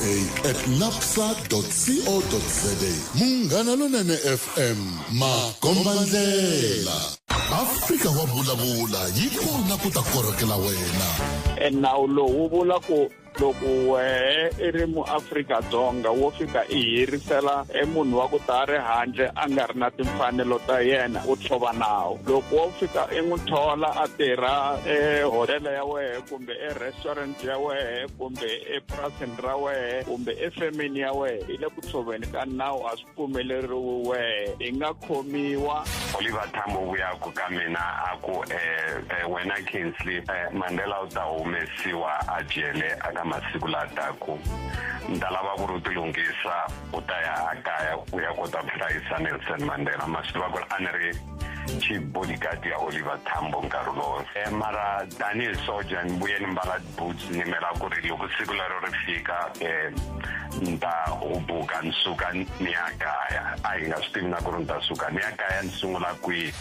www.napsa.co.za. Munghana Lonene FM, Makombandlela. Afrika wa vulavula yi kona ku ta korhokela wena. Nawu lowu vula ku loko iri mu Afrika-Dzonga wo fika i hirisela munhu wa ku ta handle a nga ri na timfanelo ta yena u tshova nawu. Loko wo fika i n'wi thola a tirha hotela ya wehe kumbe restaurant ya wehe kumbe epurasini ra wehe kumbe efemini ya wehe i le ku tshoveni ka nawu a swi pfumeleriwi wehe i nga khomiwa. Oliver Tambo vuya ku ka mina a ku wena Kingsley Mandela u ta humesiwa a jele masiku la taku ndalava ku ri tilunghisa u ta ya akaya u ya kota ku hlayisa Nelson Mandela masiku va ku ri a ni ri chief bodyguard ya Oliver Tambo nkarhi lowu mara tanihi soja ni vuye ni mbala boots ni mela ku ri loko siku lero ri fika nta ubuka ni suka ni ya kaya a hi nga swi tivi na ku ri ni ta suka ni ya kaya ni sungula kwihi.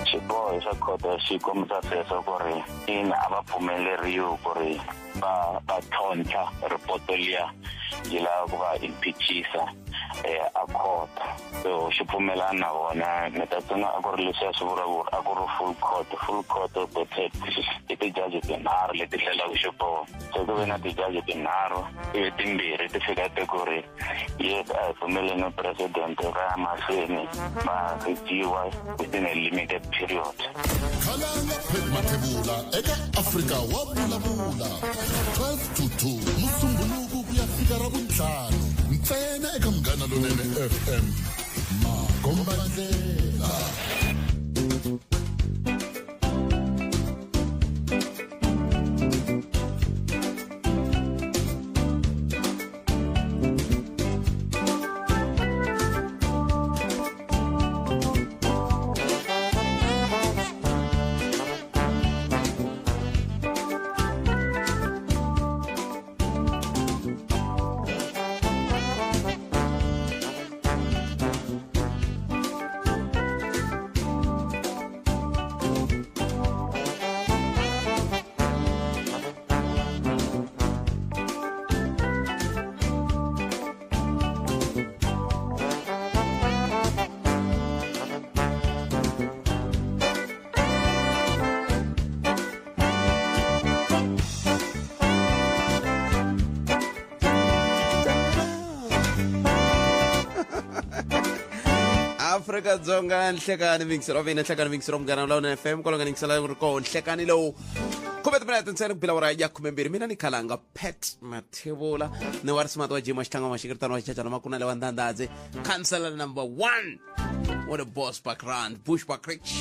Xiboho xa khoto xi kombisa sweswo ku ri ina a va pfumeleriwi ku ri va tlhontlha ripoto liya yi lava ku va impeachisa a khota. So xi pfumelana na vona ni ta tsona a ku ri leswi a swi vula ku a ku ri full court i tijaji tinharhu leti hlelaku xiboho. So ku ve na tijaji tinharhu ivi timbirhi ti fika ti ku ri yes a hi pfumeleni president va ya mahlweni va rijiwa within a limited period. Khalanga Mathebula eka Afrika wa vulavula 12 to 2 musumbuluku ku ya fika ra vuntlhanu ntsena eka Munghana Lonene FM Makombandlela. Afrika-Dzonga nhlekani mixer of nhlekani mixer Munghana Lonene FM kolonga ningisela uri ko nhlekani lowu khometa mina tintsena ku bila ura ya 12 mina ni khalanga Pat Mathebula ni wa smart wa Jima Xitanga wa xikirtana wa xichachana makuna le wa ndandadze councilor number 1 what a boss background push back rich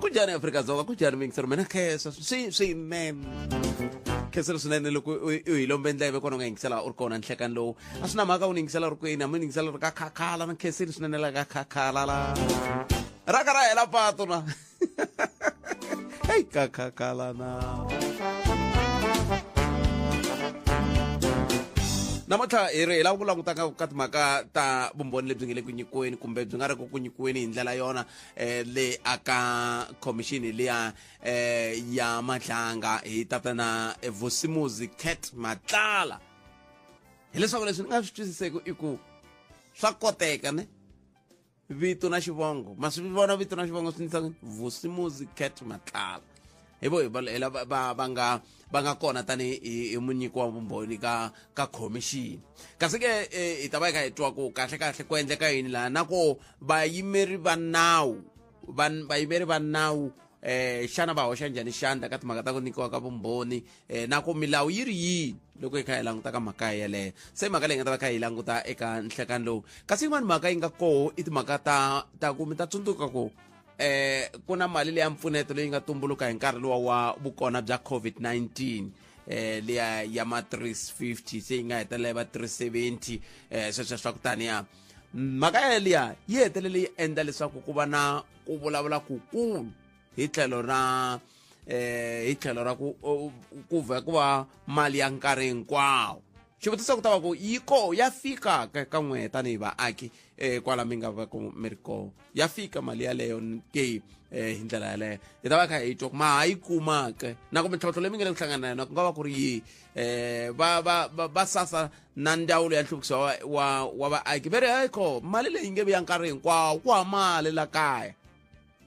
kujani Afrika-Dzonga kujani mixer mina khesa si man khesela swinene loko u hi lombe ndleve kona nga yingisela uri kona nhlekani lowu a swi na mhaka u ni yingisela uri kwini a mi ni yingisela uri ka khakhala na kheseli swinene la ka khakhala la raka ra hela pato na hey ka khakhala na namuntlha hi ri hi lava ku langutaka ka timhaka ta vumbhoni lebyi nge le ku nyikiweni kumbe byi nga ri ku nyikiweni hi ndlela yona le aka khomixini liya ya Matlanga hi tatana Vusimuzi Cat Matlala hileswaku leswi ni nga swi twisiseki i ku swa koteka ne vito na xivongo ma swi vona vito na xivongo swi ndisa Vusimuzi Cat Matlala hi vo va nga kona tani hi munyiki wa vumbhoni ka khomixini kasi ke hi ta va hi kha hi twa ku kahle ku endleka yini laha na ku vayimeri va nawu xana va hoxa njhani xandla ka timhaka ta ku nyikiwa ka vumbhoni na ku milawu yi ri yini loko hi kha hi languta ka mhaka yeleyo se mhaka leyi nga ta va kha hi languta eka nhlekani lowu kasi yin'wani mhaka yi nga koho i timhaka ta ku mi ta tsundzuka ku ku na mali leya mpfuneto leyi nga tumbuluka hi nkarhi luwa wa vukona bya COVID-19 leya ya ma 350 se yi nga hetelela va 370 sweswo swa ku taniya mhaka yeliya yi hetelele yi endla leswaku ku va na ku vulavula kukulu hi tlhelo ra ku va mali ya nkarhi hinkwawo xivutiso ku ta va ku yiko ya fika ka n'we tanihi vaaki kwala mi nga va ku mi ri koho ya fika mali yaleyo ke hi ndlela yaleyo hi ta va kha hi twa ku ma ha yi kumake na ku mintlhontlho leyi mi nge le ku hlangana na yona ku nga va ku ri yihi va sasa na ndzawulo ya nhluvukiso wa vaaki va ri hayikho mali leyi nge vi ya nkarhi hinkwawo ku ha mali la kaya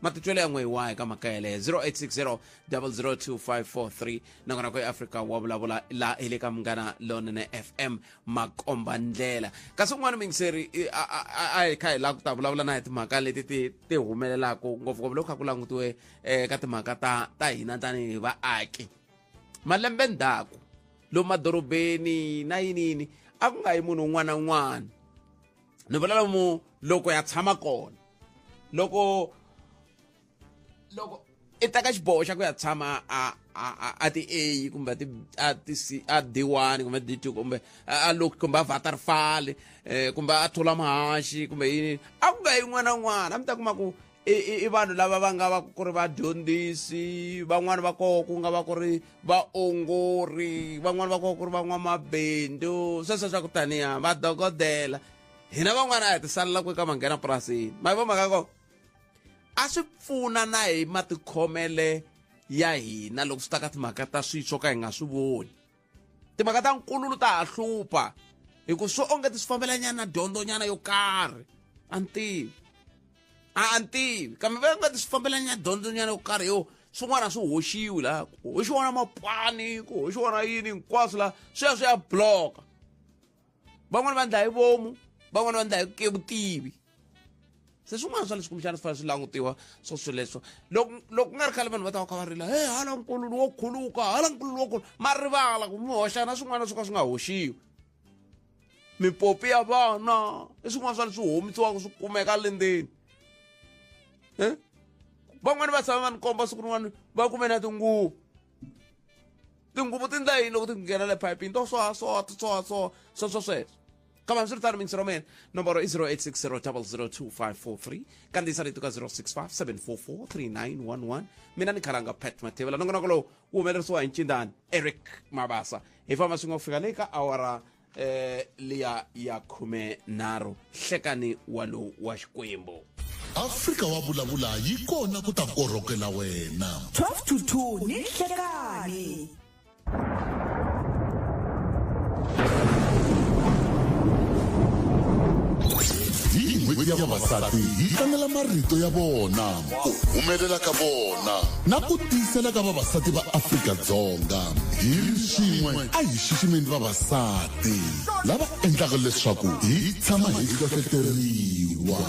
matitwelo ya n'we hi wahi ka mhaka yaleyo 0860 002 nakona ku eAfrika wa vulavula la hi le ka Munghana Lonene FM makomba ndlela kasi un'wana mingiseri a hi kha hi lava ku ta vulavula na hi timhaka leti ti humelelaka ngopfungopfu loko kha ku langutiwe ka timhaka ta hina tanihi vaaki malembe ndzhaku lomu madorobeni na yinini a ku nga yi munhu un'wana na un'wana ni vula lomu loko ya tshama kona loko i teka xiboho xa ku ya tshama a ti-A kumbe a D1 kumbe D2 kumbe a loki kumbe a Waterval kumbe a Thula Mahashi kumbe yini a ku nga yi n'wana na n'wana a mi ta kuma ku i vanhu lava va nga va ku ri vadyondzisi van'wani va koho ku nga va ku ri vaongori van'wani va koho ku ri van'wamabindzu sweswo swa ku taniya vadokodela hina van'wana a hi ti salela ku eka manghena purasini ma yi vo mhaka kona a swi pfuna na hi matikhomele ya hina loko swi ta ka timhaka ta swilo swo ka hi nga swi voni timhaka ta nkululu ta ha hlupha hi ku swo onge ti swi fambelanyana na dyondonyana yo karhi a ni tivi kambe va nga ti swi fambelanyana dyondonyana yo karhi yo swin'wana swi hoxiwi laha ku hoxiwa na mapani ku hoxiwa na yini hinkwaswo laha swi ya bloka van'wani va ndla hi vomu van'wani va ndla hi ke vutivi se swin'wana swa leswi kumbexana swi fanele swi langutiwa swo swileswo loko ku nga ri khale vanhu va ta va kha va rila hala nkululu wo khuluka hala nkululu wo khuluka ma rivala ku mi hoxa na swin'wana swo ka swi nga hoxiwi mipopi ya vana i swin'wana swa leswi humisiwaka swi kumeka lendzeni van'wani va tshama va ni komba siku rin'wana va kume na tinguvu ti ndla yini loko ti nghena le phayipini to sweswo kama swi ri tano mingisero mena nomboro i 0860 002 kandziyisa rito ka 065 744 3911 mina ni khalanga Pat Mathebula nongonoko lowu wu humelerisiwa hi ncindani Eric Mabasa hi famba swi nga fika le ka awara liya ya 13 hlekani walowu wa Xikwembu Afrika wa vulavula yi kona ku ta korhokela wena 12 to 2 ni hlekani n'hweti ya vavasati yi tlangela marito ya vona ku humelela ka vona na ku tiyisela ka vavasati va Afrika-Dzonga hi ri xin'we a hi xiximeni vavasati lava endlaka leswaku hi tshama hi hlohloteriwa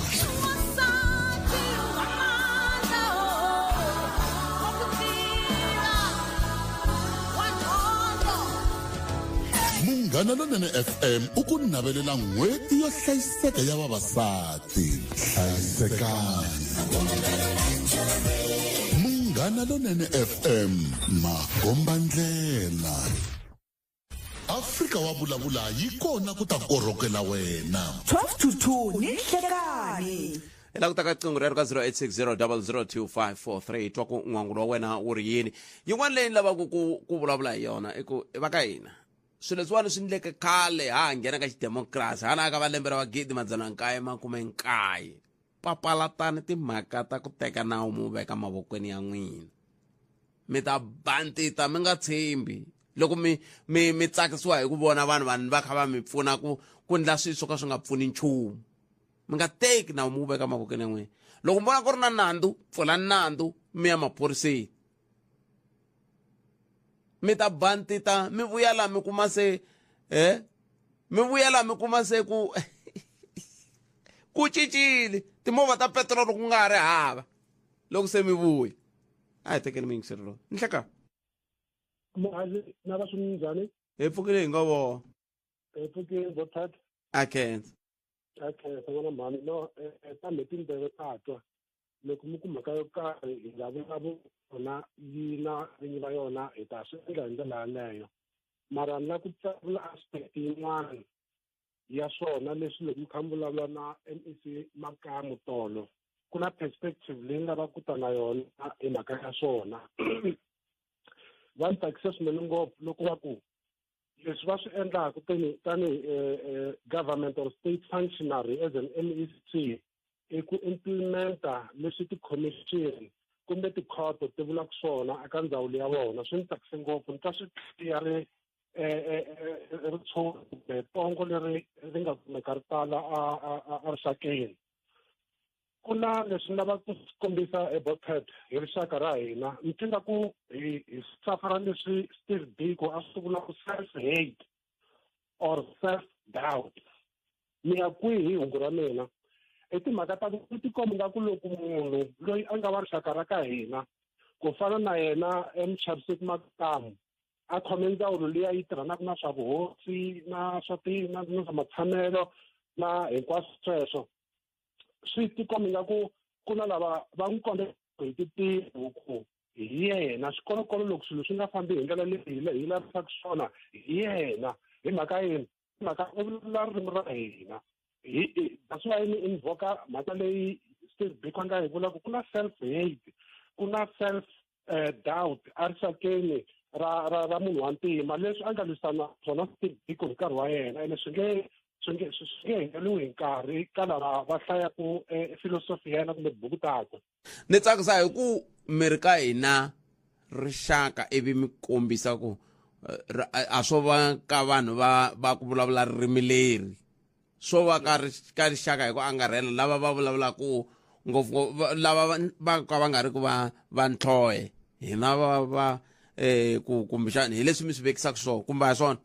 Munghana Lonene FM u ku navelela n'hweti yo hlayiseka ya vavasati hlayisekani Munghana Lonene FM makomba ndlela Afrika wa vulavula yi kona ku ta korhokela wena 12 to 2 ni hlekani ela ku ta ka qingo rero ka 0860 002 twa ku n'wangulo wa wena wu ri yini yin'wana leyi ni lavaka ku vulavula hi yona i ku va ka hina swilo leswiwani swi ndleke khale ha nghena ka xidemokirasi hana ka va lembe ra 1999 papalatani timhaka ta ku teka nawu mu veka mavokweni ya n'wina mi ta bantita mi nga tshembi loko mi tsakisiwa hi ku vona vanhu va kha va mi pfuna ku ndla swilo swo ka swi nga pfuni nchumu mi nga teki nawu mu veka mavokweni ya n'wina loko mi vona ku ri na nandzu pfula nandzu mi ya maphoriseni mi ta bantita mi vuya laha mi kuma se mi vuya laha mi kuma se ku cincile timovha ta petrol ku nga ri hava loko se mi vuya a hi tekeni mingiseri lo ni hleka Muhazi na va swini njhani? hi pfukile hi nga vona Hi pfukile Botat. a khensa Okay, sawona mhani no kambe tindleve ta twa loko mi kumaka yo karhi hi nga vulavula yi na vinyi va yona hi ta swi endla hi ndlela yaleyo mara ni la ku tsavula aspect yin'wana ya swona leswi loko mi kha mi vulavula na MEC makaya Mutolo ku na perspective leyi nga va ku ta na yona hi mhaka ya swona va ni tsakisa swinene ngopfu loko va ku leswi va swi endlaka tani government or state functionary as an MEC i ku implementa leswi ti-commission kumbe tikhoto ti vulaka swona eka ndzawulo ya vona. Swi ni tsakise ngopfu ni twa swi tlhariha ri pongo leri ri nga kumeka ri tala a rixakeni. Ku na leswi ni lavaka ku swi kombisa eBothad hi rixaka ra hina. Ni twa ku hi safara leswi Steve Biko a swi vula ku self-hate or self-doubt. Ni ya kwihi hi hungu ra mina? I timhaka ta ku tikomba nga ku loko munhu loyi a nga wa rixaka ra ka hina ku fana na yena Mchaviseki Makamu a khome ndzawulo leyi a yi tirhanaka na swa vuhosi na swa matshamelo na hinkwaswo sweswo, swi tikomba nga ku na lava va n'wi kombeka hi titiho ku hi yena xikolokolo loko swilo swi nga fambi hi ndlela leyi hi lavisaka swona hi yena. Hi mhaka yini? Hi mhaka la ririmi ra hina. That's why ni invoka mhaka leyi Steve Biko nga hi vulaka ku na self-hate, ku na self-doubt a rixakeni ra munhu wa ntima leswi a nga lwisana swona Steve Biko hi nkarhi wa yena. Ene swi nge hingeriwi hi nkarhi ka lava va hlayaku filosofi ya yena kumbe tibuku takwe. Ni tsakisa hi ku miri ka hina rixaka ivi mi kombisa ku a swo va ka vanhu va ku vulavula ririmi leri, swo va ka rixaka hi ku angarhela lava va vulavulaku ngopfu lava va ka va nga ri ku va ntlhohe hina va ku kumbexani hi leswi mi swi vekisaka swona kumbe a swona.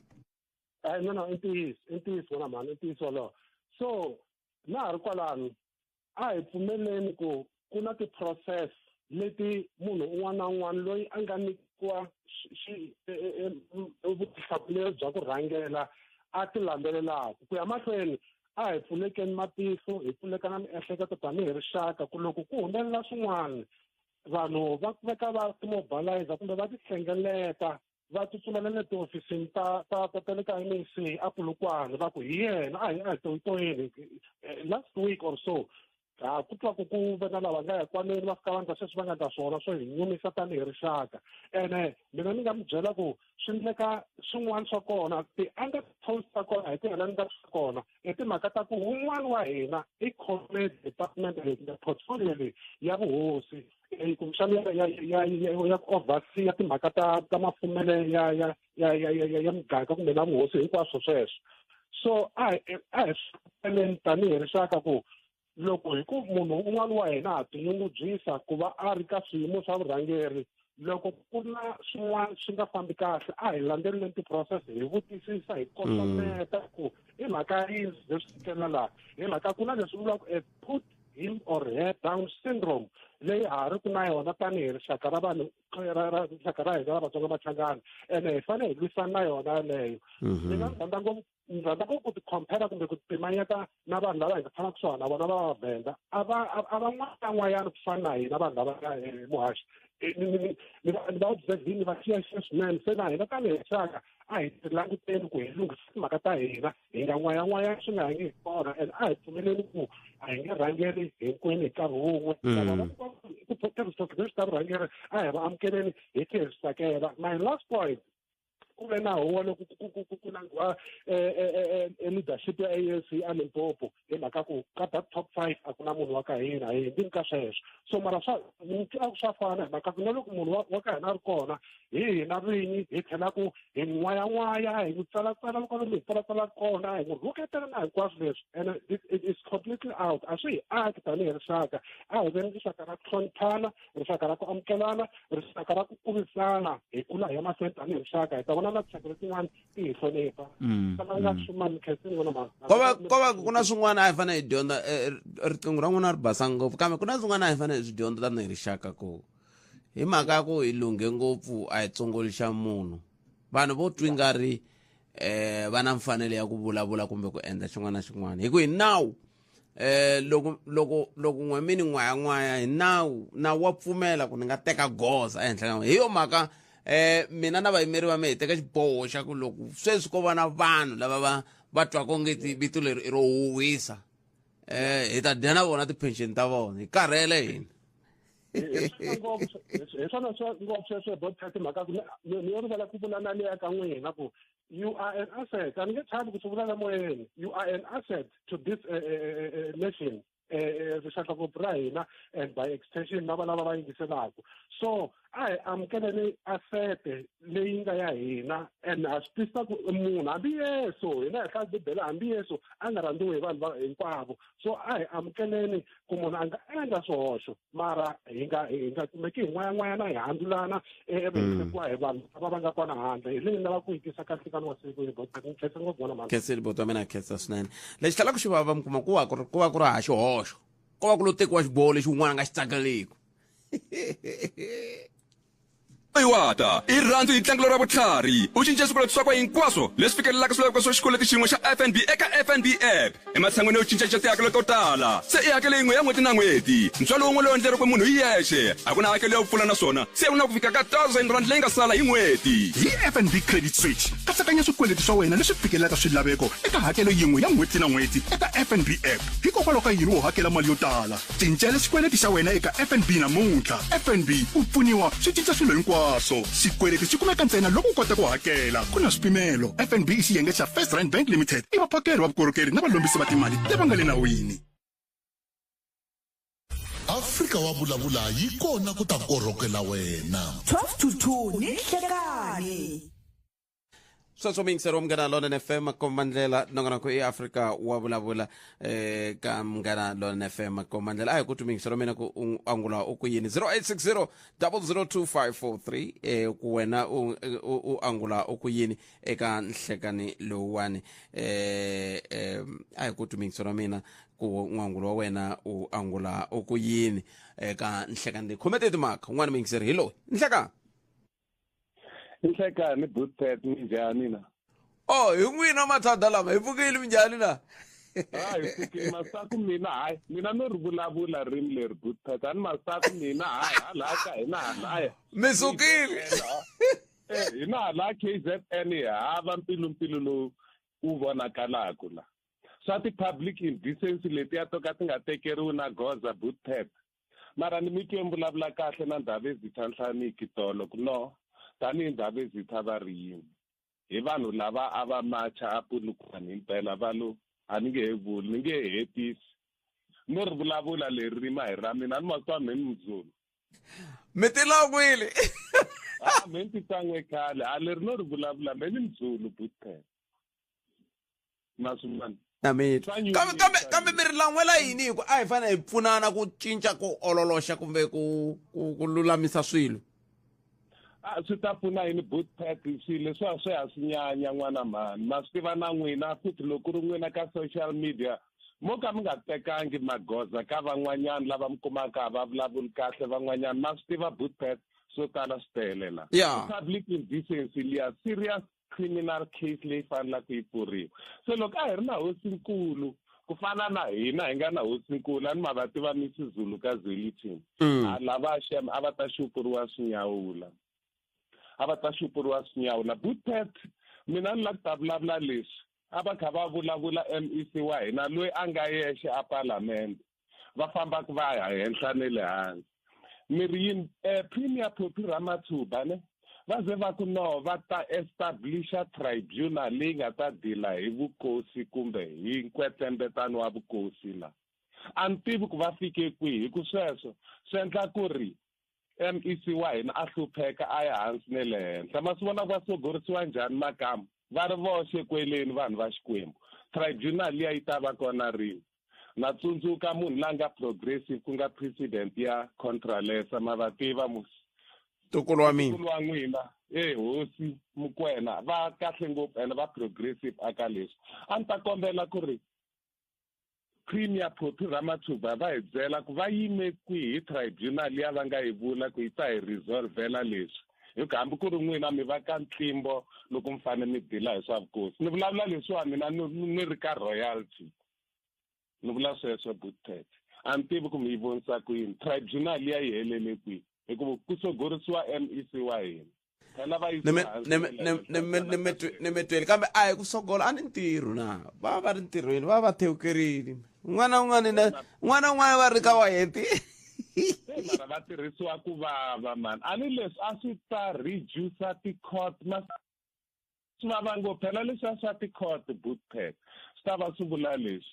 No, i ntiyiso wona mani, i ntiyiso wolowo. So na ha ri kwalano a hi pfumeleni ku na ti-process leti munhu un'wana na un'wana loyi a nga nyikiwa vutihlamuleri bya ku rhangela a ti landzelelaka. Ku ya mahlweni a hi pfulekeni matihlo, hi pfuleka na miehleketo tanihi rixaka ku loko ku humelela swin'wana vanhu va veka va timobilizer kumbe va tihlengeleta va tsutsumela le tihofisini ta le ka MEC a Polokwane va ku hi yena a hi toyitoyeni last week or so. Ku twa ku ve na lava nga ya kwaneni va fika va ndla sweswi va nga ndla swona swo hi nyumisa tanihi rixaka. Ene mina ni nga mi byela ku swi endleka swin'wana swa kona ti-undertones ta kona hi tihelani ta swa kona i timhaka ta ku wun'wana wa hina i khome department portfolio leyi ya vuhosi kumbexana ya ku oversee timhaka ta mafumele ya muganga kumbe na vuhosi hinkwaswo sweswo. So a hi swi tanihi rixaka ku loko hi ku munhu un'wana wa hina ha tinyungubyisa ku va a ri ka swiyimo swa vurhangeri, loko ku na swin'wana swi nga fambi kahle a hi landzeleleni ti-process hi vutisisa hi konsometa ku hi mhaka yini leswi fikela laha. Hi mhaka ku na leswi vulaka put him or her down syndrome leyi ha ri ku na yona tanihi rixaka ra vanhu rixaka ra hina ra Vatsonga Machangana, ene hi fanele hi lwisana na yona yaleyo. Ni rhandza ku ti-compare kumbe ku pimanyeta na vanhu lava hi nga tshamaka kusuhana na vona va Vavenda a va n'wanan'wanyana ku fana na hina vanhu lava muhaxi ni va observini ni va xiyaxiya swinene. Se na hina tanihi rixaka a hi ti languteni ku hi lunghisa timhaka ta hina hi nga n'wayan'wanyana swi nga hangi hi kona, and a hi pfumeleni ku a hi nge rhangeri hinkwenu hi nkarhi wun'we. Ti-resources leswi ta vurhangeri a hi va amukeleni hi tlhe hi swi tsakela. My last point ku ve na huwa loko ku langiwa leadership ya ANC a Limpopo hi mhaka ku ka that top 5 a ku na munhu wa ka hina hi ndini ka sweswo. So mara swa fana hi mhaka ku na loko munhu wa ka hina a ri kona hi hina vinyi hi tlhela ku hi n'wayan'waya hi n'wi tsalatsala loko lomu hi tsalatsala kona hi n'wi rhuketela na hinkwaswo leswi, and it's completely out. A swi hi aki tanihi rixaka. A hi veni rixaka ra ku hloniphana, rixaka ra ku amukelana, rixaka ra ku kurisana hi kula hi ya mahlweni tanihi rixaka. Hi ta vona na tixaka letin'wana ti hi hlonipha. Ko va ku na swin'wana a hi fanele hi dyondza riqingho ra n'wina ri basa ngopfu, kambe ku na swin'wana a hi fanele hi swi dyondza tanihi rixaka ku hi mhaka ya ku hi lunghe ngopfu a hi tsongolixa munhu. Vanhu vo twi nga ri va na mfanelo ya ku vulavula kumbe ku endla xin'wana na xin'wana hi ku hi nawu loko n'we mi ni n'wayan'waya hi nawu wa pfumela ku ni nga teka goza ehenhla ka. Hi yo mhaka mina na vayimeri va me hi teka xiboho xa ku loko sweswi ko va na vanhu lava va twaka ngeti vito leri ro huhisa hi ta dya na vona ti-pension ta vona hi karhele hina. Hi swona ngopfu sweswo Bothad mhaka ku ni yo rivala ku vula na leya ka n'wina ku you are an asset. And get time to you are an asset to this nation. And by extension, so I am getting asset laying and as Pista Moon, so in that the Bella and so and in Pavo. So I am getting Kumonanga and a social Mara Inga making one Andulana every Abanga Lina quick is a Catholic was about Kessel Botamina Kessasnan. Let's tell us about Kumakua kwa kulotekwa xibolo xin'wana nga xitsakaleko Iwata, irhandzu hi tlangelo ra vutlhari, u cinca swikweleti swakwe hinkwaswo leswi fikelelaka swilaveko swa xikweleti xin'we xa FNB eka FNB app. Ematshan'wini yo cinca tihakelo to tala, se i hakele yin'we ya n'hweti na n'hweti. Ntswalo wun'we lowu endleriweke munhu hi yexe, a ku na hakelo yo pfula naswona, se u na ku fika ka R1,000 leyi nga sala hi n'hweti. Hi FNB Credit Switch, katsakanya swikweleti swa wena leswi fikelelaka swilaveko eka hakelo yin'we ya n'hweti na n'hweti eka FNB app. Hikokwalaho ka yini u hakela mali yo tala? Cincela xikweleti xa wena eka FNB namuntlha. FNB u pfuniwa swi cinca swilo hinkwaswo. Xikweleti xi kumeka ntsena loko u kota ku hakela. Ku na swipimelo. FNB i xiyenge xa First Rand Bank Limited. I vaphakeri va vukorhokeri na valombisi va timali lava nga le nawini. Afrika wa vulavula yi kona ku ta korhokela wena. 12 to 2 ni nhlekani. Sweswo mingisero Munghana Lonene FM komandlela nongana ku eAfrika wa vulavula ka Munghana Lonene FM komandlela ayi kuti mingisero mina ku angula u ku yini 0860 002543 ku wena u angula u ku yini eka nhlekani lowani ayi kuti mingisero mina ku n'wangulo wa wena u angula u ku yini eka nhlekani khomete timhaka n'wana mingisero hi loyi nhlekani Nhlekani Bootpet minjhani na? Oh, hi n'wina mathada lama hi pfukile minjhani na? Hayi pfukile masaku mina no ri vulavula rini leri Bootpet ani masaku mina hala ka hina hala. Mi sukile. Hina hala KZN hava mpilumpilu lowu u vonakalaka la. Swa ti-public indecency letiya to ka ti nga tekeriwi na goza Bootpet. Mara ni mi twe vulavula kahle na ndhawu ezitha nhlaniki tolo no. Tani ndhawu ezitha va ri yini hi vanhu lava a va macha a pulukani impela valo a ni nge he vuli ni nge hetisi no ri vulavula leri rima hi ra mina ni matwa meni Muzulu mi ti langwile meni ti tsan'we khale a leri no ri vulavula meni Muzulu Bootpet masumani kambe mi ri langwela yini hi ku a hi fane hi pfunana ku cinca ku ololoxa kumbe ku lulamisa swilo swi ta pfuna yini Bootpet swilo leswi swi ha swi nyanya n'wana mani ma swi tiva na n'wina futhi loko ri n'wina ka social media mo ka mi nga tekangi magoza ka van'wanyana lava mi kumaka va vulavuli kahle van'wanyana ma swi tiva Bootpet swo tala swi tele la public indecency liya serious criminal case leyi fanelaka ku yi pfuriwa se loko a hi ri na hosinkulu ku fana na hina hi nga na hosinkulu a ni ma va tiva Mrs Zulu ka Zwelithini lava shem a va ta xupuriwa swinyawula a va ta xupuriwa swinyawula Bootpet mina ni la ku ta vulavula leswi a va kha va vulavula MEC wa hina loyi a nga yexe a parliament va fambaka va ya henhla ne le hansi miri yini Premier Phophi Ramathuba ne va ze va ku no va ta establisha tribunal leyi nga ta dila hi vukosi kumbe hi nkwetlembetano wa vukosi la a ni tivi ku va fike kwihi hi ku sweswo swi endla ku ri MEC wa hina a hlupheka a ya hansi ne le henhla ma swi vona va sogorisiwa njhani makama va ri voxe kweleni vanhu va Xikwembu tribunal liya yi ta va kona rini na tsundzuka munhu la nga progressive ku nga president ya Contralesa ma va tiva tukulu wa mina tukulu wa n'wina hosi Mukwena va kahle ngopfu and va progressive aka leswi a ni ta kombela ku ri Premier Phophi Ramathuba va hi byela ku va yime kwihi hi tribunal ya va nga yi vula ku yi ta hi resolvela leswi hi ku hambi ku ri n'wina mi va ka ntlimbo loko mi fane mi dila hi swa vukosi ni vulavula leswiwa mina ni ri ka royalty ni vula sweswo Bootpet a ni tivi ku mi yi vonisa ku yini tribunal ya yi helele kwihi hikuva ku sogorisiwa MEC wa hina ni metweli kambe a hi ku sogola a ni ntirho na va ri ntirhweni va thewukerini n'wana un'wana va ri ka wa heti mara va tirhisiwa ku vava mani a ni leswi a swi ta reduce ti-court Simabango phela lesasati court bootpack. Stava suvula leswi.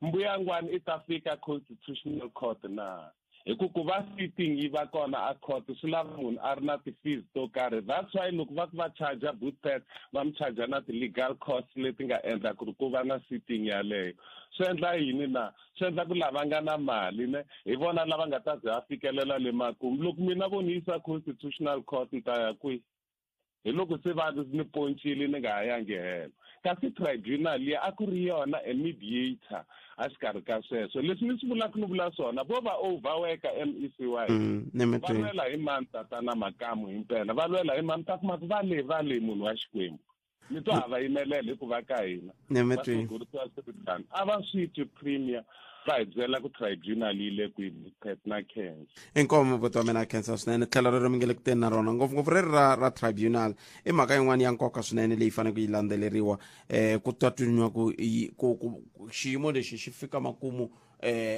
Mbuyangwani it Africa Constitutional Court na. Hikuva sitting yi va kona a court swi lava munhu a ri na ti-fees to karhi. That's why loko va charge bootpack va mi charge na ti-legal costs leti nga endla ku ri ku va na sitting yaleyo. Swi endla yini na? Swi endla ku lava nga na mali ne hi vona lava nga ta za fikelela le makumu. Loko mina vonisa Constitutional Court ni ta ya kwihi? Hi loko se va ni poncile ni nga yangi helo. Kasi tribunal ya a ku ri yona a mediator a xikarhi ka sweswo. Leswi ni swi vulaka ni vula swona vo va overworka MEC wa hina. Va lwela hi mani tatana Makamu hi mpela. Va lwela hi mani ta kuma ku va le munhu wa Xikwembu. Ni to hava yimelele ku va ka hina. A va swi twi premier va hi byela ku tribunal yi le ku na cancer. Inkomo vuto mina cancer swinene tlhelo ri mingele ku teni na rona ngopfungopfu ri ra tribunal i mhaka yin'wana ya nkoka swinene leyi fanele ku yi landzeleriwa ku twatwiniwa ku xiyimo lexi xi fika makumu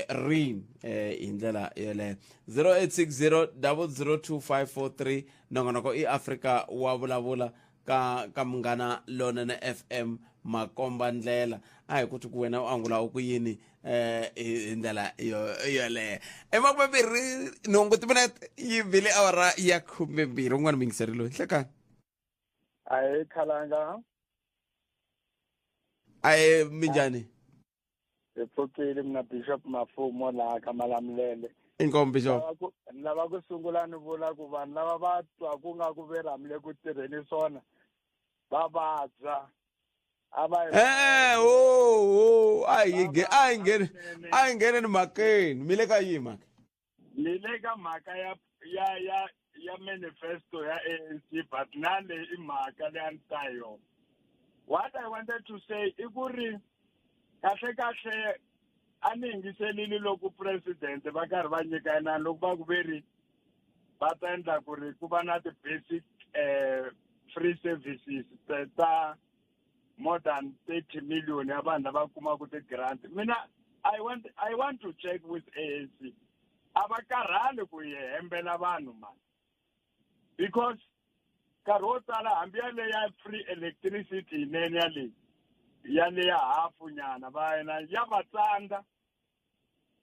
rini hi ndlela yeleyo 0860 002 nongonoko i Africa wa vulavula ka Munghana Lonene FM makomba ndlela a hi kuti ku wena u angula ku yini hi ndlela yole emakwembiri nongo tipena yi vile awara ya 12 un'wana mingiserilo hlekani ayi khalanga ayi minjani epfukile mina Bishop Mafumo la Kamalamlele inkomo Bishop lava ku sungula ni vula ku vanhu lava va twa ku nga ku veramile ku tirheni swona va vabya ai ngene ni makeni mile ka yima mile ka mhaka ya manifesto ya ANC but nale I mhaka le antayo. What I wanted to say I ku ri kahle a ni yingiselile loko president va karhi va nyikana loko va ku veri va ta endla ku ri ku va na ti-basic free services ta more than 30 million ya vanhu lava kumaka ti-grant. Mina I want to check with ANC. A va karhali ku yi hembela vanhu mani because nkarhi wo tala hambi yale ya free electricity yinene yale ya hafu nyana vayena ya va tsandza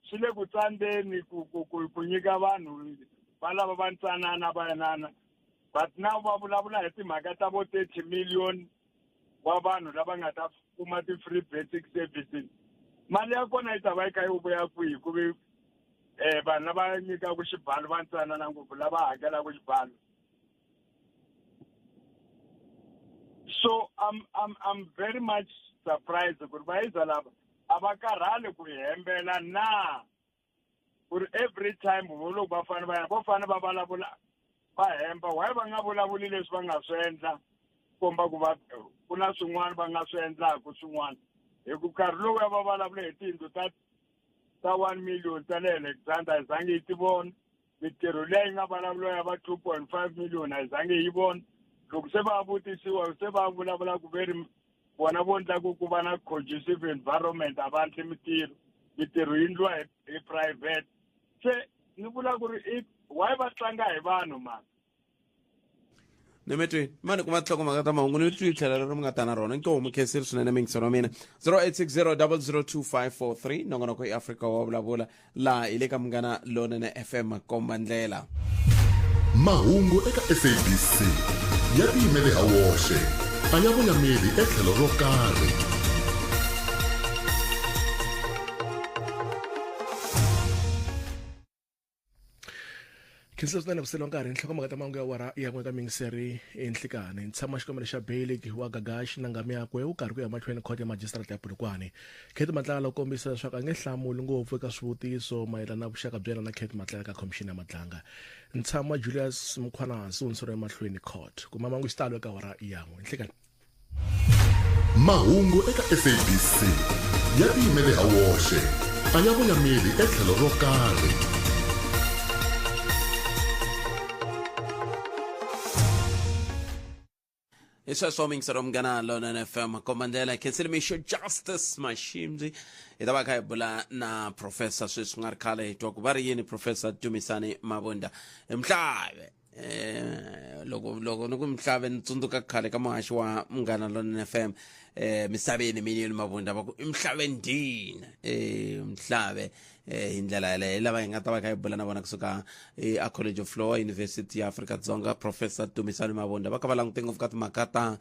swi le ku tsandzeni ku nyika vanhu va lava va ntsanana vayanana but now va vulavula hi timhaka ta vo 30 million wa vanhu lava nga ta kuma ti-free basic services. Mali ya kona yi ta va yi kha yi vuya kwihi ku vi vanhu lava nyikaku xibalo va ntsanana ngopfu lava hakelaka xibalo. So I'm very much surprised ku ri vayiza lava a va karhali ku hi hembela na ku ri every time loko va fane va vulavula va hemba why va nga vulavuli leswi va nga swi endla komba ku va ku na swin'wana va nga swi endlaku swin'wana hi ku nkarhi lowu ya va vulavula hi tiyindlu ta 1 million ta le Alexander a hi zangi hi ti vona mitirho leyi nga vulavula ya va 2.5 million a hi zangi hi yi vona loko se va vutisiwa se va vulavula ku veri bona vo ndla ku va na conducive environment a va ndli mitirho yi ndliwa hi private se ni vula ku ri why va tlanga hi vanhu mani nemetweni mani kuma tlhoko mhaka ta mahungu ni twi tlhela ri nga ta na rona nkomu khensiri swinene mingisero wa mina 0860 002 nongonoko i Africa wa vulavula laha hi le ka Munghana Lonene FM komba ndlela mahungu eka SABC ya tiyimele ha woxe a ya voyameli etlhelo ro karhi Khensile swinene vuselwa nkarhi nhlokomhaka ta mahungu ya wara ya n'we ka mingiseri enhlikani ntshama xikombelo xa bail wa Gagashi na ngami yakwe u karhi ku ya mahlweni court ya magistrate ya Polokwane. Kate Matlala lo kombisa leswaku a nge hlamuli ngopfu eka swivutiso mayelana na vuxaka bya yena na Kate Matlala ka commission ya matlanga. Ntshama Julius Mkhwanasi u ntsoro emahlweni court kuma mangu xitalo eka wara ya n'we nhlikani mahungu eka SABC ya tiyimele ha woxe a ya voyameli etlhelo ro karhi Iswa mingisero Munghana Lonene FM komandela khensile misho Justice Mashimzi itaba kha bula na professor sweswi nga ri khale twa ku va ri yini professor Dumisani Mabunda Mhlabe loko ni ku Mhlave ni tsundzuka khale ka muhaxi wa Munghana Lonene FM Misaveni Minioni Mabunda va ku Mhlave ndina Mhlave hi ndlela yaleyo lava hi nga ta va kha hi bula na vona kusuka a College of Law University ya Afrika Dzonga Professor Dumisani Mabunda va ka va langute ngopfu ka timhaka ta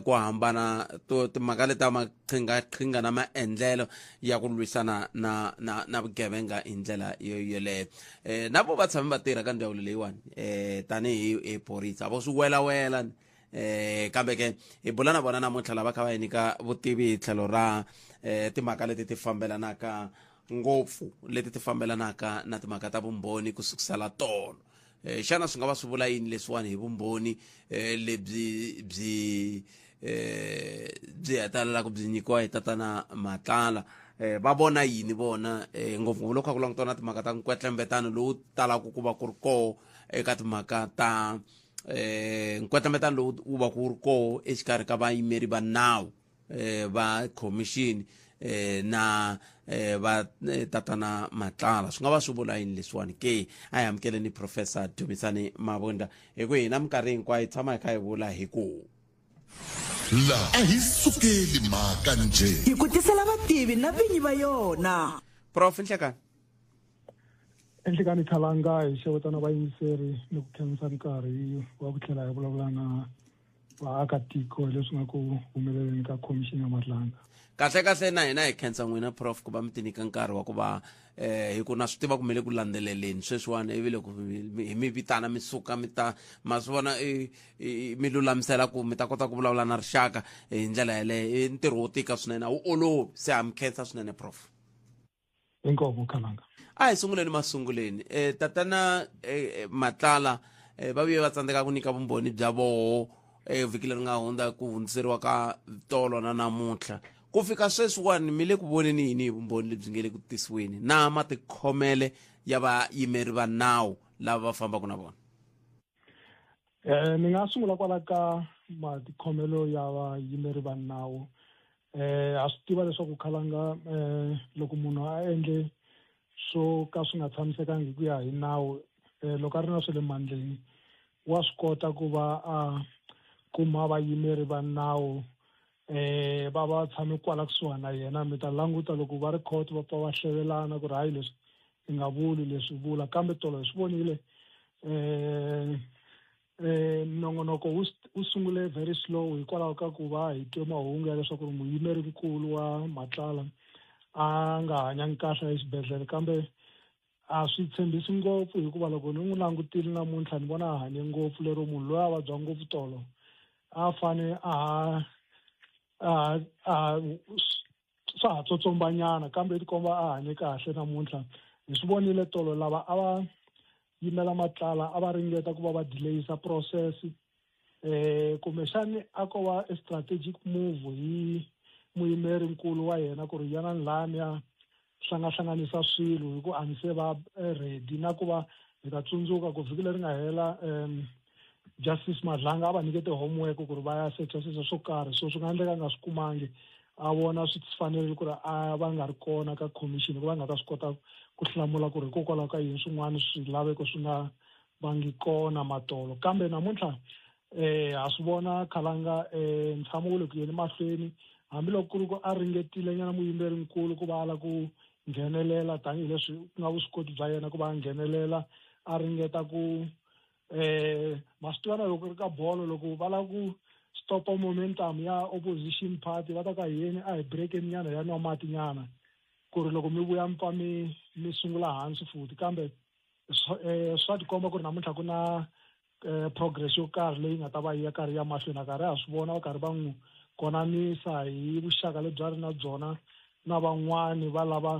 ku hambana timhaka leta maqhinga na maendlelo ya ku lwisana na vugevenga hi ndlela yoleyo na vo va tshame va tirha ka ndhawu leyiwani tanihi porisa vo swi wela kambe ke hi bula na vona namuntlha lava kha va hi nyika vutivi hi tlhelo ra timhaka leti ti fambelanaka ngopfu leti ti fambelanaka na timhaka ta vumbhoni ku sukusela tolo xana swi nga va swi vula yini leswiwani hi vumbhoni lebyi hetelela ku byi nyikiwa hi tatana Matlala va vona yini vona ngopfu loko ku langutana na timhaka ta nkwetlembetano lowu talaka ku va ku ri koho eka timhaka ta nkwetlembetano lowu wu va ku ri koho exikarhi ka vayimeri va nawu va commission na va tatana Matlala swi nga va swi vula yini leswiwani ke a hi amukeleni Professor Dumisani Mabunda hi ku hina minkarhi hinkwayo hi tshama hi kha hi vula hi ku la a hi sukeli mhaka nje hi ku tisela vativi na vinyi va yona. Prof Nhlekani Nhlekani Khalanga hi xewetana vayingiseri ni ku khensa nkarhi wa ku tlhela hi vulavula na vaakatiko leswi nga ku humeleleni ka commission ya Matlanga. kahle na hina hi khensa n'wina Prof ku va mi tinyika nkarhi wa ku va hi ku na swi tiva ku mele ku landzeleleni sweswiwani ivi loko hi mi vitana mi suka mi ta ma swi vona mi lulamisela ku mi ta kota ku vulavula na rixaka hi ndlela yaleyo i ntirho wo tika swinene wu olovi se ha mi khensa swinene Prof. Inkomo Khalanga. A hi sunguleni masunguleni tatana Matlala va vuye va tsandzeka ku nyika vumbhoni bya voho vhiki leri nga hundza ku hundziseriwa ka tolo na namuntlha ku fika sweswiwani mi le ku voneni yini hi vumbhoni lebyi nge le ku tisiweni na matikhomele ya vayimeri va nawu lava va fambaka na vona. Ni nga sungula kwala ka matikhomelo ya vayimeri va nawu ha swi tiva leswaku Khalanga loko munhu a endle swo ka swi nga tshamisekangi ku ya hi nawu loko a ri na swe le mandleni wa swi kota ku va a kuma vayimeri va nawu va tshame kwala kusuhana na yena mi ta languta loko va ri court va pfa va hlevelana ku ri hayi leswi hi nga vuli leswi vula kambe tolo hi swi vonile nongonoko wu sungule very slow hikwalaho ka ku va hi twe mahungu ya leswaku muyimeri nkulu wa Matlala a nga hanyangi kahle exibedhlele kambe a swi tshembisi ngopfu hikuva loko ni n'wi langutile namuntlha ni vona a hanye ngopfu lero munhu loyi a vabya ngopfu tolo a fane swa ha tsotsombanyana kambe tikomba a hanye kahle namuntlha hi swi vonile tolo lava a va yimela Matlala a va ringeta ku va va delayisa process kumbexani a ko va a strategic move hi muyimeri nkulu wa yena ku ri yana lani ya hlanganisa swilo hi ku a ni se va ready na ku va hi ta tsundzuka ku vhiki leri nga hela Justice Madlanga a va nyikete homework ku ri va ya secha swo karhi so swi nga endleka a nga swi kumangi a vona swi fanerile ku ri a va nga ri kona ka commission ku va nga ta swi kota ku hlamula ku ri hikokwalaho ka yini swin'wana swilaveko swi nga vangi kona matolo kambe namuntlha ha swi vona Khalanga ntshamo wu le ku yeni mahlweni hambiloko ku ri ku a ringetile nyana muyimeri nkulu ku va ala ku nghenelela tanihileswi ku nga vuswikoti bya yena ku va a nghenelela a ringeta ku ma swi tivana loko ri ka bolo loko va lava ku stopa momentum ya opposition party va ta ka yini a hi breakeni nyana ya nwa mati nyana ku ri loko mi vuya mi pfa mi sungula hansi futhi kambe swa tikomba ku ri namuntlha ku na progress yo karhi leyi nga ta va yi ya karhi ya mahlweni a karhi ha swi vona va karhi va n'wi konanisa hi vuxaka lebyi a ri na byona na van'wani va lava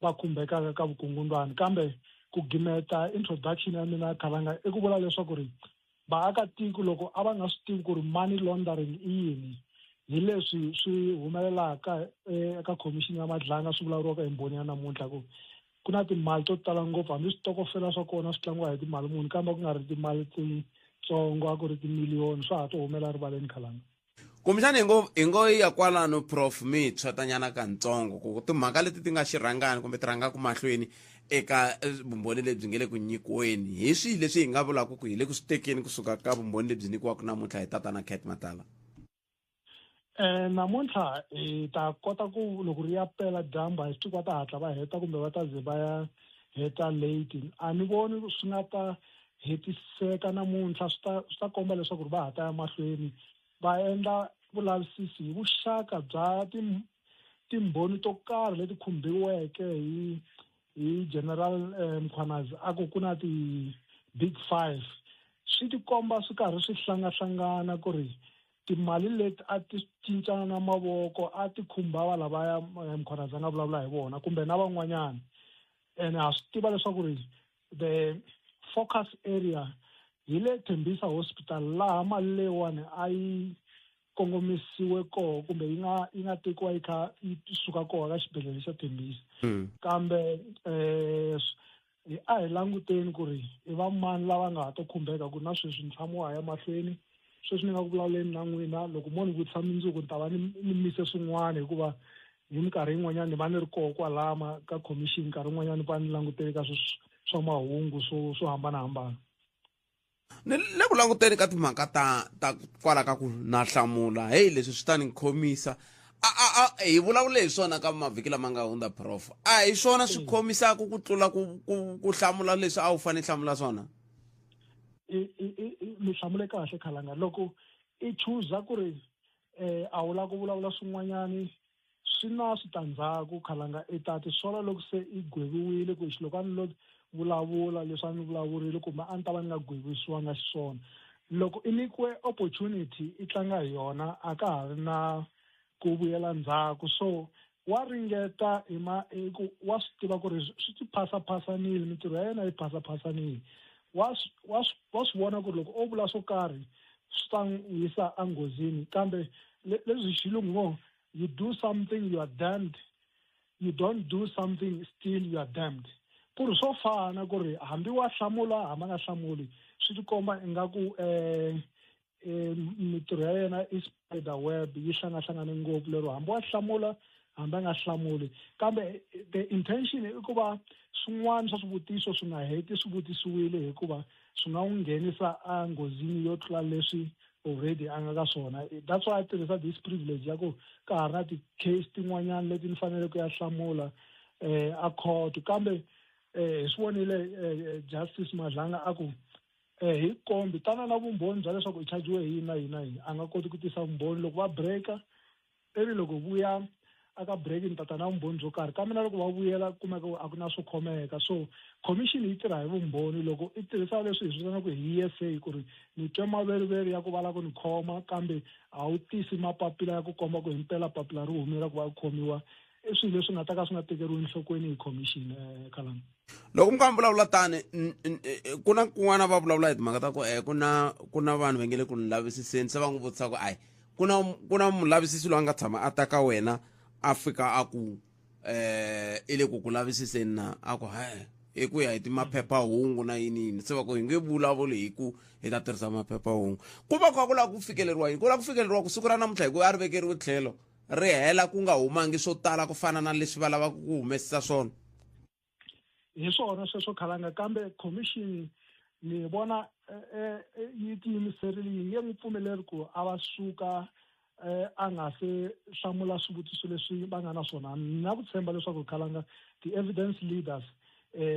va khumbekaka ka vukungundwani kambe ku gimeta introduction ya mina Khalanga i ku vula leswaku ri vaakatiko loko a va nga swi tivi ku ri money laundering i yini hi leswi swi humelelaka eka commission ya Madlanga swi vulavuriwaka hi mbhoni ya namuntlha ku na timali to tala ngopfu hambi switokofela swa kona swi tlangiwa hi timali muni kambe ku nga ri timali titsongo a ku ri timiliyoni swa ha to humela rivaleni Khalanga. kumbexani hi ngo ya kwalano prof mi tshwetanyana kantsongo ku timhaka leti ti nga xirhangani kumbe ti rhangaku mahlweni eka vumbhoni lebyi nge le ku nyikiweni hi swihi leswi hi nga vulaka ku hi le ku swi tekeni kusuka ka vumbhoni lebyi nyikiwaka namuntlha hi tatana Kate Matala? Namuntlha hi ta kota ku loko ri ya pela dyambu hi swi va ta hatla va heta kumbe va ta ze va ya heta late. A ni voni swi nga ta hetiseka namuntlha, swi ta komba leswaku va hata ya mahlweni va endla vulavisisi hi vuxaka bya timbhoni to karhi leti khumbiweke hi General Mkhwanazi a ku na ti-Big Five. Swi ti komba swi karhi swi hlangahlangana ku ri timali leti a ti cincana na mavoko a ti khumba va lavaya Mkhwanazi a nga vulavula hi vona kumbe na van'wanyana. And ha swi tiva leswaku ri the focus area hi le Tembisa Hospital laha mali leyiwani a yi kongomisiwe koho kumbe yi nga tekiwa yi kha yi suka koho ka xibedhlele xa Tembisa. Kambe a hi languteni ku ri i va mani lava nga ha to khumbeka ku na sweswi ni tshamiwa ya mahlweni. Sweswi ni nga ku vulavuleni na n'wina loko mo ni vutisa mundzuku ni ta va ni mise swin'wana hikuva hi minkarhi yin'wanyana ni va ni ri koho kwalama ka commission, nkarhi wun'wanyana ni va ni langutele ka swa mahungu swo hambanahambana. Ni le ku languteni ka timhaka ta kwala ka ku na hlamula hey leswi swi ta ni khomisa hi vulavule hi swona ka mavhiki lama nga hundza prof, a hi swona swi khomisaka ku tlula ku hlamula leswi a wu fanele hlamula swona? Mi hlamule kahle Khalanga, loko i chuza ku ri a wu lava ku vulavula swin'wanyani swi na switandzhaku Khalanga. I ta ti sola loko se i gweviwile ku loko a ni lo vulavula leswi a ni vulavurile kumbe a ni ta va ni nga gwevisiwanga xiswona. Loko i nyikiwe opportunity i tlanga hi yona a ka ha ri na ku vuyela ndzhaku. So wa ringeta wa swi tiva ku ri swi ti phasaphasanile, mintirho ya yena yi phasaphasanile. Wa swi vona ku ri loko o vula swo karhi swi ta n'wi yisa enghozini. Kambe leswi xilungu ngo you do something you are damned, you don't do something still you are damned. Ku ri swo fana ku ri hambi wa hlamula hambi a nga hlamuli swi ti komba ingaku mintirho ya yena i spider web yi hlangahlangane ngopfu, lero hambi wa hlamula hambi a nga hlamuli. Kambe the intention i ku va swin'wana swa swivutiso swi nga heti swi vutisiwile hikuva swi nga n'wi nghenisa enghozini yo tlula leswi already a nga ka swona. That's why I tirhisa this privilege ya ku ka ha ri na ti-case tin'wanyana leti ni fanele ku ya hlamula a court. Kambe hi swi vonile Justice Madlanga a ku hi kombi tana na vumbhoni bya leswaku i chajiwe hi yini na yini na yini. A nga koti ku tisa vumbhoni loko va breaka ivi loko vuya aka break ni tata na vumbhoni byo karhi. Kambe na loko va vuyela kumeka a ku na swo khomeka. So commission yi tirha hi vumbhoni. Loko i tirhisa leswi hi swi vitanaka hi hearsay ku ri ni twe maveriveri ya ku va lava ku ni khoma kambe a wu tisi mapapila ya ku komba ku himpela papila ri humela ku va khomiwa, i swilo leswi nga ta ka swi nga tekeriwi enhlokweni hi commission Khalanga. Loko mi kha mi vulavula tani ku na kun'wana va vulavula hi timhaka ta ku ku na vanhu va nge le ku ni lavisiseni se va n'wi vutisa ku ku na mulavisisi loyi a nga tshama a ta ka wena a fika a ku i le ku lavisiseni na a ku hi ku ya hi timaphephahungu na yini se va ku hi nge vulavuli hi ku hi ta tirhisa maphephahungu. Ku va ku lava ku fikeleriwa yini? Ku lava ku fikeleriwa ku siku ra namuntlha hi ku a ri vekeriwe tlhelo ri hela ku nga humangi swo tala ku fana na leswi va lavaka ku humesisa swona. Hi swona sweswo Khalanga, kambe commission ni vona yi tiyimiserile yi nge n'wi pfumeleri ku a va suka a nga se hlamula swivutiso leswi va nga na swona. Ni na ku tshemba leswaku Khalanga ti-evidence leaders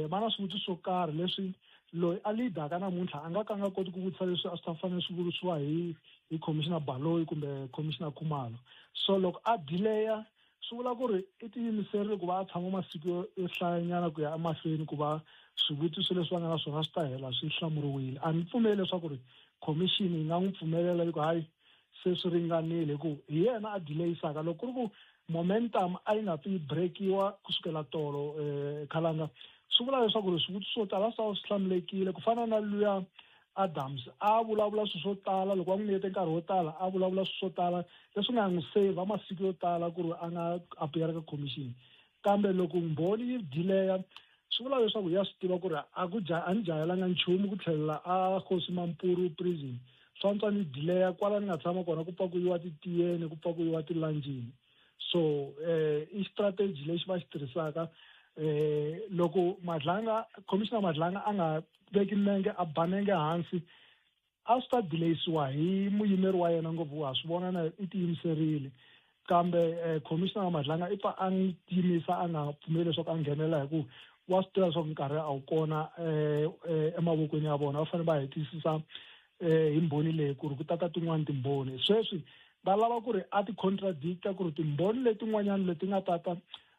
va na swivutiso swo karhi leswi loyi a leadaka namuntlha a nga ka a nga koti ku vutisa leswi a swi ta fanele swi vutisiwa hi commissioner Baloyi kumbe commissioner Khumalo. So loko a delaya swi vula ku ri i tiyimiserile ku va a tshama masiku yo hlayanyana ku ya emahlweni ku va swivutiso leswi va nga na swona swi ta hela swi hlamuriwile. A ni pfumeli leswaku ri commission yi nga n'wi pfumelela yi ku hayi se swi ringanile hi ku hi yena a delayisaka. Loko ku ri ku momentum a yi nga pfi yi breakiwa kusukela tolo Khalanga swi vula leswaku ri swivutiso swo tala swi hlamulekile ku fana na luya Adams a vulavula swilo swo tala. Loko va n'wi nyikete nkarhi wo tala a vulavula swilo swo tala leswi nga n'wi save masiku yo tala ku ri a nga appear ka commission. Kambe loko mbhoni yi delaya swi vula leswaku ya swi tiva ku ri a ni jahilanga nchumu ku tlhelela a Khosi Mampuru prison. swantswa ni delay kwala ni nga tshama kona ku pakuyiwa titiyeni ku pakuyiwa tilanjini. So i strategy lexi va xi tirhisaka loko Commissioner Madlanga a nga veki nenge a banenge hansi a swi ta delayisiwa hi muyimeri wa yena ngopfu wa swi vona na i tiyimiserile kambe Commissioner Madlanga i pfa a n'wi tiyimisa a nga pfumeli leswaku a nghenela hi ku wa swi tiva leswaku nkarhi a wu kona emavokweni ya vona va fanele va hetisisa hi mbhoni leyi ku ri ku tata tin'wana timbhoni sweswi va lava ku ri a ti-contradicta ku ri timbhoni letin'wanyana leti nga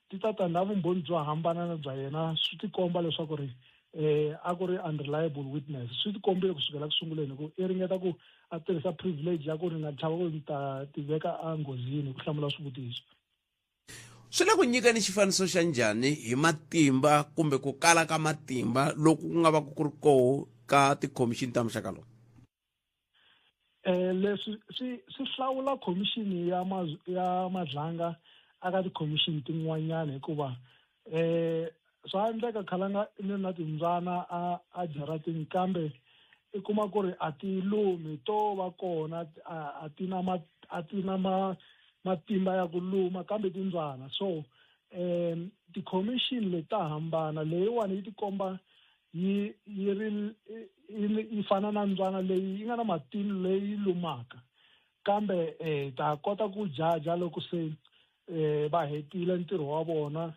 ti tata na vumbhoni byo hambana na bya yena swi tikomba leswaku ri a ku ri unreliable witness swi tikombile kusukela ku sunguleni ku i ringeta ku a tirhisa privilege ya ku ri nga chava ku ta tiveka enghozini ku hlamula swivutiso. Swi le ku nyikani xifaniso xa njhani hi matimba kumbe ku kala ka matimba loku ku nga va ku ri koho ka tikhomixini ta muxaka lowu? Leswi swi hlawula khomixini ya Madlanga aka tikhomixini tin'wanyana hikuva swa endleka khalanga ni na timbyana a jaratini kambe i kuma ku ri a ti lumi to va kona a ti na matimba ya ku luma kambe timbyana so tikhomixini leta hambana leyiwani yi tikomba yi fana na mbyana leyi yi nga na matimba leyi lumaka kambe ta kota ku jaja loko se va hetile ntirho wa vona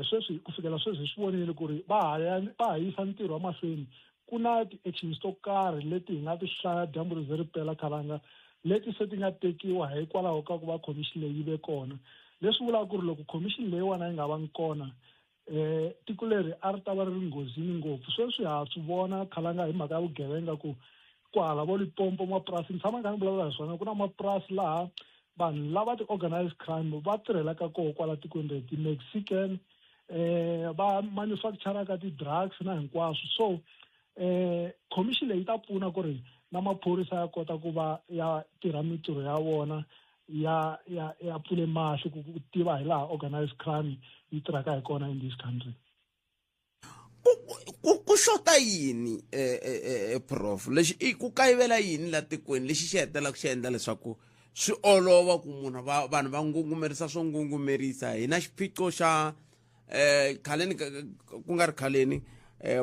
sweswi ku fikela sweswi swi vonile ku ri va ha yisa ntirho wa mahlweni ku na ti-actions to karhi leti hi nga ti hlaya dyambu ri ze ri pela khalanga leti se ti nga tekiwa hikwalaho ka ku va khomixini leyi yi ve kona leswi vulaka ku ri loko khomixini leyiwana yi nga vangi kona tiko leri a ri ta va ri ri nghozini ngopfu sweswi ha swi vona khalanga hi mhaka ya vugevenga ku hala vo Limpopo mapurasi ni tshama nga ni vulavula hi swona ku na mapurasi laha vanhu lava ti-organized crime va tirhelaka koho kwala tikweni leri ti-Mexican va manufacturaka ti-drugs na hinkwaswo so khomixini leyi ta pfuna ku ri na maphorisa ya kota ku va ya tirha mitirho ya vona ya pfule mahlo ku tiva hi laha organized crime yi tirhaka hi kona in this country. Ku xota yini prof lexi ku kayivela yini la tikweni lexi xi hetelaka xi endla leswaku swi olova ku munhu vanhu va ngungumerisa swo ngungumerisa hi na xiphiqo xa khaleni ku nga ri khaleni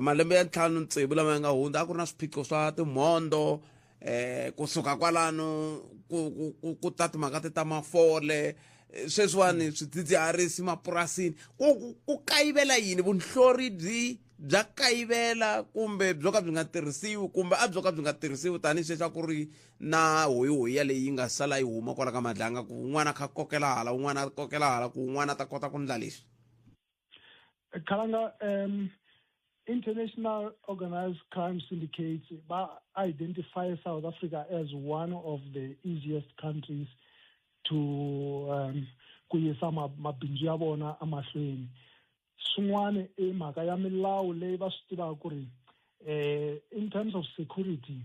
malembe ya 5 lama ya nga hundza a ku ri na swiphiqo swa timhondo kusuka kwalano ku ta timhaka ta mafole sweswiwani swidzidziharisi mapurasini ku kayivela yini vunhlori bya kayivela kumbe byo ka byi nga tirhisiwi kumbe a byo ka byi nga tirhisiwi tanihi sweswi ku ri na hoyihoyiya leyi nga sala yi huma kwala ka Madlanga ku un'wana kha kokela hala un'wana a kokela hala ku un'wana ta kota ku ndla leswi khalanga international organized crime syndicates identify South Africa as one of the easiest countries to ku yisa mabindzu ya vona emahlweni swin'wana i mhaka ya milawu leyi va swi tivaka ku ri in terms of security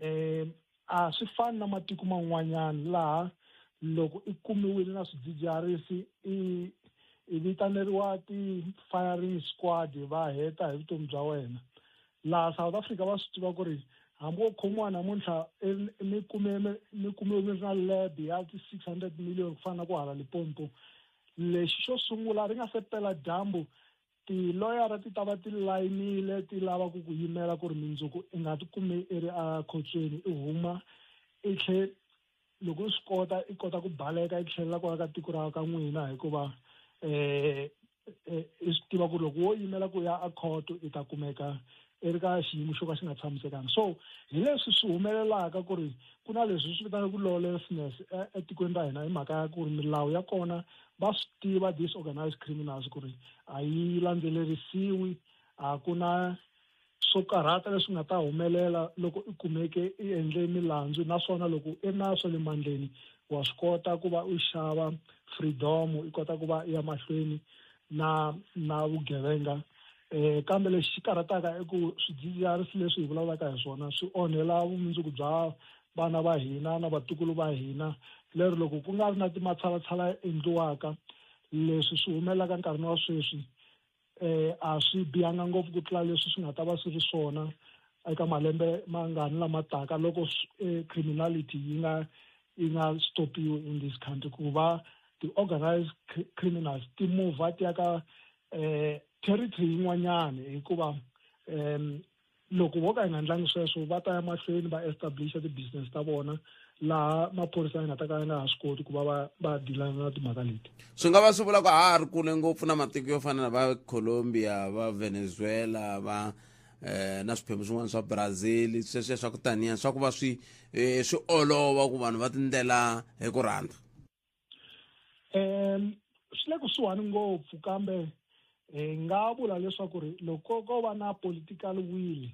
a swi fani na matiko man'wanyana laha loko i kumiwile na swidzidziharisi i vitaneriwa ti-firing squad va heta hi vutomi bya wena laha South Africa va swi tiva ku ri hambi wo khomiwa namuntlha mi kumiwe mi ri na lab ya ti-600 million ku fana na ku hala Limpopo lexi xo sungula ri nga se pela dyambu tiloyara ti ta va ti layinile ti lava ku yimela ku ri mindzuku i nga ti kumi i ri a khotsweni i huma i tlhe loko i swi kota i kota ku baleka i tlhelela kwala ka tiko ra ka n'wina hikuva i swi tiva ku ri loko wo yimela ku ya a khoto i ta kumeka i ri ka xiyimo xo ka xi nga tshamisekanga so hi leswi swi humelelaka ku ri ku na leswi swi vitanaka ku lawlessness etikweni ra hina hi mhaka ya ku ri milawu ya kona va swi tiva disorganized criminals ku ri a yi landzelerisiwi a ku na swo karhata leswi nga ta humelela loko i kumeke i endle milandzu naswona loko i na swa le mandleni wa swi kota ku va u xava freedom i kota ku va ya mahlweni na vugevenga kambe lexi xi karhataka i ku swidzidziharisi leswi hi vulavulaka hi swona swi onhela vumundzuku bya vana va hina na vatukulu va hina leri loko ku nga ri na timatshalatshala endliwaka leswi swi humelelaka nkarhini wa sweswi a swi bihanga ngopfu ku tlula leswi swi nga ta va swi ri swona eka malembe mangani lama taka loko criminality yi nga stopiwi in this country ku va ti-organized criminals ti move ti ya ka territory yin'wanyana hikuva loko vo ka hi nga ndlangi sweswo va ta ya mahlweni va establisha ti-business ta vona laha maphorisa ya nga ta ka ya nga ha swi koti ku va dilana na timhaka leti. Swi nga va swi vula ku ha ri kule ngopfu na matiko yo fana na va Colombia, va Venezuela, va na swiphemu swin'wana swa Brazil, sweswo swa ku taniya swa ku va swi olova ku vanhu va tindlela hi ku rhandza. Swi le kusuhani ngopfu kambe nga vula leswaku ri loko ko va na political will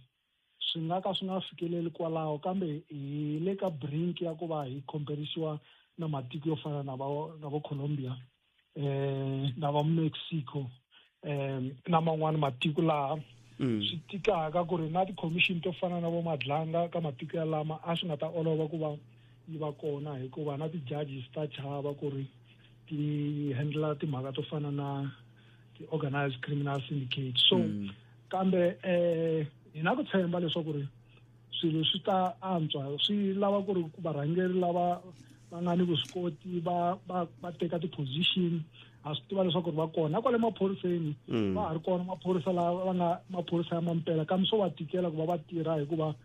swi nga ka swi nga fikeleli kwalaho kambe hi le ka brink ya ku va hi comparisiwa na matiko yo fana na vo Colombia na va Mexico na man'wana matiko laha swi tikaka ku ri na ti-commission to fana na vo Madlanga ka matiko ya lama a swi nga ta olova ku va yi va kona hikuva na ti-judges ta chava ku ri ti handla timhaka to fana na ti-organized criminal syndicate so kambe hi na ku tshemba leswaku ri swilo swi ta antswa swi lava ku ri varhangeri lava va nga ni vuswikoti va teka ti-position a swi tiva leswaku ri va kona kwale maphoriseni va ha ri kona maphorisa lava va nga maphorisa ya mampela kambe swo va tikela ku va va tirha hikuva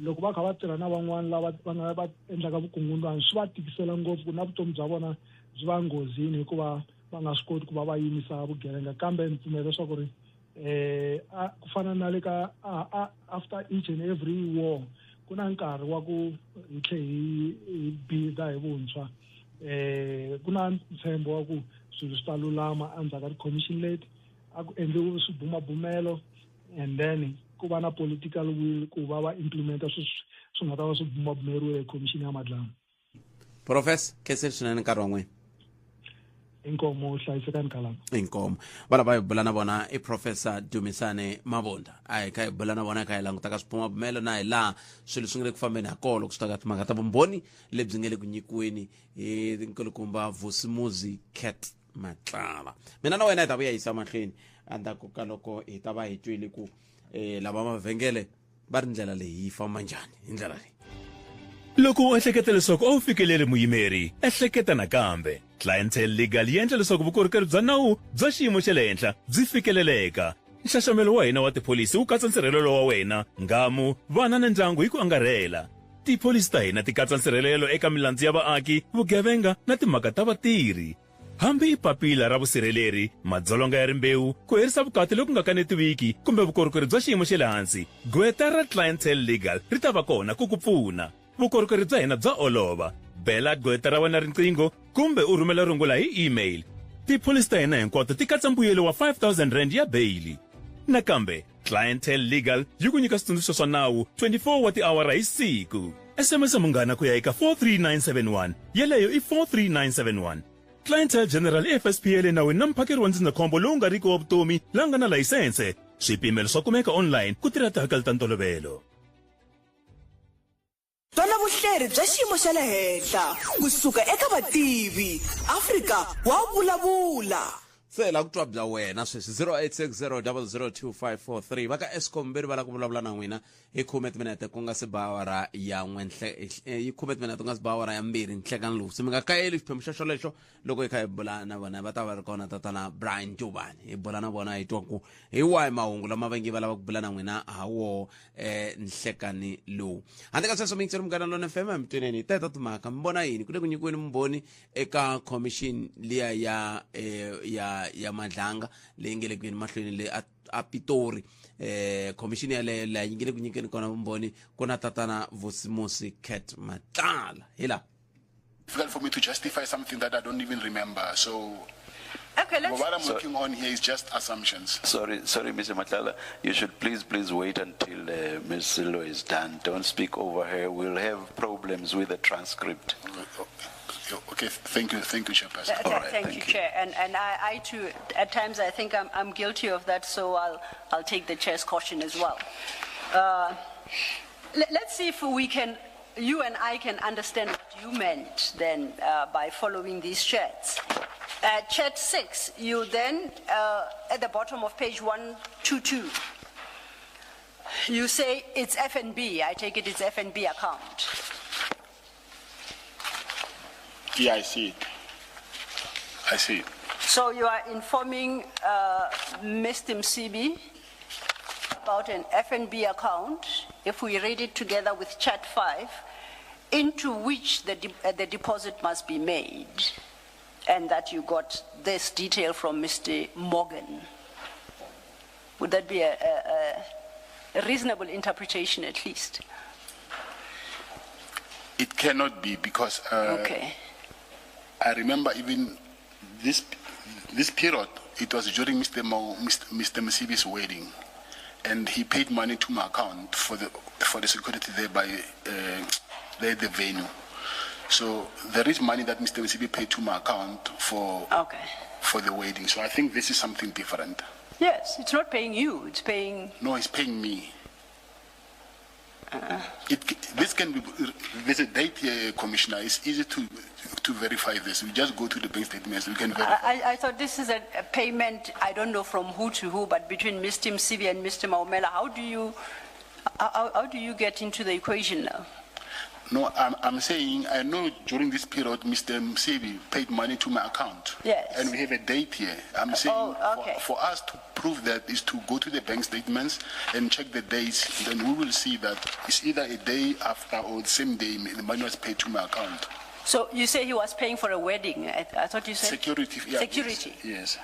loko va kha va tirha na van'wana lava va endlaka vukungundzwana swi va tikisela ngopfu na vutomi bya vona byi va nghozini hikuva va nga swi koti ku va va yimisa vugevenga kambe ni pfumela leswaku ri ku fana na le ka after each and every war ku na nkarhi wa ku hi tlhe hi bida hi vuntshwa ku na ntshembo wa ku swilo swi ta lulama endzhaku ka ti-commission leti a ku endliwe swibumabumelo and then ku va na political will ku va va implementa swi nga ta va swi bumabumeriwe hi commission ya Madlanga. Professor Kessel swinene nkarhi wa n'wina. Inkomo hlayisekani kalama. Inkomo vana va hi bula na vona i Professor Dumisane Mabunda a hi kha hi bula na vona kha hi languta ka swibumabumelo na hi laha swilo swi nga le ku fambeni ha kolo ku swi ta ka timhaka ta vumbhoni lebyi nga le ku nyikiweni hi nkulukumba Vusimuzi Cat Matlala. Mina na wena hi ta vuya yisa mahlweni endzhaku ka loko hi ta va hi twile ku lava mavhengele va ri ndlela leyi yi famba njhani hi ndlela leyi. Loko u ehleketa leswaku a wu fikeleli muyimeri ehleketa nakambe Clientele Legal yi endla leswaku vukorhokeri bya nawu bya xiyimo xa le henhla byi fikeleleka. Nxaxamelo wa hina wa tipholisi wu katsa nsirhelelo wa wena ngamu vana na ndyangu hi ku angarhela. Tipholisi ta hina ti katsa nsirhelelo eka milandzu ya vaaki vugevenga na timhaka ta vatirhi. Hambi i papila ra vusirheleri madzolonga ya rimbewu ku herisa vukati loku nga kanetiwiki kumbe vukorhokeri bya xiyimo xa le hansi gweta ra Clientele Legal ri ta va kona ku ku pfuna. Vukorhokeri bya hina bya olova. Bela gweta ra wena riqingho kumbe u rhumela rungula hi email. Tipholisi ta hina hinkwato ti katsa mbuyelo wa 5,000 rand ya bail. Nakambe Clientele Legal yi ku nyika switsundzuxo swa nawu 24 wa tiawara hi siku. SMS munghana ku ya eka 43971 yeleyo i 43971. Clientele General FSPL nawini na mphakeri wa ndzindzakhombo lowu nga riki wa vutomi la nga na layisense. Swipimelo swa kumeka online ku tirha tihakelo ta ntolovelo. Tona vuhleri bya xiyimo xa le henhla kusuka eka vativi Afrika wa vulavula. Se la ku twa bya wena sweswi 0860002543 va ka Eskom mbirhi va la ku vulavula na n'wina hi 10 minute ku nga se ba awara ya n'wenhle hi 10 minute ku nga se ba awara ya mbirhi nhlekani lowu se mi nga kayeli xiphemu xa xolexo loko hi kha hi bula na vona va ta va ri kona tatana Brian Jubani hi bula na vona hi twa ku hi wahi mahungu lama va ngi va lava ku bula na n'wina hawo nhlekani lowu handle ka sweswo mixer mugana lona FM emtweneni hi teta timhaka mi vona yini ku le ku nyikiweni mumbhoni eka commission liya ya Madlanga leyi nge le ku yeni mahlweni le a Pitori commission ya le la yi nge le ku nyikeni kona vumbhoni ku na tatana Vusimuzi Cat Matlala hila. Difficult for me to justify something that I don't even remember. So okay, what I'm working on here is just assumptions. Sorry, Mr. Matlala. You should please wait until Ms. Silo is done. Don't speak over her. We'll have problems with the transcript. Okay, thank you, Chairperson. Thank you, Chair. And I too, at times, I think I'm guilty of that, so I'll take the Chair's caution as well. Let's see if you and I can understand what you meant then by following these chats. Chat 6, you then, at the bottom of page 122, You say it's FNB. I take it it's FNB account. Yeah, I see it. I see it. So you are informing Mr. Msibi about an FNB account, if we read it together with Chat 5, into which the deposit must be made, and that you got this detail from Mr. Morgan. Would that be a reasonable interpretation at least? It cannot be because Okay. I remember even this period, it was during Mr. Msibi's wedding, and he paid money to my account for the security there by the venue. So there is money that Mr. Msibi paid to my account for the wedding. So I think this is something different. Yes, it's not paying you, it's paying... No, it's paying me. This can be, there's a date here, Commissioner. It's easy to verify this. We just go to the bank statements, we can verify. I thought this is a payment, I don't know from who to who, but between Mr. Msibi and Mr. Maumela. How do you get into the equation now? No, I'm saying, I know during this period, Mr. Msibi paid money to my account. Yes. And we have a date here. I'm saying for us to prove that is to go to the bank statements and check the dates. Then we will see that it's either a day after or the same day the money was paid to my account. So you say he was paying for a wedding. I thought you said... Security. Yeah, security. Yes.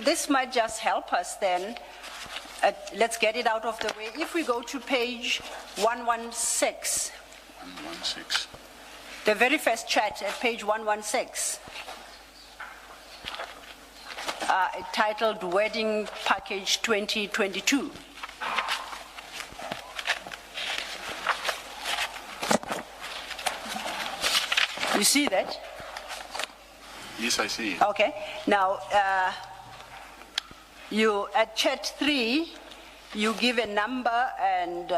This might just help us then. Let's get it out of the way. If we go to page 116. 116. The very first chat at page 116. Titled Wedding Package 2022. You see that? Yes, I see it. Okay. Now, you at chat 3, you give a number and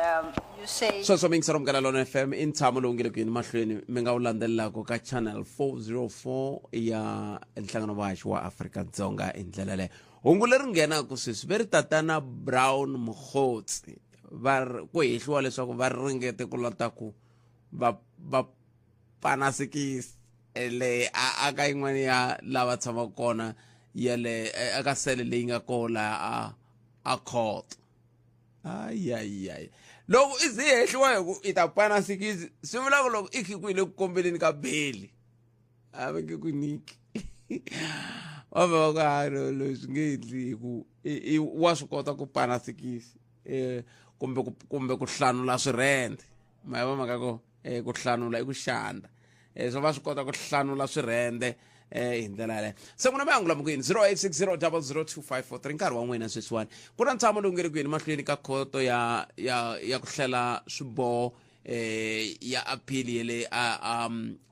you say... So mingisa romgana lona FM in tshamo lo ngile kwini mahlweni mi nga u landzelelaka ka channel 404 ya enhlangano vaxi wa Afrika Dzonga hi ndlela leyo. Hungu leri nghenaka sweswi veri tatana Brown Mkhotsi ku hehliwa leswaku va ringete ku lota ku va panasikisi le aka yin'wana ya lava tshama kona yale aka sele leyi nga kola a court. Ay loko izi hehliwa hi ku ita panasikisi swi vula ku loko i khikwile ku kombeleni ka beli a ve ku niki wa va ka lo swi nge endli ku wa swi kota ku panasikisi kumbe ku hlanula swirende ma va maka ko ku hlanula i ku xanda so va swi kota ku hlanula swirende hi ndlela leyo se n'wina mi angula mukuyini 0860002543 nkarhi wa n'wina sweswiwani ku na ntshamo lowu nga ri ku yini mahlweni ka khoto ya ku hlela swiboho ya appeal ya le a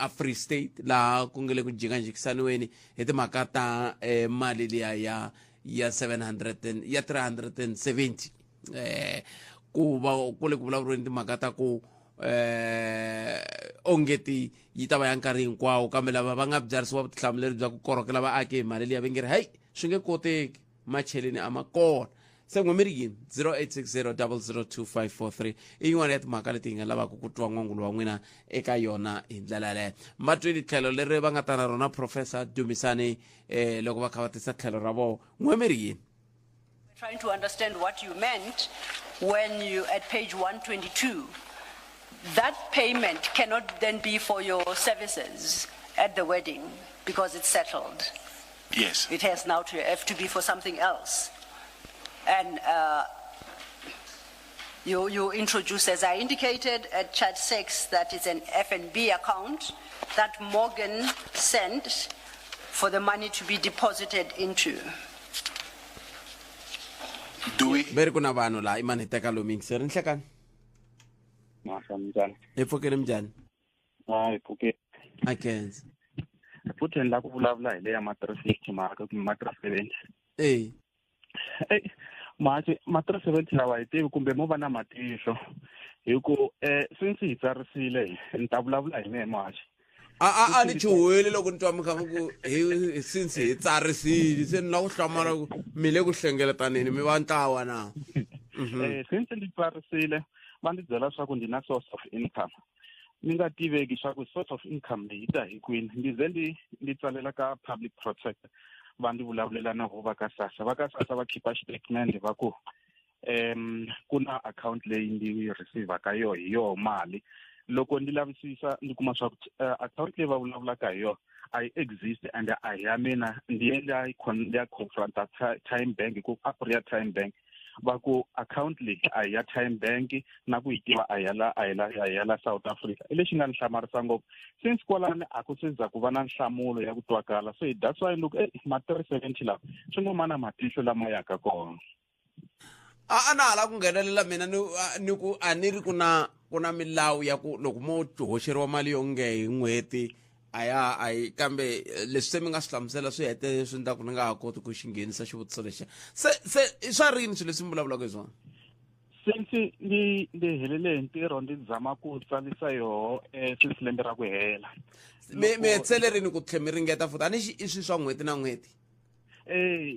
Free State laha ku nga le ku jikanjikisaniweni hi timhaka ta mali liya ya 370 ku va ku le ku vulavuriweni timhaka ta ku ongeti yi ta va ya nkarhi hinkwawo kambe lava va nga byarisiwa vutihlamuleri bya ku korhokela vaaki hi mali liya va nge ri hayi swi nge koteki macheleni a ma kona se n'we mi ri yini 0860002543 i yin'wana ya timhaka leti hi nga lavaka ku twa n'wangulo wa n'wina eka yona hi ndlela leyo matweni tlhelo leri va nga ta na rona Professor Dumisani loko va kha va tisa tlhelo ra vona n'we mi ri yini trying to understand what you meant when you at page 122. That payment cannot then be for your services at the wedding because it's settled. Yes. It has now to have to be for something else. And you introduced, as I indicated at chat 6, that it's an FNB account that Morgan sent for the money to be deposited into. Do we? Beri kuna vanhu la imani teka lo mingisi nhlekani Mashamjani. Epfukeni mjani? Epfukeni. Akenzi. Futhi la ku vulavula hi le ya ma350 maka ku ma370. Manje ma370 lawa hi tivi kumbe mo va na matihlo. Hi ku since hi tsarisile ni ta vulavula hi me manje. A ni chuwele loko ni twa mikhamu ku since hi tsarisile se ni la ku hlamala ku mi le ku hlengeletaneni mi va ntlawa na. since ndzi tsarisile va ndzi byela swa ku ndina source of income ni nga tiveki swa ku source of income leyi ta hi kwini ndzi tsalela ka public protector va ndzi vulavulela na vo va ka SASSA va khipa statement va ku ku na account leyi ndzi receive ka yo hi yo mali loko ndzi lavisisa ndzi kuma swa ku account leyi va vulavulaka hi yo I exist and I am in the confronta Time Bank ku Apria Time Bank va ku account leyi a ya Time Bank na ku itiva a ya la South Africa lexi nga nhlamarisa ngopfu since kwalani a ku siza ku va na nhlamulo ya ku twakala so that's why look ma 370 la swi ngo mana matihlo lama yaka kona ana la ku nghenelela mina ni ku aniri kuna milawu ya ku loko mo hoxeriwa mali yo nge hi n'hweti ai kambe leswi se mi nga swi hlamusela swi hete swi ndza ku ni nga ha koti ku xinghenisa xivutiso lexa se swa rini swilo leswi mi vulavulaka hi swona since ni helele hi ntirho ndzi zama ku tsalisa yoho since lembe ra ku hela mi hetelerini ku tlhe mi ringeta futhi a ni i swi swa n'hweti na n'hweti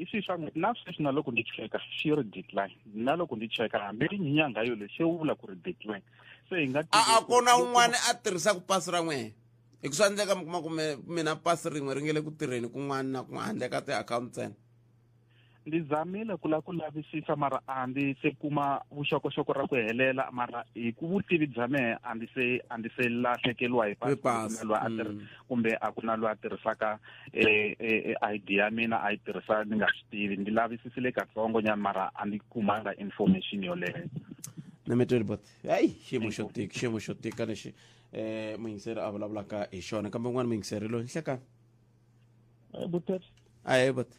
i swi swa n'hweti na sweswi na loko ndzi cheka xi ri decline na loko ndzi cheka hambi ri nyinyanga yo lexi wu vula ku ri decline se hi nga a kona un'wana a tirhisaka pasi ra n'wehe hi ku swa endleka mi kuma ku mina pasi rin'we ri nge le ku tirheni kun'wana na kun'wana handle ka ti-account ntsena ndzi zamile ku lava ku lavisisa mara a ndzi se kuma vuxokoxoko ra ku helela mara hi ku vutivi bya mehe a ndzi se lahlekeliwa hi pasi kumbe a ku na loyi a tirhisaka ID ya mina a yi tirhisa ni nga swi tivi ndzi lavisisile katsongo nyana mara a ndzi kumanga information yoleyo na mi tweli bot hayi xiyimo xo tika lexi muyingiseri a vulavulaka hi xona kambe un'wana muyingiseri loyi nhlekani Butet ayi bot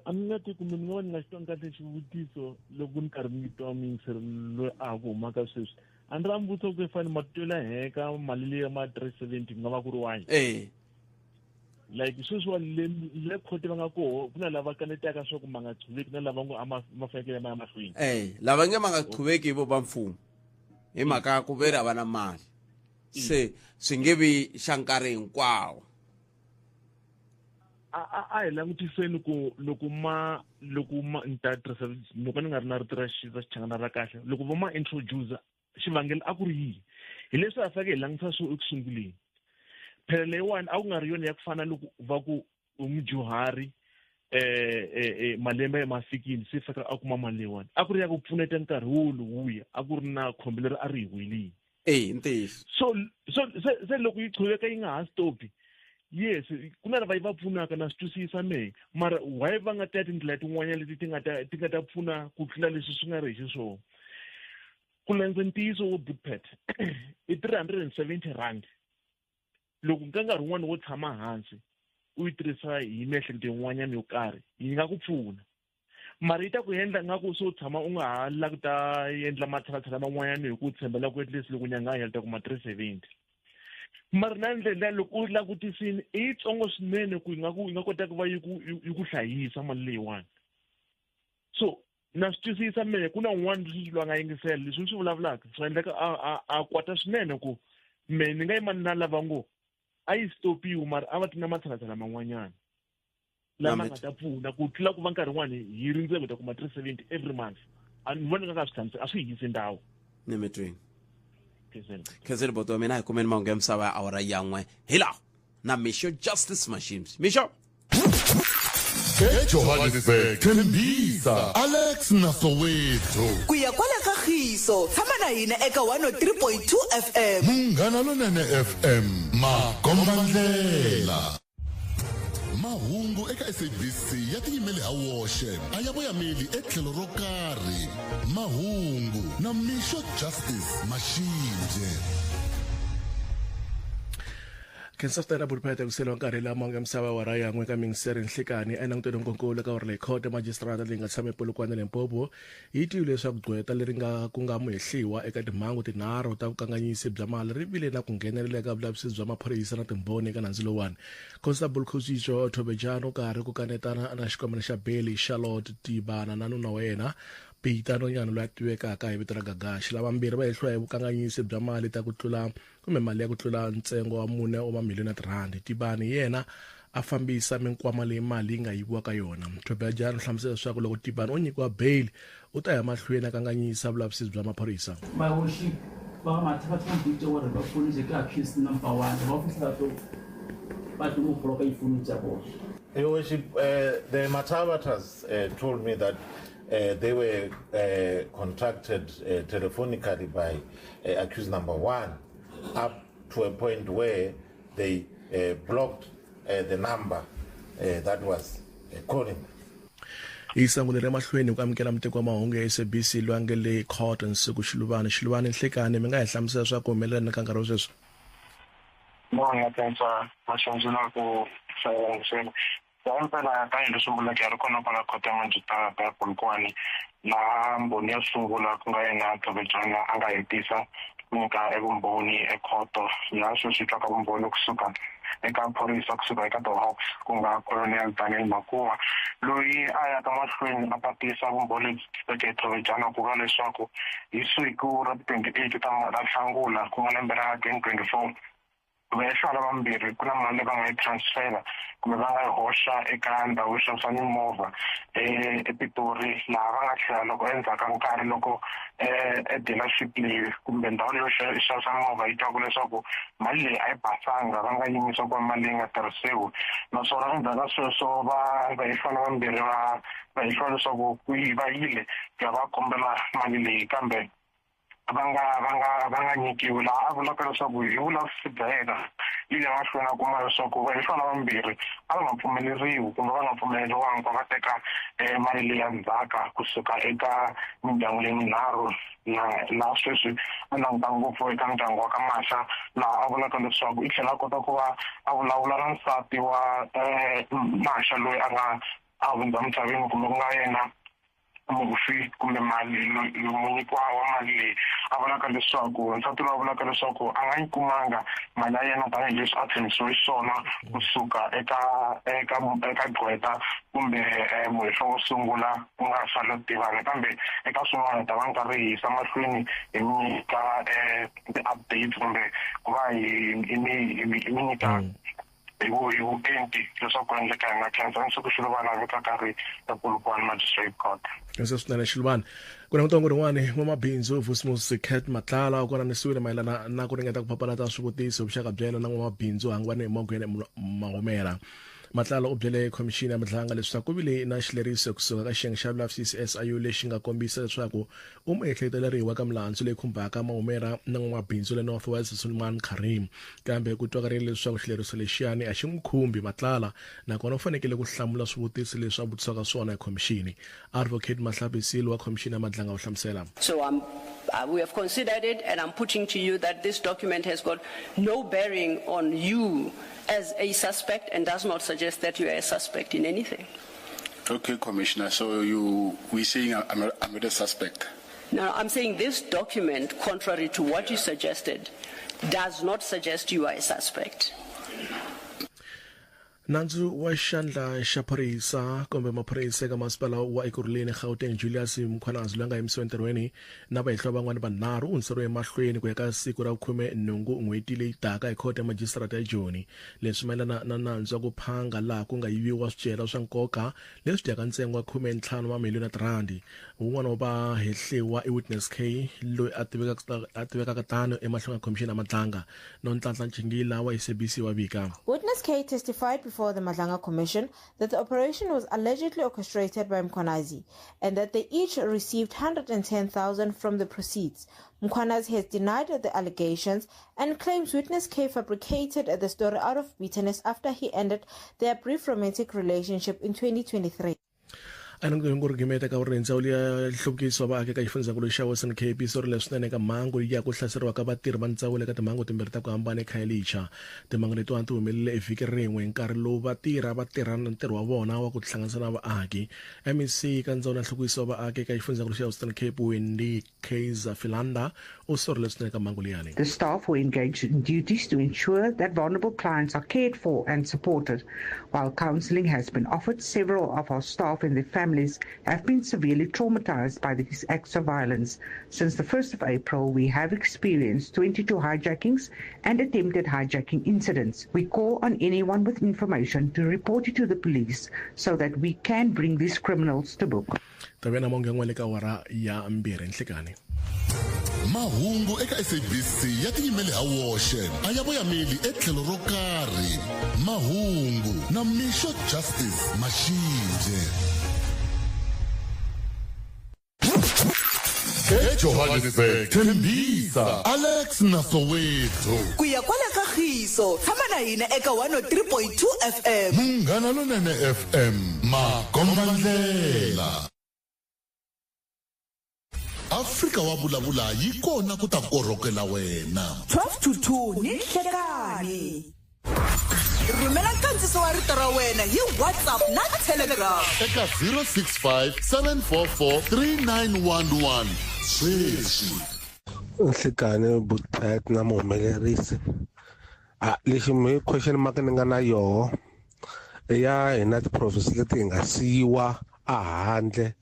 a mi nga ti kumbe mi nga va ni nga xitwangi kahle xivutiso loko ni karhi ni twa muyingiseri loyi a ku humaka sweswi a ni ra mi vutisa ku fane matwela heka mali leyi ya ma 370 ku nga va ku ri wani like sweswiwa le khote va nga koho ku na lava kanetaka swa ku ma nga qhuveki na lava ngo ma fanekele ma ya mahlweni lava nge ma nga qhuveki hi vo va mfumo hi mhaka ya ku veri a va na mali se swi nge vi xa nkarhi hinkwawo a hi langutiseni ku loko ma ni ta tirhisa loko ni nga ri na rito ra xichangana ra kahle loko vo ma introducer xivangelo a ku ri yihi hi leswi a faneke hi langutisa swo eku sunguleni phela leyiwani a ku nga ri yona ya ku fana loko va ku mudyuhari malembe ma fikile se fika a kuma mali leyiwani a ku ri ya ku pfuneta nkarhi wuya a ku ri na khombo leri a ri hi welini ntiyiso so loko yi qhuveka yi nga ha stopi yes ku na lava yi va pfunaka na swi twisisa mehe mara why va nga taya tindlela tin'wanyana leti ti nga ta pfuna ku tlula leswi swi nga ri hi xiswona ku landza ntiyiso wo Bootpet i 370 rand loko ka nkarhi wun'wana wo tshama hansi u yi tirhisa hi miehleketo yin'wanyana yo karhi yi nga ku pfuna mara yi ta ku endla nga ku so tshama u nga ha la ku ta endla matshalatshala man'wanyana hi ku tshembela ku at least loko nyanga yi hela ta kuma 370 mara na ndlela loko u langutisini i yitsongo swinene ku yi nga kota ku va yi ku hlayisa mali leyiwani so na swi twisisa mehe ku na un'wana leswi lwa nga yingisela leswi ni swi vulavulaka swi endleka a kwata swinene ku mehe ni nga yimani na lava ngo a yi stopiwi mara a va ti na matshalatshala man'wanyana lama nga ta pfuna ku tlula ku va nkarhi wun'wani hi rindzeko ta kuma 370 every month a ni voni nga swi tshamiseka a swi yisi ndhawu ni mi twini khenseni boto wa mina hi kumeni mahungu ya misava ya awara yan'we hi laha na Misho Justice Machines Misho eJohannesburg Thembisa Alex Nasowetho ku ya kwala kagiso tshama na hina eka 103.2 FM Munghana Lonene FM Makombandlela mahungu eka SABC ya tiyimeli ha woxe a ya voyameli etlhelo ro karhi mahungu na Misho Justice Machines Kensafta Bootpet kuselo nkarhi lama nga misava wa raya n'we ka mingiseri nhlekani enangutweni nkonkolo ka ri court magistrate leyi nga tshame Polokwane Limpopo yi tivile leswaku gqweta leri ku nga muhehliwa eka timhangu tinharhu ta vukanganyisi bya mali ri vile na ku nghenelela eka vulavisisi bya maphorisa na timbhoni eka nandzu lowani Constable Khosiso Thobejano karhi ku kanetana na xikomelo xa Bailey Charlotte Tibana na nuna wa yena Peter Nonyana loyi a tivekaka hi vito ra Gagashi lava mbirhi va hehliwa hi vukanganyisi bya mali ta ku tlula kumbe mali ya ku tlula ntsengo wa 4 wa mamiliyoni ya rand Tibani yena a fambisa minkwama leyi mali yi nga yiviwa ka yona. Thobela hlamusela leswaku loko Tibani o nyikiwa bail u ta ya mahlweni a kanganyisa vulavisisi bya maphorisa. My worship, Your worship, the Matabatas told me that they were contacted telephonically by accused number 1 up to a point where they blocked the number that was calling. Isangule mahlweni ku amukela muteko wa mahungu ya SABC lwangele court nsiku Shiluvane Nhlekani mi nga hi hlamusela swa ku humelela ka nkarhi sweswi. Nga pensa mashanzuna ku hlawunisela impela ka yini sungula ke ri kona kwala kota manjita ta Polokwane la mboni ya sungula ku nga yena Thobela anga hetisa nyika evumbhoni ekhoto ya sweswi twa ka vumbhoni kusuka eka phorisa kusuka eka Hawks ku nga Colonel Daniel Makuwa loyi a ya ka mahlweni a patisa vumbhoni eka Thobela ku va leswaku hi siku ra 28 ta Nhlangula ku nga lembe ra 2024 vehla vambirhi ku na mali va nga yi transfera kumbe va nga yi hoxa eka ndhawu yo xavisa mimovha ePitori laha va nga tlhela loko endzhaku ka nkarhi loko dealership leyi kumbe ndhawu leyo xavisa mimovha yi twaku leswaku mali leyi a yi basanga va nga yimisa ku mali leyi nga tirhisiwi naswona endzhaku ka sweswo va hi fana vambirhi va hi hlwa leswaku ku va yile ku ya va kombela mali leyi kambe va nga nyikiwi laha a vulaka leswaku hi vulavisisi bya yena yi le mahlweni a kuma leswaku va hi fana vambirhi a va nga pfumeleriwi kumbe va nga pfumeleriwangi va teka mali leyi ya ndzhaka kusuka eka mindyangu leyi minharhu laha sweswi a languta ngopfu eka ndyangu wa ka Masha laha a vulaka leswaku i tlhela a kota ku va a vulavula na nsati wa Masha loyi a hundza misaveni kumbe ku nga yena mufi kumbe mali munyikiwa wa mali leyi a vulaka leswaku nsati loyi a vulaka leswaku a nga yi kumanga mali ya yena tanihileswi a tshembisiwe xiswona kusuka eka Gqweta kumbe muhehlo wo sungula ku nga Charlotte Tivani kambe eka swin'wana ta va nkarhi hi yisa mahlweni hi nyika ti-updates kumbe ku va hi nyika hi vuenti leswaku endleka hi nga khensa nsiku Shiluvane veka nkarhi ta Polokwane Magistrate Court. Swinene Shiluvane ku na mutongo rin'wani n'wamabindzu Vusmus Cat Matlala u konanisiwile mayelana na ku ringeta ku papalata swivutiso vuxaka bya yena na n'wamabindzu hangwani emagweni Mahomera. Matlala u byele khomixini ya midlanga leswaku ku vile na xileriso kusuka ka xiyenge xa vulavisisi SIU lexi nga kombisa leswaku u muehleketeleriwa ka milandzu leyi khumbaka Mahomera na n'wamabindzu le North West Sulman Karim kambe ku twakarile leswaku xileriso lexiyani a xi n'wi khumbi Matlala nakona u fanekele ku hlamula swivutiso leswi a vutisaka swona hi khomixini. Advocate Mahlabisile wa khomixini ya madlanga u hlamusela. So we have considered it and I'm putting to you that this document has got no bearing on you as a suspect and does not suggest that you are a suspect in anything. Okay, Commissioner, so we're saying I'm not a suspect? No, I'm saying this document, contrary to what you suggested, does not suggest you are a suspect. Nandzu wa xandla xa phorisa kumbe maphorisa eka masipala wa Ekurhuleni Gauteng Julius Mkhwanazi loyi a nga yimisiwa entirhweni na vahehliwa van'wana vanharhu u hundzeriwe emahlweni ku ya ka siku ra 18 n'hweti leyi taka hi khoto ya Magistrate ya Joni leswi mayelana na nandzu wa ku phanga laha ku nga yiviwa swicelwa swa nkoka leswi dyaka ntsengo wa 15 wa miliyoni randi. Un'wana wa vahehliwa i Witness K loyi a tivekaka tano emahlweni ya khomixini ya madlanga no Nhlanhla Ncingila wa SABC wa vika. Witness K testified before the Madlanga Commission that the operation was allegedly orchestrated by Mkhwanazi and that they each received 110,000 from the proceeds. Mkhwanazi has denied the allegations and claims Witness K fabricated the story out of bitterness after he ended their brief romantic relationship in 2023. Anangurigimeta ka urenza ulia hlukiso ba ake ka ifunza xa Western Cape sori leswinene ka mangu ya ku hlaseriwa ka vatirhi va ntsawulo ka timangu timbirhi ta ku hambana eKhayelitsha. Timangu leti ti humelele evhiki rin'we nkarhi lowu va tirhana ntirho wa vona wa ku tihlanganisa na vaaki. MEC ka ndzawulo ya nhlukiso wa vaaki ka ifunza xa Western Cape Wendy Kaiser Filanda u sori leswinene ka mangu liyani. The staff were engaged in duties to ensure that vulnerable clients are cared for and supported. While counselling has been offered, several of our staff and their families families have been severely traumatized by these acts of violence. Since the 1st of April, we have experienced 22 hijackings and attempted hijacking incidents. We call on anyone with information to report it to the police so that we can bring these criminals to book. Tabena mongenwele ka wara ya mbiri nhlekani. Mahungu eka SABC ya tiyimele hawoxe a ya voyameli etlhelo ro karhi. Mahungu na Misho Justice Mashinje. eJohannesburg Tembisa Alex Nasoweto kuya kwala kagiso tshama na hina eka 103.2 FM Munghana Lonene FM Makombandlela. Afrika wa vulavula yi kona ku ta korokela wena 12 to 2 ni nhlekani. Rhumela nkandziso wa rito ra wena hi WhatsApp na Telegram eka 065 744 3911 sweswi. Nhlekani Buthpet na muhumelerisi. Lexi mi question mark ni nga na yoho ya hina ti-province leti hi nga siyiwa a handle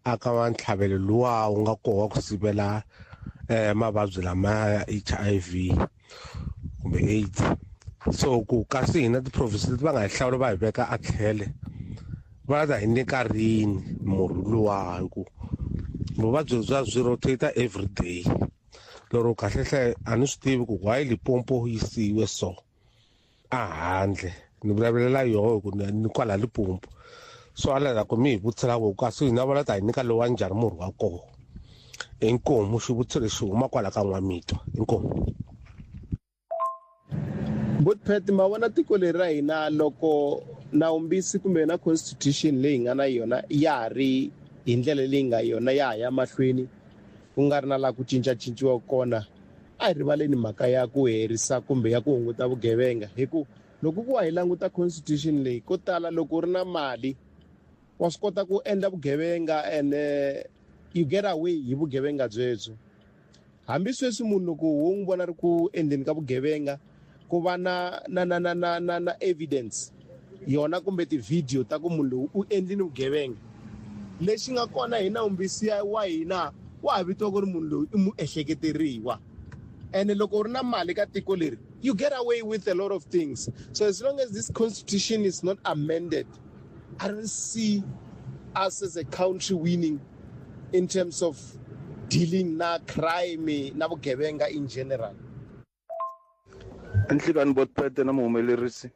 aka vantlhavelo luwa wu nga koho ku sivela mavabyi lama ya HIV kumbe AIDS. So ku kasi hina ti-province leti va nga hi hlawula va hi veka a tlhele va ta hi nyika rini murhi luwa hi ku vuvabyi byi rotate every day. Loro kahle a ni swi tivi ku why Limpopo yi siyiwe so a handle ni vulavulela yoho ku ni kwala Limpopo. So ala ku mi hi vutisela ku kasi hina va ta hi nyika lowa njhani murhi wa koho. Inkomu xivutiso lexi huma kwala ka N'wamito. Inkomu. Buthpet ma vona tiko leri ra hina loko nawumbisi kumbe na constitution leyi nga na yona ya ri hi ndlela leyi nga yona ya mahlweni ku nga ri na la ku cincacinciwa kona a hi rivaleni mhaka ya ku herisa kumbe ya ku hunguta vugevenga hi ku loko ku wa hi languta constitution leyi ko tala loko u ri na mali wa swi kota ku endla vugevenga and you get away hi vugevenga byebyo. Hambi sweswi munhu loko wo n'wi vona ri ku endleni ka vugevenga ku va na evidence yona kumbe ti-video ta ku munhu lowu u endlini vugevenga lexi nga kona hi nawumbisi wa hina wa ha vitiwa ku ri munhu loyi i muehleketeriwa ene loko u ri na mali ka tiko leri you get away with a lot of things. So as long as this constitution is not amended, I don't see us as a country winning in terms of dealing na crime na vugevenga in general. Nhlekani Buthpet na muhumelerisi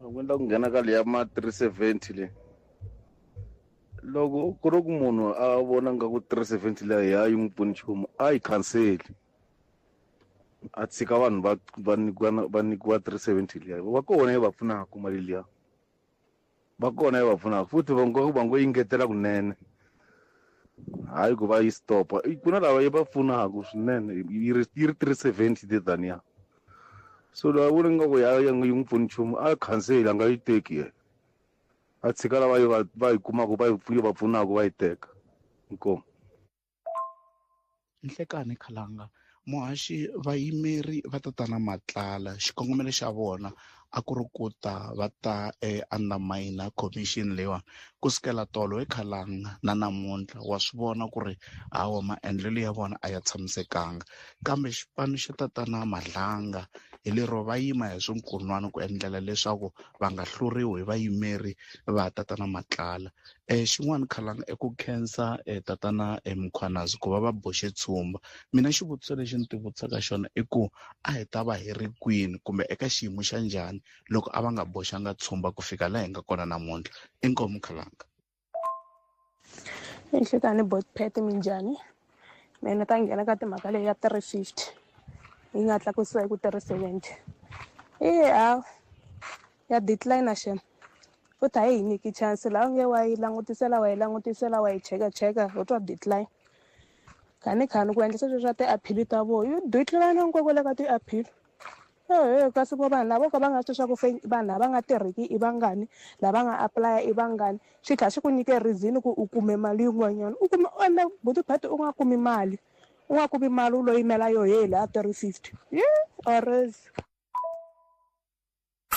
wenda ku nghena ka leya ma 370 le loko ku ri ku munhu a vona nga ku 370 leyi a yi n'wi pfuni nchumu a yi khanseli a tshika vanhu va nyikiwa 370 leyi va kona yi va pfunaka mali liya va kona yi va pfunaka futhi va ngo yi ngetela kunene hayi ku va yi stopa ku na lava yi va pfunaka swinene yi ri 370 tetaniya. So la vula nga ku ya yi n'wi pfuni nchumu a khanseli a nga yi teki a tshika lava va yi kumaka va pfunaka va yi teka. Inkomu. Nhlekani Khalanga muhaxi vayimeri va tatana Matlala xikongomelo xa vona a ku ri ku ta va ta undermine commission leyiwa kusukela tolo eKhalanga na namuntlha wa swi vona ku ri hawa maendlelo ya vona a ya tshamisekanga kambe xipano xa tatana Madlanga hi lero va yima hi swinkunwana ku endlela leswaku va nga hluriwi hi vayimeri va tatana Matlala. Xin'wana Khalanga i ku khensa tatana Mkhwanazi ku va boxe tshumba. Mina xivutiso lexi ni ti vutisaka xona i ku a hi ta va hi ri kwini kumbe eka xiyimo xa njhani loko a va nga boxanga tshumba ku fika laha hi nga kona namuntlha. Inkomu Khalanga. Nhlekani Buthpet minjhani? Mina ta nghena ka timhaka leyi ya 350 yi nga tlakusiwa hi ku 370 ya decline xena u ta hi nyiki chance laha nge wa yi langutisela wa yi cheka u twa decline khani ku endlisa sweswo swa ti-appeal ta vona yi decline nkokwela ka ti-appeal kasi vo vanhu lava ka va nga swi swa ku vanhu lava nga tirhiki i vangani lava nga apply i vangani xi kha xi ku nyike reason ku u kume mali yin'wanyana u kuma ende Buthpet u nga kumi mali u lo yimela yo hela 350 orez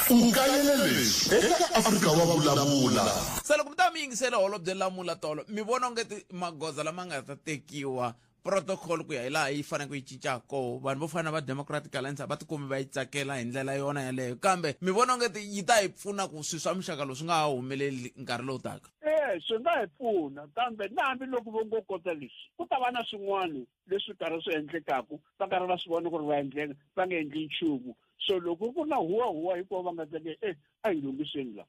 Ungayelelesi eka Afrika wa vulavula. Sala kumta mi yingisela holobye Lamula Tolo mi vona ngeti magoza lama nga ta tekiwa protocol ku ya hilaha yi fanele ku yi cincako vanhu vo fana va Democratic Alliance va tikumi va yi tsakela hi ndlela yona yaleyo kambe mi vona ngeti yi ta hi pfuna ku swilo swa muxaka lowu swi nga ha humeleli nkarhi lowu taka. Swi nga hi pfuna kambe nambi loko vo ngo kota leswi ku ta va na swin'wana leswi karhi swi endlekaku va karhi va swi vona ku ri va endleka va nga endli nchumu so loko ku na huwa hinkwavo va nga tsake a hi lunghiseni la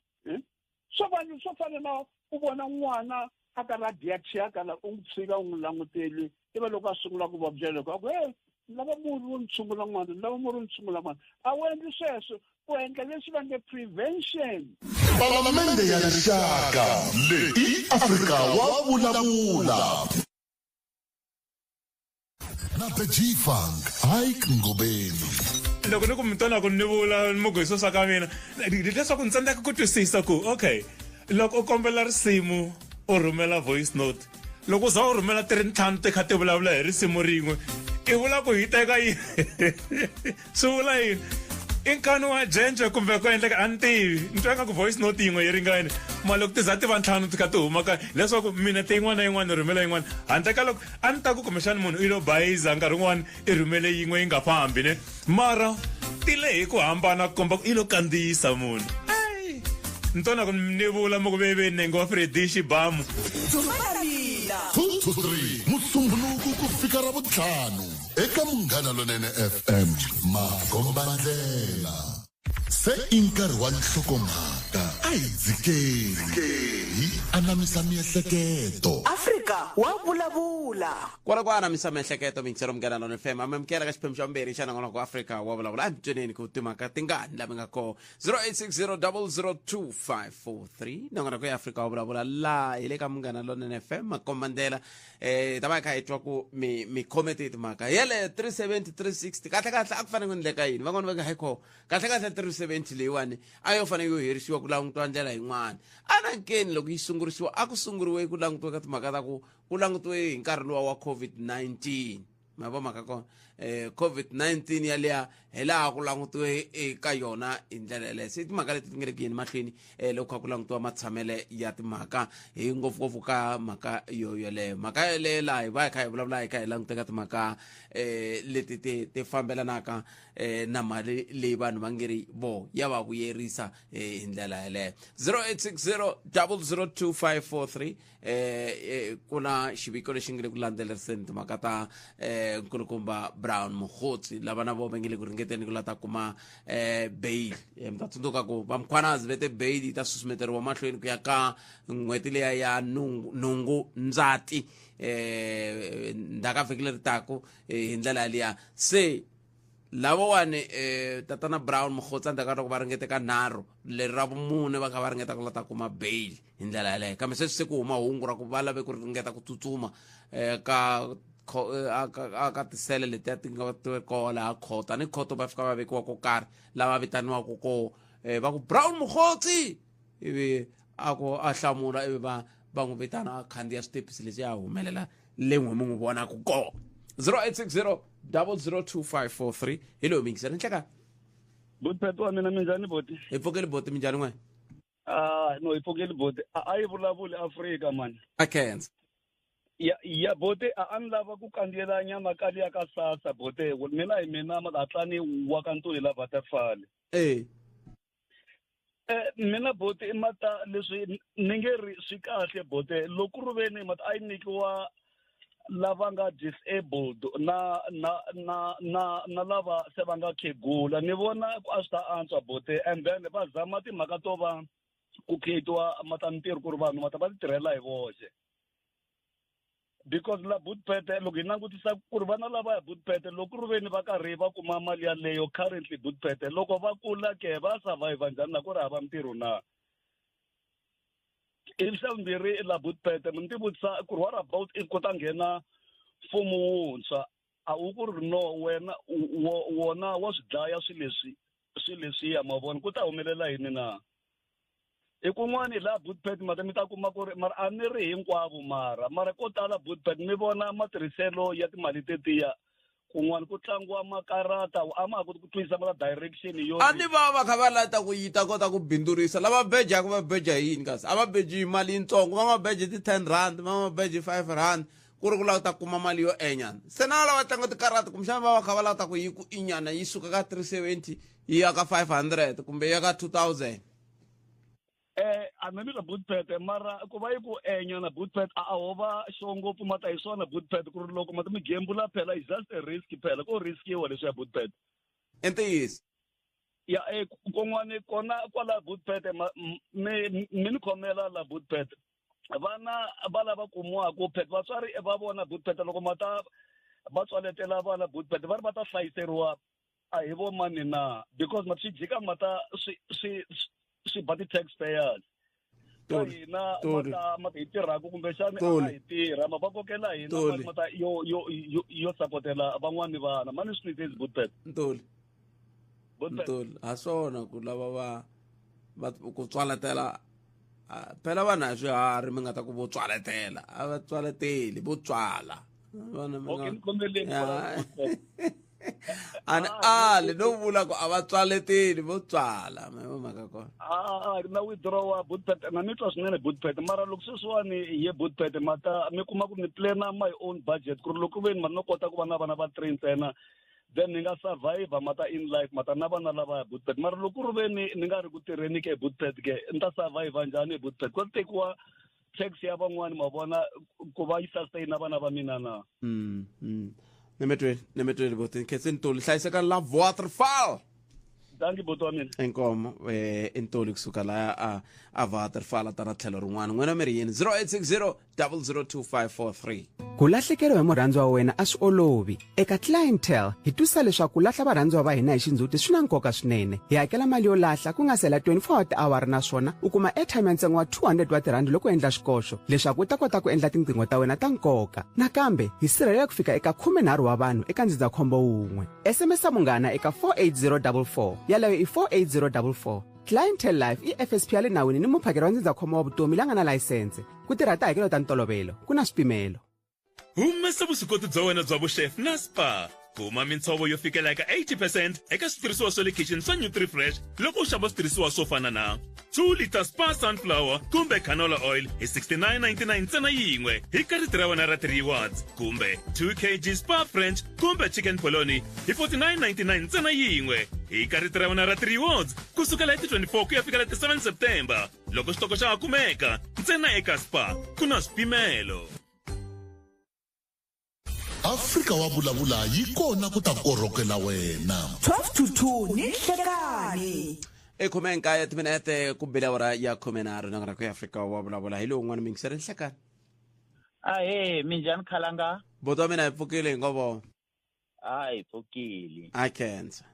swo fana na u vona n'wana a karhi a diyachiyaka la u n'wi tshika u n'wi languteli iva loko a sungula ku va byela ku lava murhi wo ni tshungula n'wana lava murhi wo ni tshungula n'wana a wu endli sweswo u endla leswi va nge prevention. Palamende ya rixaka leyi Afrika wa vulavula na the G-Funk Ike Ngobeni. Loko ni ku mitona ku ni vula mugoyiso swa ka mina leswaku ni tsandzeka ku twisisa ku okay loko u kombela risimu u rhumela voice note loko u za u rhumela 3 ti kha ti vulavula hi risimu rin'we i vula ku hi teka yini swi vula yini i nkani wa jenje kumbe ku endleka a ni tivi ni twa ku voice note yin'we yi ringane ma loko ti za ti va 5 ti kha ti huma ka leswaku minete yin'wana na yin'wana rhumela yin'wana handle ka loko a ni ta ku kumbexani munhu i lo bayiza nkarhi wun'wana i rhumele yin'we yi nga fambi ne mara ti lehi ku hambana ku komba ku i lo kandziyisa munhu ni tona ku ni vula mo ku veve nengo wa Freddy Xibamu 2 to 3 musumbuluku ku fika ra vutlhanu eka Munghana Lonene FM Magombandlela se inkari wa nhlokomhaka a hi dzikeli hi anamisa miehleketo. Afrika wa vulavula kwala anamisa miehleketo mingiselo Munghana Lonene FM amemkela ka xiphemu xa vumbirhi xa nangona ku Afrika wa vulavula a mbyoneni ku timhaka tingani lami nga ko 0860002543 nangona ku Afrika wa vulavula la hi le ka Munghana Lonene FM Magombandlela ta va kha hi twa ku mi comment timhaka yele 370 360 kahle a ku fanele ku endleka yini van'wana va nga haiko kahle 370 leyiwani a yo fanele yo herisiwa ku langutiwa ndlela yin'wana ana nkeni loko yi sungurisiwa a ku sunguriwe ku langutiwa ka timhaka ta ku langutiwe hi nkarhi lowa wa COVID-19 ma va maka kona COVID-19 yaleya hela ku langutiwe eka yona hi ndlela yaleyo se timhaka leti ti nga le ku yeni mahlweni loko ku langutiwa matshamele ya timhaka hi ngopfungopfu ka mhaka yoleyo mhaka yaleyo laha hi va kha hi vulavula hi kha hi languteka timhaka leti ti fambelanaka na mali leyi vanhu va nge ri vo ya va vuyerisa hi ndlela yaleyo 0860002543 ku na xiviko lexi nge le ku landzeleriseni timhaka ta nkulukumba Brown Mokgotsi lava na vo va nge le ku ringeteni ku lata kuma bail mi ta tsundzuka ku va Mkhwanazi vete bail yi ta susumeteriwa mahlweni ku ya ka n'hweti leya ya nhungu Ndzati ndaka vhiki leri tako hi ndlela liya se lavawani tatana Brown Mokgotsi ndaka loko va ringete ka 3 leri ra vumune va kha va ringeta ku lata kuma bail hi ndlela yaleyo kambe se ku huma hungu ra ku va lave ku ringeta ku tsutsuma ka tisele leti ti nga ko laha khota ni khoto va fika va vekiwa ko karhi lava vitaniwaka ko va ku Brown Mokgotsi ivi ako a hlamula ivi va n'wi vitana a khandziya switepisi leswi ya humelela le n'wi mi n'wi vonaka ko 0860002543 hi loyi mingisela nhleka botipheto wa mina minjhani boti hi pfukeli boti minjhani n'we no hi pfukeli boti a yi vulavuli Afrika mani a khensa ya bote a ni lava ku kandziyela nyama kali ya ka SASSA bote mina hi mina matlani wa ka ntuli la Butterfly mina bote mata leswi ni nge ri swi kahle bote loko ruveni mata a yi nikiwa lava nga disabled na lava se va nga khegula ni vona a swi ta antswa bote and then va zama timhaka to va ku khetiwa mata ntirho ku ri vanhu mata va ti tirhela hi voxe because la Buddpete loko hi langutisa ku ri vana lava ya Buddpete loko ruveni va karhi va kuma mali ya leyo currently Buddpete loko va kula ke va survive njhani na ku ri hava ntirho na ivumbirhi la Buddpete mi tivutisa ku ri what about if ku ta nghena mfumo wuntshwa a wu ku ri no wena wona wa swi dlaya swi leswiya mavona ku ta humelela yini na ikun'wani la Buddpete mata mi ta kuma ku ri mara a ni ri hinkwavo mara ko tala Buddpete mi vona matirhiselo ya timali tetiya kun'wana ku tlangiwa makarata a ma ha koti ku twisisa maka direction yo a ni va kha va lata ku yi ta kota ku bindurisa lava bejaka va beja hi yini kasi a va beji mali yitsongo va beji ti-10 rand va beji 5 rand ku ri ku lava ta kuma mali yo enyana se na lava tlanga tikarata kumbexana va kha va lava ta ku yi ku inyana yi suka ka 370 yi ya ka 500 kumbe ya ka 2000 a mi la bootpad mara ku va yi ku enyana bootpad a ho va xo ngopfu mata hi swona bootpad ku ri loko mata mi gembula phela is just a risk phela ko riskiwa leswi ya bootpad entiyisi ya kun'wana kona kwala bootpad mi ni khomela la bootpad vana va lava kumiwaka pet vatswari va vona bootpad loko mata va tswaletela vana bootpad va ri va ta hlayiseriwa a hi vo mani na because mati swi jika mata swi ba ti-taxpayers ka hina mata hi tirhaka kumbexani a hi tirha ma va kokela hina mali mata yo sapotela van'wani vana mani swi is bootpad ntoli a swona ku lava va ku tswaletela phela vana hi swiharhi mi nga ta ku vo tswaletela a va tswaleteli vo tswala ani ali no vula ku a va tswaleteli vo tswala maka kona na withdraw bootpad na ni twa swinene bootpad mara loko sweswiwani hi bootpad mata mi kuma ku ni plana my own budget ku ri loko veni mani no kota ku va na vana va 3 ntsena then ni nga survive mata in life mata na vana lava bootpad mara loko ri veni ni nga ri ku tirheni ke bootpad ke ni ta survive njhani bootpad ku tekiwa tax ya van'wani ma vona ku va yi sustain vana va mina na nemetweni botin khetseni ntoli hlayiseka la waterfall dangi boto wa mina enkomo intoli kusuka la a waterfall ta na tlhelo rin'wana n'wina mi ri yini 0860 002543 ku lahlekeriwa hi murhandziwa wa wena a swi olovi eka clientele hi twisisa leswaku ku lahla varhandziwa va hina hi xindzhuti swi na nkoka swinene hi hakela mali yo lahla ku nga sela 24 tiawara naswona u kuma airtime ya ntsengo wa 200 wa tirhandi loko u endla xikoxo leswaku u ta kota ku endla tinqingho ta wena ta nkoka nakambe hi sirhelela ku fika eka 13 wa vanhu eka ndzindzakhombo wun'we SMS-a munghana eka 48044 yaleyo i 48044 clientele life i FSP ya le nawini ni muphakeri wa ndzindzakhombo wa vutomi la nga na layisense ku tirha tihakelo ta ntolovelo ku na swipimelo humesa vuswikoti bya wena bya vuchef na spa kuma mintsovo yo fikela eka 80% eka switirhisiwa swa le kitchen swa Nutrifresh loko u xava switirhisiwa swo fana na 2 liter spa sunflower kumbe canola oil hi 69.99 ntsena yin'we hi kariti ra wena ra 3 rewards kumbe 2 kg spa french kumbe chicken polony hi 49.99 ntsena yin'we hi kariti ra wena ra 3 rewards kusukela hi 24 ku ya fikela 7 September loko xitoko xa kumeka ntsena eka spa kuna swipimelo Afrika wa vulavula yi kona ku ta korokela wena 12 to 2 ni hlekani ekhomenka ya timinete ku bela wara ya khomenaro na ku Afrika wa vulavula hi lowu n'wana mingisere nhlekani minjhani khalanga boto mina hi pfukile ngovo hi pfukile a khensa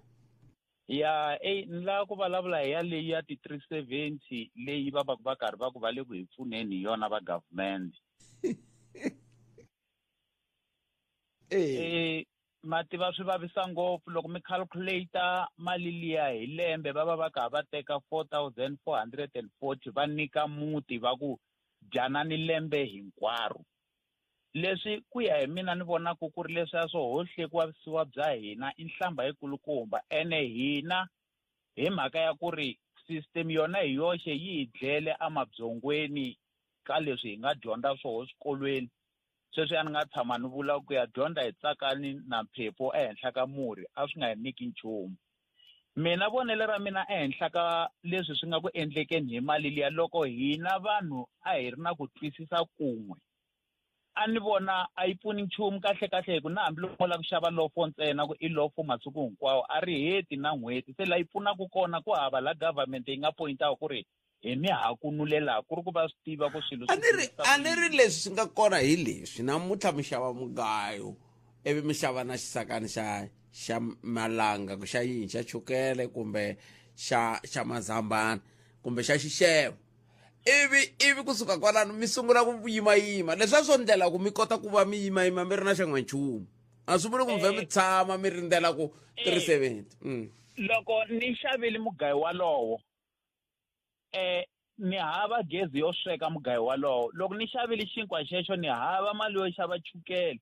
ya ni lava ku vulavula hi ya leyi ya ti-370 leyi va karhi va ku va le ku hi pfuneni hi yona va government mativa swi vavisa ngopfu loko mi calculator mali liya hi lembe va kha va teka 4440 va nyika muti va ku dyana ni lembe hinkwaro leswi ku ya hi mina ni vonaku ku ri leswiya swo hohlekuwavisiwa bya hina i nhlamba yikulukumba ene hina hi mhaka ya ku ri system yona hi yoxe yi hi dlele amabyongweni ka leswi hi nga dyondza swoho swikolweni sweswi a ni nga tshama ni vula ku ya dyondza hi tsakani na phepho ehenhla ka murhi a swi nga hi niki nchumu mina vonele ra mina ehenhla ka leswi swi nga ku endlekeni hi mali liya loko hina vanhu a hi ri na ku twisisa kun'we a ni vona a yi pfuni nchumu kahle hi ku na hambi loko la ku xava lofo ntsena ku i lofo masiku hinkwawo a ri heti na n'hweti se la yi pfunaka kona ku hava la government yi nga pointaku ku ri hi mihakunulela ku ri ku va swi tiva ku swilo a ni ri leswi swi nga kona hi leswi namuntlha mi xava mugayo ivi mi xava na xisakani xa malanga xa yini xa chukele kumbe xa mazambana kumbe xa xixevo ivi kusuka kwalano mi sungula ku yimayima leswi swo ndlela ku mi kota ku va mi yimayima mi ri na xan'wanchumu a swi vuli ku mve mi tshama mi rindzela ku 370 loko ni xavile mugayo walowo ni hava gezi yo sweka mugayo walowo loko ni xavile xinkwa xexo ni hava mali yo xava chukele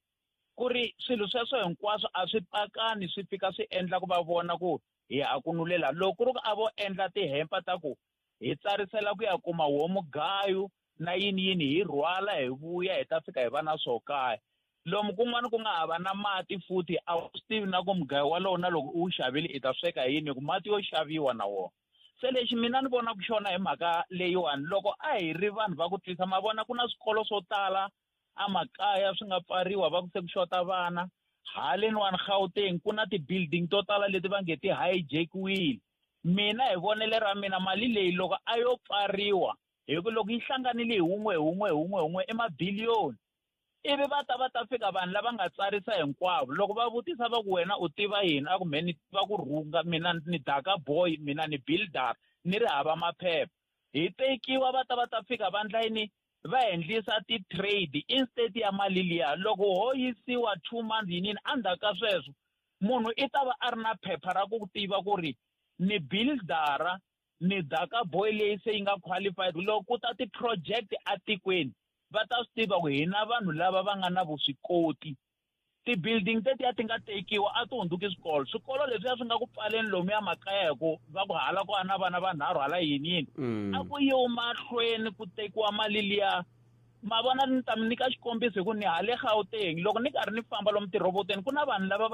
ku ri swilo sweswo hinkwaswo a swi pakani swi fika swi endla ku va vona ku hi ha kunulela loko ku ri ku a vo endla tihempa ta ku hi tsarisela ku ya kuma homu gayu na yini hi rhwala hi vuya hi ta fika hi va na swo kaya lomu kun'wana ku nga hava na mati futhi a wu swi tivi na ku mugayo walowo na loko u wu xavile i ta sweka hi yini hi ku mati yo xaviwa na wona se lexi mina ni vona ku xona hi mhaka leyiwani loko a hi ri vanhu va ku twisa ma vona ku na swikolo swo tala amakaya swi nga pfariwa va ku se ku xota vana haleni wani Gauteng ku na ti-building to tala leti va nge ti-hijackiwile mina hi vonele ra mina mali leyi loko a yo pfariwa hi ku loko yi hlanganile hi wun'we emabiliyoni ivi va ta fika vanhu lava nga tsarisa hinkwavo loko va vutisa va ku wena u tiva yini a ku me ni tiva ku rhunga mina ni daka boy mina ni builder ni ri hava maphepha hi tekiwa va ta fika va ndla yini va endlisa ti-trade instead ya mali liya loko ho yisiwa 2 months yinini endzhaku ka sweswo munhu i ta va a ri na phepha ra ku tiva ku ri ni buildera ni daka boy leyi se yi nga qualified loko ku ta ti-project atikweni va ta swi tiva ku hina vanhu lava va nga na vuswikoti ti-building tetiya ti nga tekiwa a ti hundzuki swikolo leswiya swi nga ku pfaleni lomu ya makaya hi ku va ku hala ku ana vana vanharhu hala yiniyini a ku yiwa mahlweni ku tekiwa mali liya ma vona ni ta mi nyika xikombiso hi ku ni hale Gauteng loko ni karhi ni famba lomu tirhoboteni ku na vanhu lava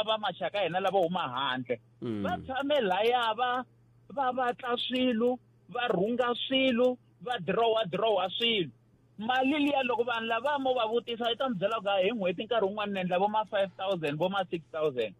va maxaka hina lava huma handle va tshame laya va vatla swilo va rhunga swilo va dirowa swilo mali liya loko vanhu lava mo va vutisa yi ta mi byela ku hi n'hweti nkarhi wun'wana ni endla vo ma 5,000 vo ma 6,000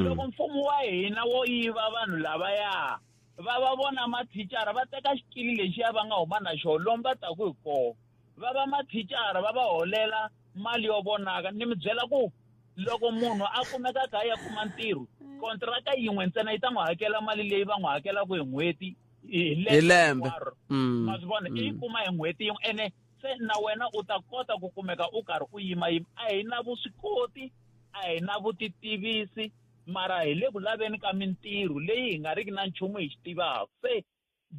loko mfumo wa hina wo yiva vanhu lavaya va vona mathicara va teka xikili lexiya va nga huma na xona lomu va taku hi koho va mathicara va holela mali yo vonaka ni mi byela ku loko munhu a kumeka ka ya kuma ntirho kontraka yin'we ntsena yi ta n'wi hakela mali leyi va n'wi hakelaku hi n'hweti hi lembe ma swi vona i kuma hi n'hweti yin'we ene se na wena u ta kota ku kumeka u karhi u yimayima a hi na vuswikoti a hi na vutitivisi mara hi le ku laveni ka mintirho leyi hi nga riki na nchumu hi xi tivaka se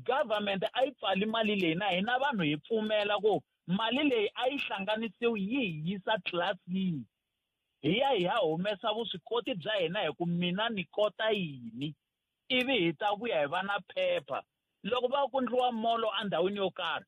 government a yi pfali mali leyi na hina vanhu hi pfumela ku mali leyi a yi hlanganisiwi yi hi yisa tlilasini hi ya humesa vuswikoti bya hina hi ku mina ni kota yini ivi hi ta vuya hi va na phepha loko va ku ndliwa molo endhawini yo karhi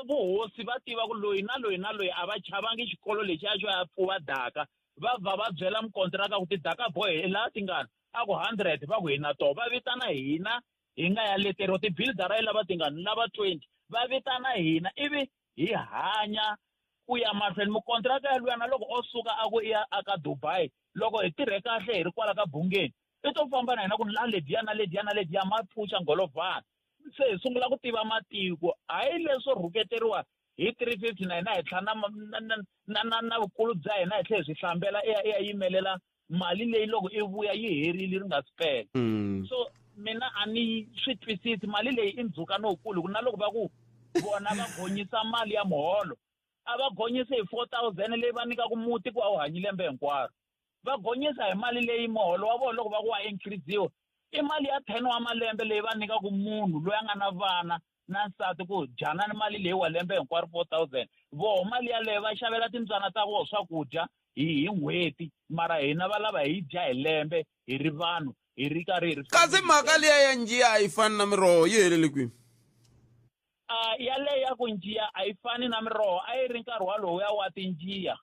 vuhosi va tiva ku loyi na loyi a va chavangi xikolo lexi a xo ya pfuva daka va byela mukontraka ku tidaka boy laha tingani a ku 100 va ku hina to va vitana hina hi nga ya leteriwa ti-buildera yi lava tingani lava 20 va vitana hina ivi hi hanya ku ya mahlweni mukontraka ya luyana loko o suka a ku ya aka Dubai loko hi tirhe kahle hi ri kwala ka bungeni i to famba na hina ku la lediya ma phuxa ngolovhana se hi sungula ku tiva matiko hayi leswo rhuketeriwa hi 350 na hina hi tlhela na vukulu bya hina hi tlhe hi swi hlambela i ya yimelela mali leyi loko i vuya yi herile ri nga spela so mina a ni swi twisisi mali leyi i ndzuka no kulu na loko va ku vona va gonyisa mali ya muholo a va gonyisa hi 4,000 leyi va nyikaku muti ku a wu hanyi lembe hinkwaro va gonyisa hi mali leyi muholo wa vona loko va ku wa increasiwa i mali ya 10 wa malembe leyi va nyikaku munhu loyi a nga na vana na nsati ku jana ni mali leyi wa lembe hinkwaro 4,000 voho mali yaleyo va xavela timbyana ta voho swakudya hi n'hweti mara hina va lava hi dya hi lembe hi ri vanhu hi ri karhi hi ri kasi mhaka liya ya njiya a yi fani na miroho yi helele kwini yaleyo ya ku njiya a yi fani na miroho a yi ri nkarhi walowuya wa tinjiya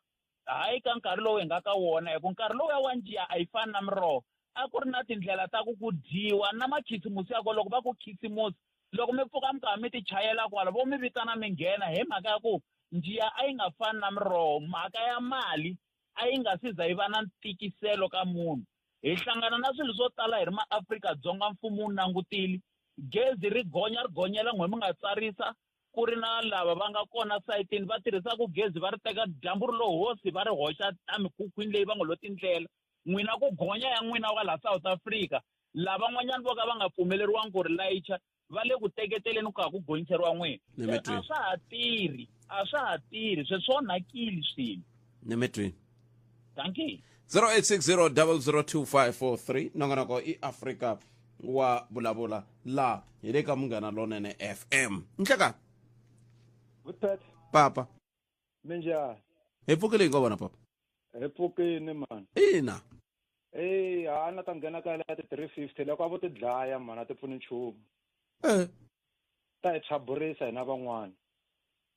hayi ka nkarhi lowu hi nga ka wona hi ku nkarhi lowuya wa njiya a yi fani na miroho a ku ri na tindlela ta ku dyiwa na makhisimusi yako loko va ku khisimusi loko mi pfuka mi kha mi ti chayela kwala vo mi vitana mi nghena hi mhaka ya ku njiya a yi nga fani na miroho mhaka ya mali a yi nga siza yi va na ntikiselo ka munhu hi hlangana na swilo swo tala hi ri maAfrika-Dzonga mfumo wu langutile gezi ri gonyela n'we mi nga tsarisa ku ri na lava va nga kona sayitini va tirhisaka gezi va ri teka dyambu ri lo hosi va ri hoxa tamikukwini leyi va nga lo tindlela n'wina ku gonya ya n'wina wa laha South Africa lava n'wanyana vo ka va nga pfumeleriwangi ku ri layicha va le ku teketeleni ku kha ku gonyiseriwa n'wina a swa ha tirhi swe swo nakile swilo nimetweni thank you 0860002543 nongonoko i Africa wa vulavula la hi le ka Munghana Lonene FM nhlekani Good Pat papa minjani Hi pfukile ngo vona papa. Epfukini man. Ina. Ana ta nghena ka la 350 loko a vo ti dlaya man a ti pfuni nchumu. Ta hi chaburisa hina van'wana.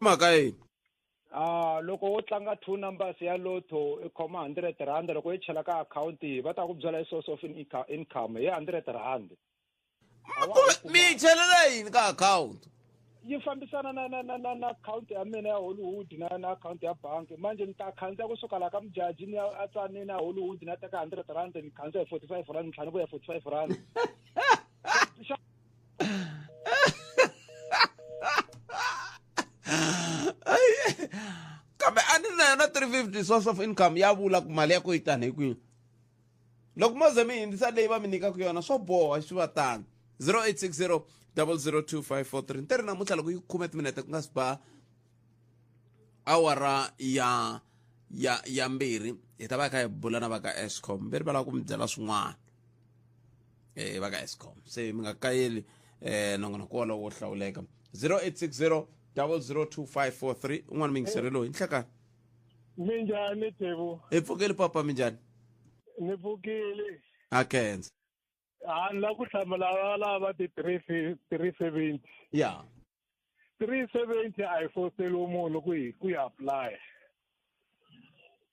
Maka yini? Loko wo tlanga 2 numbers ya lotto i khoma 100 rand loko yi chela ka account va ta ku byela source of income hi 100 rand. Mi chelela yini ka account? Yi fambisana na account ya mina ya Hollywood na account ya banki manje ni ta khandziya kusuka la ka mujaji ni a tsanini na Hollywood na teka 100 rand ni khandziya 45 rand ntlhanu ku ya 45 rand. Kambe ani na 350 source of income ya vula ku mali ya ko itana hi kwini. Loko moze mi hindisa leyi va mi nyika ku yona swo boha swi va tano. 0860 002543 ntirhi namuntlha loko yi khume timinete ku nga si ba awara ya mbirhi hi ta va kha hi bula na va ka Eskom mbirhi va lava ku mi byela swin'wana va ka Eskom se mi nga kayeli nongonoko wolowo wo hlawuleka 0860 002543 un'wana mi ngiserelo hi nhlekani Minjani Tebu? hi pfukile papa minjani Ni pfukile. Akenza Ni la ku hlamula lava ti 370. ya 370 a hi foseli munhu ku yi apply.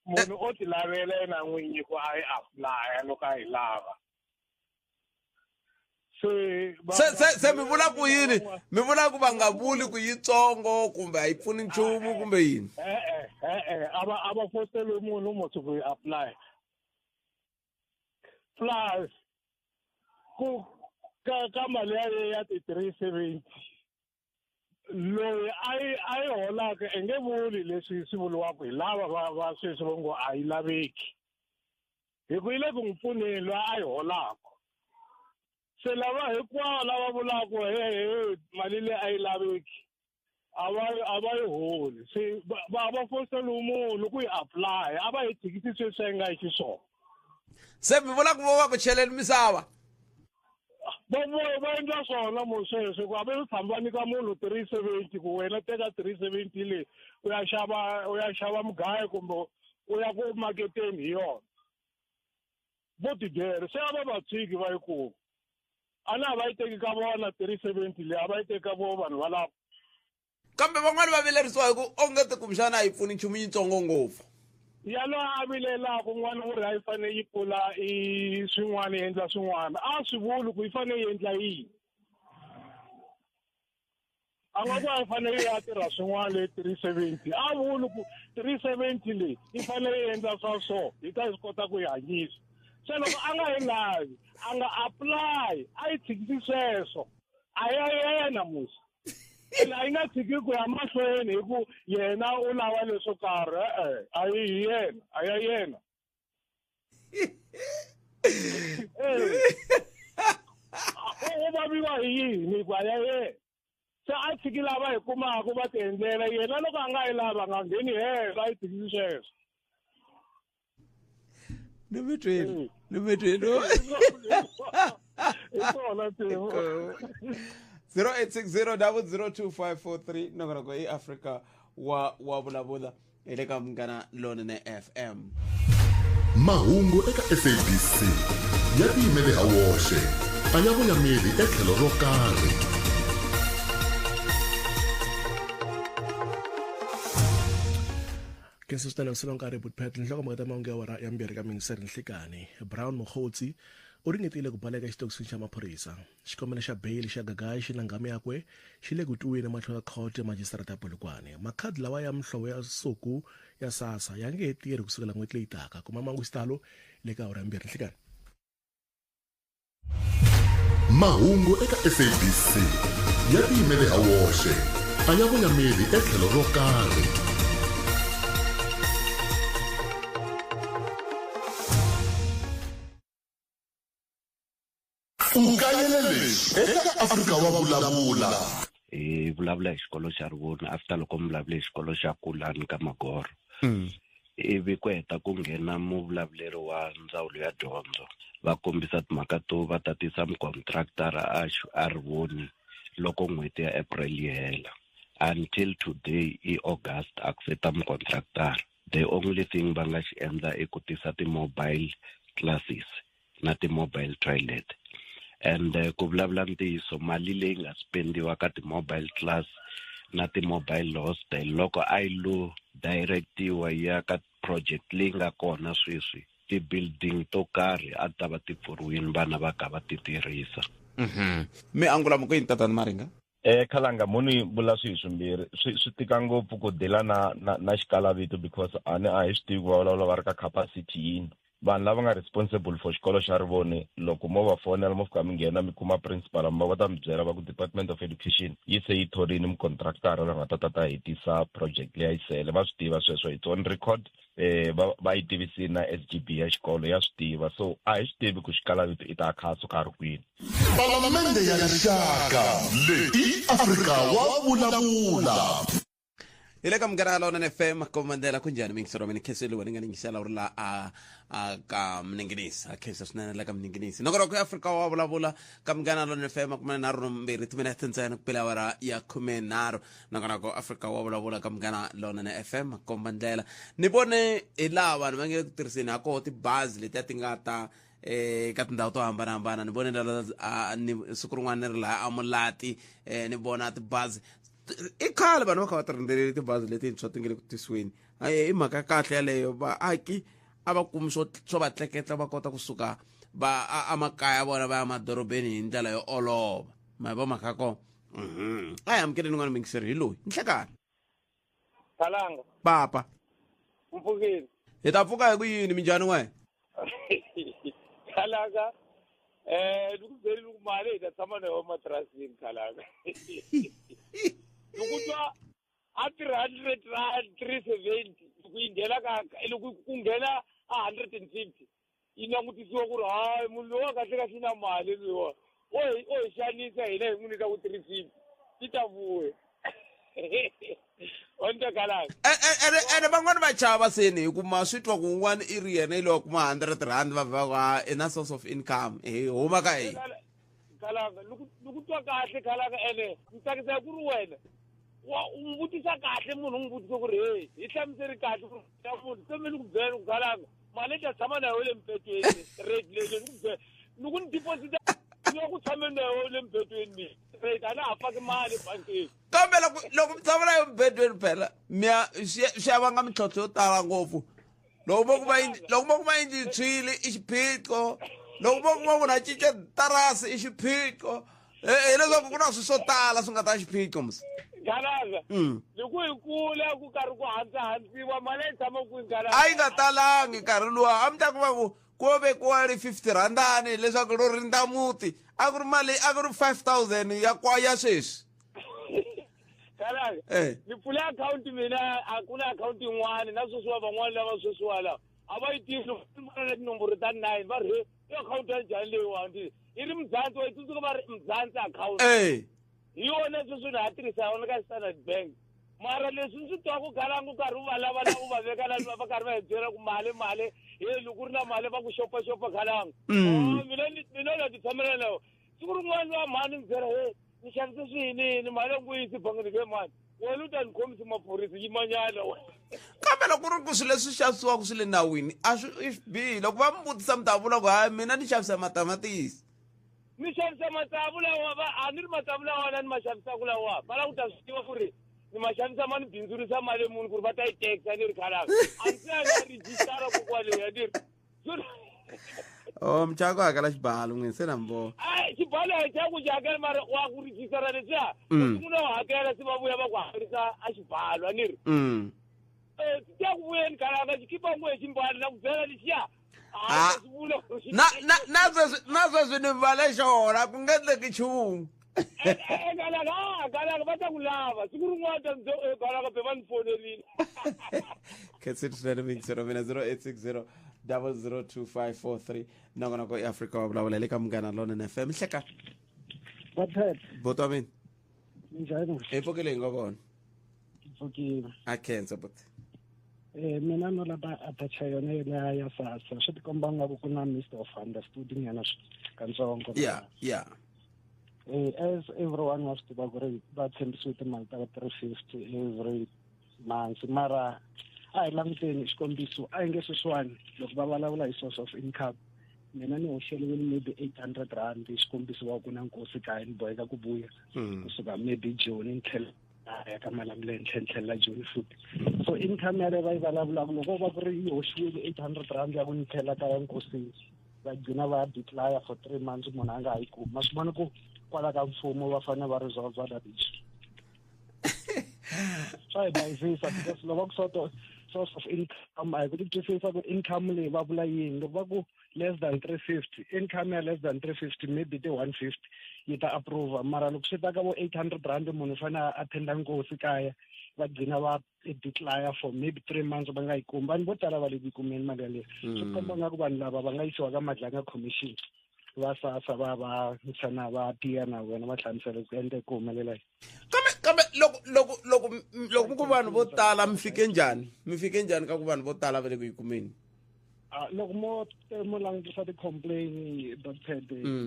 Munhu o ti lavela yena n'winyi ku a yi apply loko a yi lava. Se mi vula ku yini? Mi vula ku va nga vuli ku yitsongo kumbe a yi pfuni nchumu kumbe yini? A va foseli munhu musi ku yi apply. Plus ku ka mali ya ti 370 loyi a yi holaka i nge vuli leswi swi vuliwaka hi lava va sweswi va ngo a yi laveki hi ku yi le ku n'wi pfuneni loyi a yi holaka se lava hinkwavo lava vulaka mali leyi a yi laveki a va yi holi se va foseli munhu ku yi apply a va yi tshikisi sweswi a yi nga yi xiswona se mi vula ku vo va ku cheleni misava va endla swona mosweswe ku a va tshami va nyika munhu 370 ku wena teka 370 leyi u ya xava mugayo kumbe u ya ku maketeni hi yona vo tidyere se a va va tshiki va yi kuma a na va yi teki ka vona 370 leyi a va yi teki ka vo vanhu valavo kambe van'wani va vilerisiwa hi ku ongeti kumbexana a yi pfuni nchumu yitsongo ngopfu yaloye a vilelaka un'wana u ri a yi fanele yi pfula swin'wana yi endla swin'wana a swi vuli ku yi fanele yi endla yini a nga ku a yi fanele ya tirha swin'wana leyi 370 a vuli ku 370 leyi yi fanele yi endla swa so yi ta swi kota ku yi hanyisa se loko a nga yi lavi a nga apply a yi tshikisi sweswo a ya yena musi a yi nga tshiki ku ya mahlweni hi ku yena u lava leswo karhi a yi yena a ya yena u vaviwa hi yini ku a ya yena se a tshiki lava hi kumaka va ti endlela yena loko a nga yi lava a nga ngheni hehla a yi tshikisi sweswo ni mi twini hi swona Timo 0860 002543 nongonoko hi Africa wa vulavula hi le ka Munghana Lonene FM mahungu eka SABC ya tiyimele ha woxe a ya voyameli etlhelo ro karhi ke se stana se lonka re butpet nhloko mo ta mangu ya wara ya mbere ka mingseri nhlikani Brown Mogotsi u ringetile ku baleka xitokisi xa maphorisa xikombelo xa bail xa Gagayi xi langame yakwe xi le ku twiweni mahlweni ka court ya magistrate ya Polokwane makhadi lawa ya mhlovo ya suku ya SASSA ya nge tirhi kusukela n'hweti leyi taka kuma mangu xitalo le ka wara ya mbere nhlikani mahungu eka SABC ya tiyimele ha woxe a ya voyameli etlhelo ro karhi eka Afrika wa vulavula hi vulavula hi xikolo xa Rivoni after loko mi vulavule hi xikolo xa Kulani ka Magoro ivi ku heta ku nghena muvulavuleri wa ndzawulo ya dyondzo va kombisa timhaka to va tatisa mukontraktara a Rivoni loko n'hweti ya April yi hela until today i August a ku seta mukontraktara the only thing va nga xi endla I ku tisa ti-mobile classes na ti-mobile toilet and ku vulavula ntiyiso mali leyi nga spendiwa ka ti-mobile class na ti-mobile hostel loko a yi lo directiwa ya ka project leyi nga kona sweswi ti-building to karhi a ta va ti pfuriwini vana va ka va ti tirhisa. Mi angula mo ku yini tatana Maringa? Khalanga muni vula swimbirhi swi tika ngopfu ku dela na xikalavito because a hi swi tivi ku va ri ka capacity yini vanhu lava nga responsible for xikolo xa Rivoni loko mo va fonela mo fika mi nghena mi kuma principal mi va ta mi byela va ku Department of Education yi se yi thorini mi contractor la nga ta hetisa project leyi yi sele va swi tiva sweswo it's on record va yi tivisi na SGB ya xikolo ya swi tiva so a hi swi tivi ku xikalavito I ta khaso ka ri kwini. Palamende ya rixaka leti Afrika wa vulavula. Ile kam gara lona FM komandela kunjani mingisoro mini keselo wani ngani ngisela urla ka mninginisa kesa sunana la kam mninginisa nokoro ku Afrika wa vulavula kam gana lona FM kuma na ro mbiri tumena tsantsana kupela wara ya kumenaro nokoro ku Afrika wa vulavula kam gana lona FM komandela ni bone ilawa mangi kutirhiseni ako ti buzz leti tingata ka tindhawu to hambana ni bone ni sukurun'wana ri la amulati ni bona ti buzz I khale vanhu va kha va tirhindele tibazi letintshwa ti nge le ku tisiweni I mhaka kahle yaleyo vaaki a va kumi swo va tleketla va kota kusuka va amakaya vona va ya madorobeni hi ndlela yo olova ma va mhaka ko a hi amukeli n'wana mingiseri hi loyi Nhlekani Khalanga papa Mpfukile hi ta pfuka hi ku yini minjhani wena Khalanga loko beri loko mali hi ta tshama na yo matrasini Khalanga ukutwa a 300 rand 370 kuyingena ka loko ku nghena a 150 inangutisiwa ku ri hayi munhu loyi kahle ka xina mali loyi o xanisa hina hi n'wi nyika ku 350 ti ta vuya onta Khalanga ene van'wana va chava seni hi kuma swi twa ku un'wana I ri yena ile wa kuma 100 rand va va ina source of income huma ka hi Khalanga loko twa kahle Khalanga ene ntsakisa ku ri wena wa umbutisa kahle munhu umbutisa ku ri hey hi hlamuseri kahle ku ta munhu se mi ku byela ku Khalanga mali ta tshama na yo le mpetweni rate leyi ku byela loko ni deposit yo ku tshama na yo le mpetweni rate ana ha faki mali bankeni kambe loko mi tshama na yo mpetweni phela miya swi ya vanga mintlhontlho yo tala ngopfu loko mo kuma yindlu yi tshwile I xiphiqo loko mo kuma munhu a cince tarasi I xiphiqo hileswaku ku na swi swo tala swi nga ta xiphiqo musi Khalanga loko hi kula ku karhi ku hantsiwa mali yi tshama kwini Khalanga a yi nga talangi nkarhi luwa a mi ta kuma ku vekiwa ri 50 randani leswaku ro rinda muti a ku ri mali a ku ri 5,000 ya sweswi Khalanga ni pfule akhawunti mina a ku na akhawunti yin'wana na sweswiwa van'wana lava sweswiwa lawa a va yi tivi loko na tinomboro ta 9 va ri i akhawunti ya njhani leyiwani I ri Mzansi wa yi tsundzuka va ri Mzansi akhawunti hi yona sweswi na ha tirhisa yona ka Standard Bank mara leswi ndzi twa ku Khalanga u karhi u va lava u va veka la va karhi va hi byela ku mali loko ri na mali va ku xopaxopa Khalanga mina na ti tshamela lawo siku rin'wana wa mhani ni byela he ni xavise swiyinini mali ya nguyisi bangini ke mani wena u ta ni khomisi maphorisa yimanyana kambe loko ku ri ku swilo leswi xavisiwaka swi le nawini a swi bihi loko va mi vutisa mi ta vula ku hayi mina ni xavisa matamatisi ni xavisa matsavu lawa a ni ri matsavu lawa ni ma xavisaka lawa va la ku ta swi tiva ku ri ni ma xavisa ma ni bindzurisa mali munhu ku ri va ta yi taxa ni ri Khalanga a ndzi ya rejistara ko kwaleya ni ri mchako hakela xibalo n'wini se na mi vona xibalo hi xa ku xi hakela mara wa ku rejistara leswiya munhu u hakela se va vuya va ku hakerisa a xibalo a ni ri ti ya ku vuyeni Khalanga xi khipa n'we hi ximbalo na ku byela lexiya na sweswi ni mbale xona ku nge endleki nchumu Khalanga va ta ku lava siku rin'wana ta Khalanga be va ni fonerile khetseni swinene mingisero mina 0860 002543 nongonoko Africa wa vulavula le ka Munghana Lonene FM Nhlekani boto wa mina njhani hi pfukile hi nga vona pfukile a khensa but mina no lava atacha yona ya SASSA swi tikomba nga ku na Mr. of Understanding yana katsongo yeah as everyone was to agree va tshembisiwe timali ta 350 every month mara a hi languteni xikombiso a hi nge sweswiwani loko va vulavula hi source of income mina ni hoxeliwile maybe 800 rand xikombiso wa ku na nkosi kaya ni boheka ku vuya kusuka maybe Joni ni tlhela ya ka Malamulele ni tlhela Joni futhi so income yale va yi vulavulaka loko va ku ri yi hoxiwile 800 rand ya ku ni tlhela kaya nkosini va gcina va declare for 3 months munhu a nga ha yi kumi ma swi vona ku kwala ka mfumo va fanele va resolve that issue swa hi bayizisa because loko ku source of income a hi ku twisisa ku income leyi va vula yini loko va ku less than 350 income ya less than 350 maybe the 150 yi ta approve mara loko swi ta ka vo 800 rand munhu u fanele a attenda nkosi kaya va gcina va declare for maybe 3 months va nga yi kumi vanhu vo tala va le ku yi kumeni mali yaleyo swi komba nga ku vanhu lava va nga yisiwa ka Madlanga commission va sasa va tshana va tiya na wena va hlamusela ku endle ku humelela kambe loko ku vanhu vo tala mi fike njhani ka ku vanhu vo tala va le ku yi kumeni loko mo langutisa ti-complain Dr.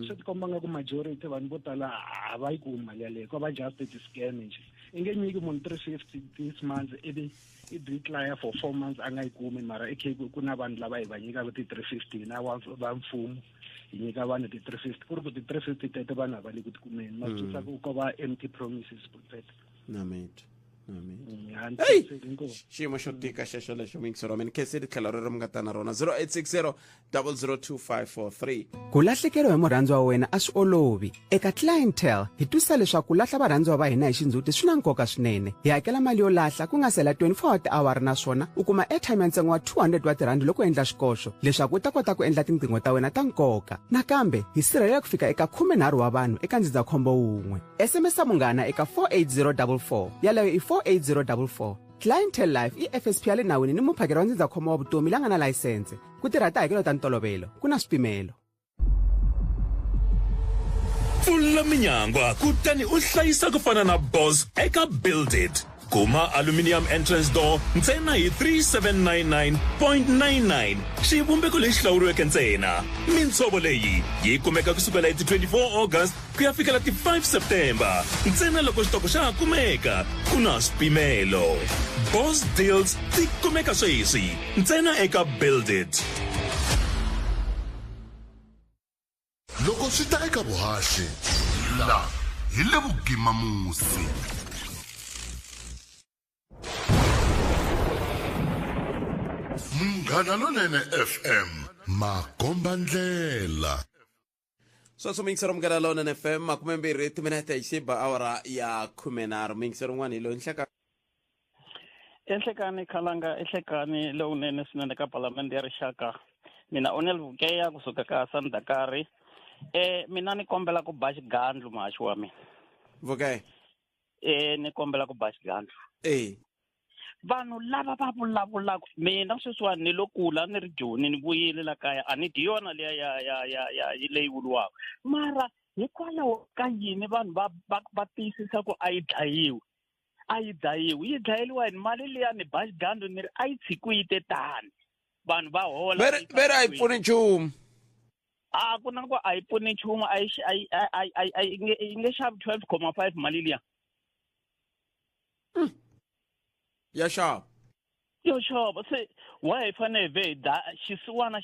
swi ti komba nga ku majority vanhu vo tala a va yi kumi mali yaleyo ko va just ti-scam nje i nge nyiki munhu 350 this month ivi i declare for 4 months a nga yi kumi mara ku na vanhu lava hi va nyikaka ti-350 na va mfumo hi nyika vanhu ti-350 ku ri ku ti-350 tete vanhu a va le ku tikumeni ma twisa ku ko va empty promises Dr. Hey, xiyimo xo tika xexo lexo mingisero mina khesi ri tlhela ri nga ta na rona 0860 002543. Ku lahlekeriwa hi murhandziwa wa wena a swi olovi. Eka Clientele hi twisisa leswaku ku lahla varhandziwa va hina hi xindzhuti swi na nkoka swinene. Hi hakela mali yo lahla ku nga sela 24 hour naswona u kuma airtime ya ntsengo wa 200 wa tirhandi loko u endla xikoxo leswaku u ta kota ku endla tinqingho ta wena ta nkoka. Nakambe hi sirhelela ku fika eka 13 wa vanhu eka ndzindzakhombo wun'we. SMS munghana eka 48044 yaleyo i 48044. Clientele Life i FSP ya le nawini ni muphakeri wa ndzindzakhombo wa vutomi la nga na layisense ku tirha tihakelo ta ntolovelo ku na swipimelo. Pfula minyangwa kutani u hlayisa ku fana na Boss eka Build It. Kuma aluminium entrance door ntsena hi 3799.99 xivumbeko lexi hlawuriweke ntsena. Mintsovo leyi yi kumeka kusukela hi 24 August ku ya fikela 5 September ntsena loko xitoko xa ha kumeka ku na swipimelo. Boss deals ti kumeka sweswi ntsena eka Build It. loko swi ta eka vuhaxi la hi le vugimamusi Munghana Lonene FM makomba ndlela sweswo mingisero Munghana Lonene FM 20 minute hi xiba awara ya 10 mingisero n'wana hi lo nhleka enhlekani khalanga enhlekani lowunene swinene ka palamende ya rixaka mina Onel Vukeya kusuka ka Sandakari mina ni kombela ku ba xigandlu mahaxi wa mina Vukeya ni kombela ku ba xigandlu vanhu lava va vulavulaka mina sweswiwani ni lo kula ni ri Joni ni vuyile la kaya a ni di yona leya ya leyi vuriwaka mara hikwalaho ka yini vanhu va tiyisisa ku a yi dlayiwi yi dlayeliwa hi mali liya ni ba xigandlu ni ri a yi tshikuyite tani vanhu va hola veri a yi pfuni nchumu ku na ku a yi pfuni nchumu a yi nge xavi 12.5 mali liya ya xava yo xava se wa hi fane ve xisiwana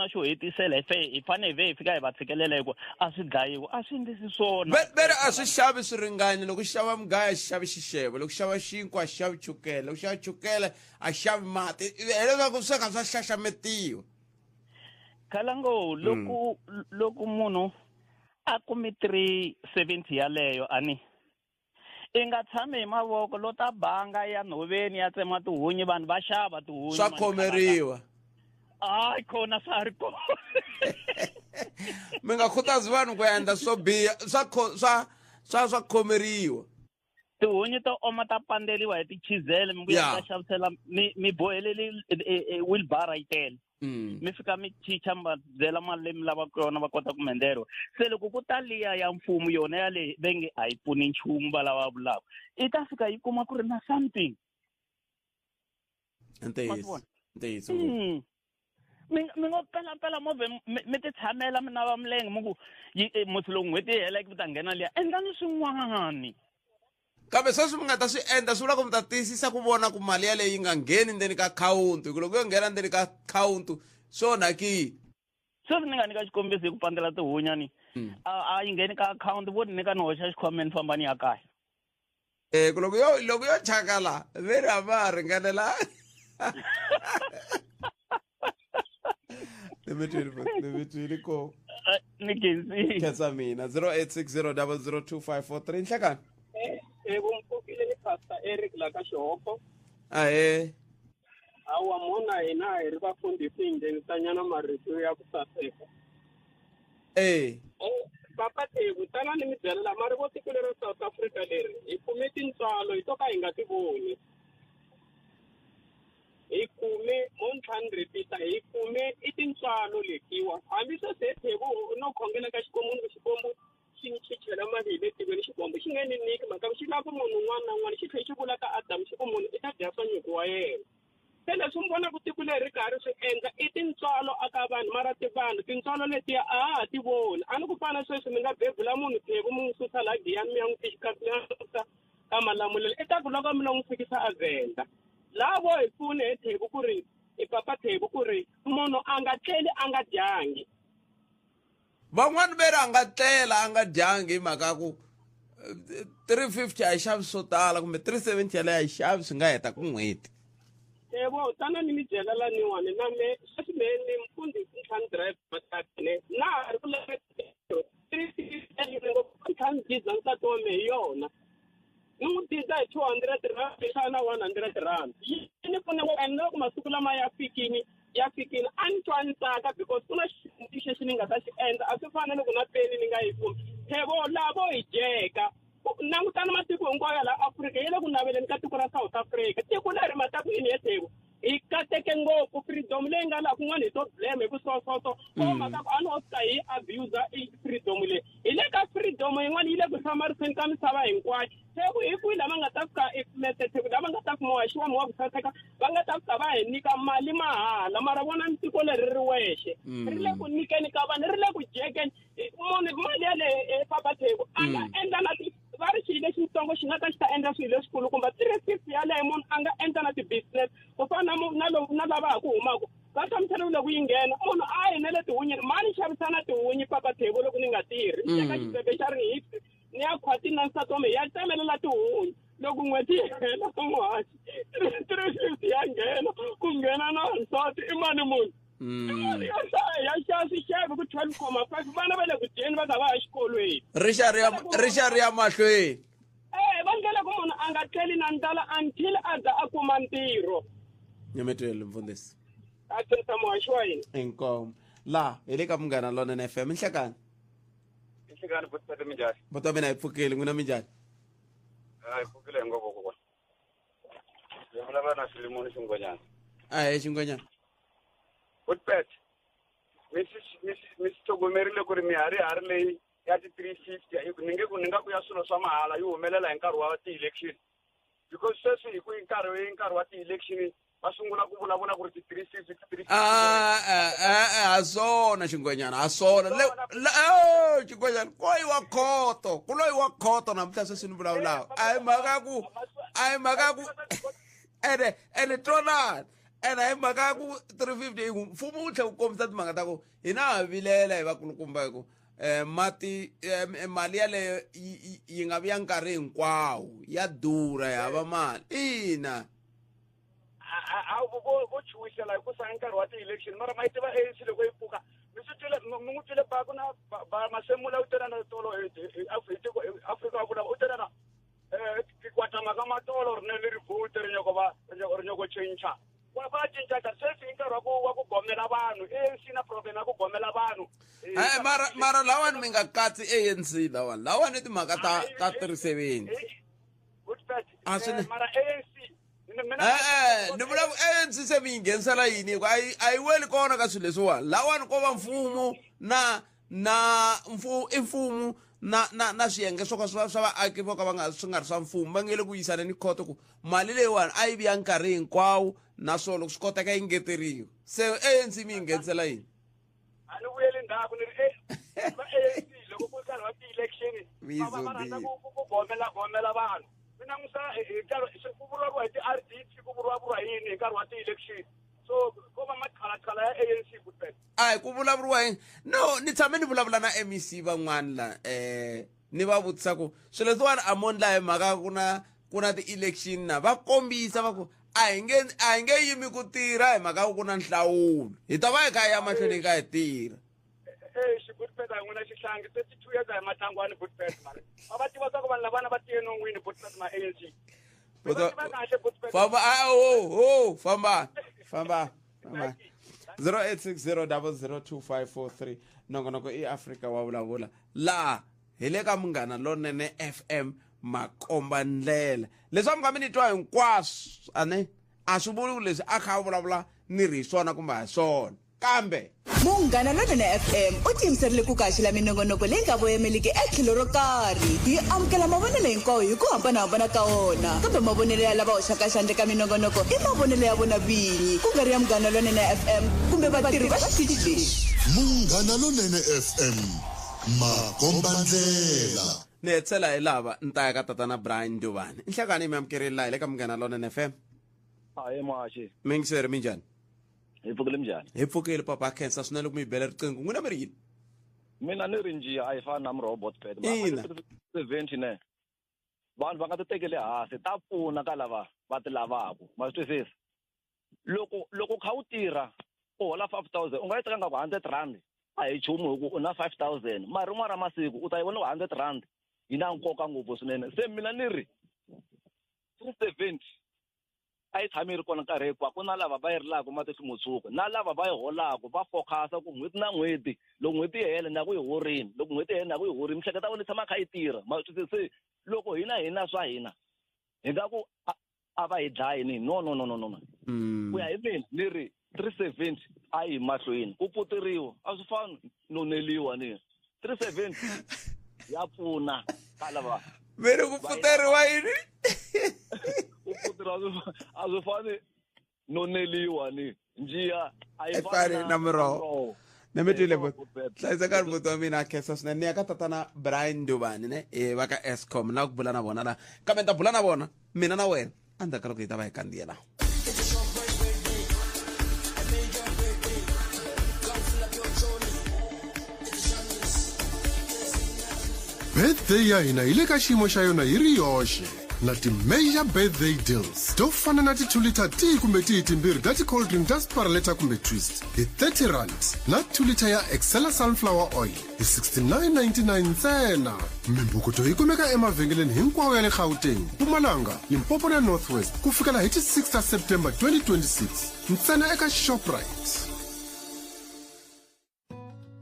xo hetisela hi fane ve hi fika hi va tshikelela hikuva a swi dlayiwa a swi endlisi swona veri a swi xavi swi ringani loko xava mugaya a xavi xixevo loko xava xinkwa a xavi chukele loko xava chukele a xavi mati leswaku swi nga swa xaxametiwa khalango loko munhu a kumi 370 yaleyo ani i nga tshami hi mavoko lo ta banga ya nhoveni ya tsema tihunyi vanhu va xava tihunyi swa khomeriwa hayi khona swa ri kona mi nga khutazi vanhu ku endla swo biha swa khomeriwa tihunyi to oma ta pandeliwa hi tichizele mi vuya ta xavisela mi boheleli wheelbarrow yi tele mi fika mi chicha mi byela mali leyi mi lavaka yona va kota ku menderiwa se loko ku ta liya ya mfumo yona ya le ve nge a yi pfuni nchumu va lava vulaka i ta fika yi kuma ku ri na something ntiyiso mi ngo pela movhe mi ti tshamela mi na va milenge mi ku musi lowu n'hweti yi hela ku ta nghena liya endlani swin'wani kambe sweswi mi nga ta swi endla swi vula ku mi ta tiyisisa ku vona ku mali yaleyi yi nga ngheni ndzeni ka akhawunti hi ku loko yo nghena ndzeni ka akhawunti swona ki sweswi ni nga nyika xikombiso hi ku pandzela tihunyani a yi ngheni ka akhawunti vo ni nyika ni hoxa xikhwameni famba ni ya kaya ku loko yo chakala veri a va ha ringanela nimitwini ko ni khensi khensa mina 0860002543 nhlekani vumpfukile ni pastor Eric la ka Xihoko awa mona hina hi ri vafundhisi hi nghenisanyana marito ya ku saseka papa Tebu tana ni mi byela mari vo tiko leri South Africa leri hi kume tintswalo hi to ka hi nga ti voni hi kume montlhanu repita hi kume i tintswalo letiwa hambi se Tebu no khongela ka xikwembu xi chela mali hi le tikweni xikwembu xi nge ni niki mhaka xi lava munhu un'wana na un'wana xi tlhela xi vula ka Adamu xi ku munhu i ta dya swa nyuku wa yena se leswi mi vona ku tiko leri karhi swi endla i tintswalo aka vanhu mara vanhu tintswalo letiya a ha ti voni a ni ku fana sweswi mi nga bebula munhu Tebu mi n'wi susa lagiyani mi ya n'wi fixikasusa ka malamulelo i ta ku loko mi lo n'wi fikisa a Venda lavo hi pfune hi Tebu ku ri i papa Tebu ku ri munhu a nga tleli a nga dyangi van'wani veri a nga tlela a nga dyangi hi mhaka ku 350 a yi xavi swo tala kumbe 370 yaleyo a yi xavi swi nga heta ku n'hweti vo tana ni mi byela laniwani na me sweswi me ni mfundhisi ntlhanu drive matatine na ha ri ku ntlhanu diza nsati wa me hi yona ni n'wi diza hi 200 rand xana na 100 rand yi ni pfune and loko masiku lama ya fikini a ni twa ni tsaka because ku na xintu xexi ni nga ta xi endla a swi fana loko na peni ni nga yi kumi Tevo lavo hi jeka langutana matiko hinkwayo la Afrika yi le ku naveleni ka tiko ra South Africa tiko leri mataku yini ya Tebu hi kateke ngopfu freedom leyi nga laha kun'wana hi to blame hi ku sosoto o mhaka ku a ni hosta hi abuse i freedom leyi hi le ka freedom yin'wana yi le ku hlamariseni ka misava hinkwayo Tebu hi kwihi lava nga ta fika implemented Tebu lava nga ta kuma waxiwa mi wa ku saseka va nga ta fika va hi nyika mali mahala mara vona ni tiko leri ri wexe ri le ku nyikeni ka vanhu ri le ku jekeni munhu mali yale papa Tebu a nga endla na va ri xilo lexitsongo xi nga ta xi ta endla swilo leswikulukumba 350 yaleyo munhu a nga endla na ti-business ku fana na lava ha ku humaka va hlamusela loko yi nghena munhu a hi na le tihunyini mani xavisana tihunyini papa Tebu loko ni nga tirhi ni teka xibebe xa rihipsi ni ya khwatini na nsati wa me ya tsemelela tihunyi loko n'hweti yi hela n'waxi 350 ya nghena ku nghena na nsati i mani munhu ya xava swixevo ku 12.5 vana va le ku dyeni va nga va ya xikolweni rixari ya mahlweni va ndlela ku munhu a nga tleli na ndlala until a za a kuma ntirho nyametwele mfundhisi a tirhisa muhaxi wa hina inkomo laha hi le ka Munghana Lonene FM nhlekani vutomi minjhani vutomi mina hi pfukile n'wina minjhani hi pfukile hi ngopfu kokwana hi vulavula na Filimoni Xingonyana hi Xingonyana Woodpet mi tlhogomerile ku ri miharihari leyi ya ti-350 ni nga ku ya swilo swa mahala yi humelela hi nkarhi wa ti-election because sweswi hi ku hi nkarhi wa ti-election va sungula ku vulavula ku ri ti-350 a swona Xingonyana a swona Xingonyana ku loyi wa khoto namuntlha sweswi ni vulavulaka a hi mhaka ku ene twanani ene hi mhaka ku 350 mfumo wu tlhela ku kombisa timhaka ta ku hi na ha vilela hi vakulukumba hi ku mali yaleyo yi nga vi ya nkarhi hinkwawo ya durha hi hava mali ina vo chuwisela hi ku sa nkarhi wa ti-election mara ma yi tiva ANC loko yi pfuka mi n'wi twile baku na masemula u tena na tolo Afrika wa vulava u tena na kwatama ka matolo ri ne le ribute ri nyoko cinca va cincaka sweswi nkarhi wa ku gomela vanhu ANC na problem ya ku gomela vanhu mara lawani mi nga katsi ANC lawani timhaka ta 370 mara ANC ni vula ku ANC se mi yi nghenisela yini hi ku a yi weli kona ka swilo leswiwani lawani ko va mfumo mfumo na swiyenge swo ka swa vaaki vo ka swi nga ri swa mfumo va nge le ku yisaneni khoto ku mali leyiwani a yi vi ya nkarhi hinkwawo naswona loko swi koteka yi ngeteriwa se ANC mi yi nghenisela yini a ni vuyeli ndhaku ni ri va ANC loko ku nkarhi wa ti-election va rhandza ku gomela vanhu mina ngisa ku vulavuriwa hi ti-RDT ku vulavuriwa yini hi nkarhi wa ti-election so ko va makhalakhala ya ANC Buthpet. Ai ku vulavuriwa yini no ni tshame ni vulavula na MEC van'wana la ni va vutisa ku swilo leswiwani amonla hi mhaka ku na ti-election na va kombisa va ku a hi nge yimi ku tirha hi mhaka ku na nhlawulo hi ta va hi kha ya mahlweni hi ka hi tirha. Buthpet a n'wina xihlangi 32 years hi matlangwani Buthpet mara a va tiva swa ku vanhu lavana va tiye non'wini Buthpet ma ANC famba 0860002543 nongonoko i Africa wa vulavula la hi le ka Munghana Lonene FM makomba ndlela leswi mi nga mi twa hinkwaswo a swi vuli leswi a kha vulavula ni ri swona kumbe ha swona kambe Munghana Lonene FM u tiyimiserile ku kaxila minongonoko leyi nga voyameliki etlhelo ro karhi hi amukela mavonelo hinkwawo hi ku hambanahambana ka wona kambe mavonelo ya lava hoxaka xandla ka minongonoko i mavonelo ya vona vinyi ku nga ri ya Munghana Lonene FM kumbe vatirhi va xitichi lexi. Munghana Lonene FM makomba ndlela. ni hetsela hi lava ni ta ya ka tatana Brian Duvani inhlekani mi amukerile laha hi le ka Munghana Lonene FM. Hayi Mashi. Mingiseri minjani? Hi pfukile njhani? Hi pfukile papa Khensa swinene ku mi bela riqingho n'wina mi ri yini? Mina ni ri njiya a hi fani na mi-robot pad 70 ne vanhu va nga ti tekeli hansi ta pfuna ka lava va ti lavaka ma swi twisisa loko kha u tirha u hola 5000 u nga yi tekanga ku 100 rand a hi nchumu hi ku u na 5000 mara rin'wana ra masiku u ta yi vona ku 100 rand yi na nkoka ngopfu swinene se mina ni ri 370 a yi tshami yi ri kona nkarhi hikuva ku na lava va yi rilaka matihlimutsuku na lava va yi holaka va focus-a ku n'hweti na n'hweti loko n'hweti yi hela na ku yi horini loko n'hweti yi hela na ku yi horini mihleketa vona yi tshama kha yi tirha ma se loko hina swa hina hi nga ku a va hi dlayini no ku ya hi mina ni ri 370 a yi mahlweni ku puteriwa a swi fani no neliwa ni 370 ya pfuna ka lava mi ri ku puteriwa yini a swi fani no neliwa ni njiya a yi fani na miroho ne mi twile hlayiseka ri muti wa mina a Khensa swinene ni ya ka tatana Brian Duvani ne va ka Eskom na ku bula na vona la kambe ni ta bula na vona mina na wena a ndzhaku ka loko hi ta va hi kandziye laha. Birthday ya hina yi le ka xiyimo xa yona yi ri yoxe na ti-major birthday deals to fana na ti-2 liter tea kumbe tihi timbirhi ta ti-cold drink ta Sparletta kumbe Twist hi 30 rand na 2 liter ya Excella sunflower oil hi 69.99 ntsena. Mimbukuto yi kumeka emavhengeleni hinkwawo ya le Gauteng, Mpumalanga, Limpopo na North West ku fikela hi ti 6 ta September 2026 ntsena eka Shoprite.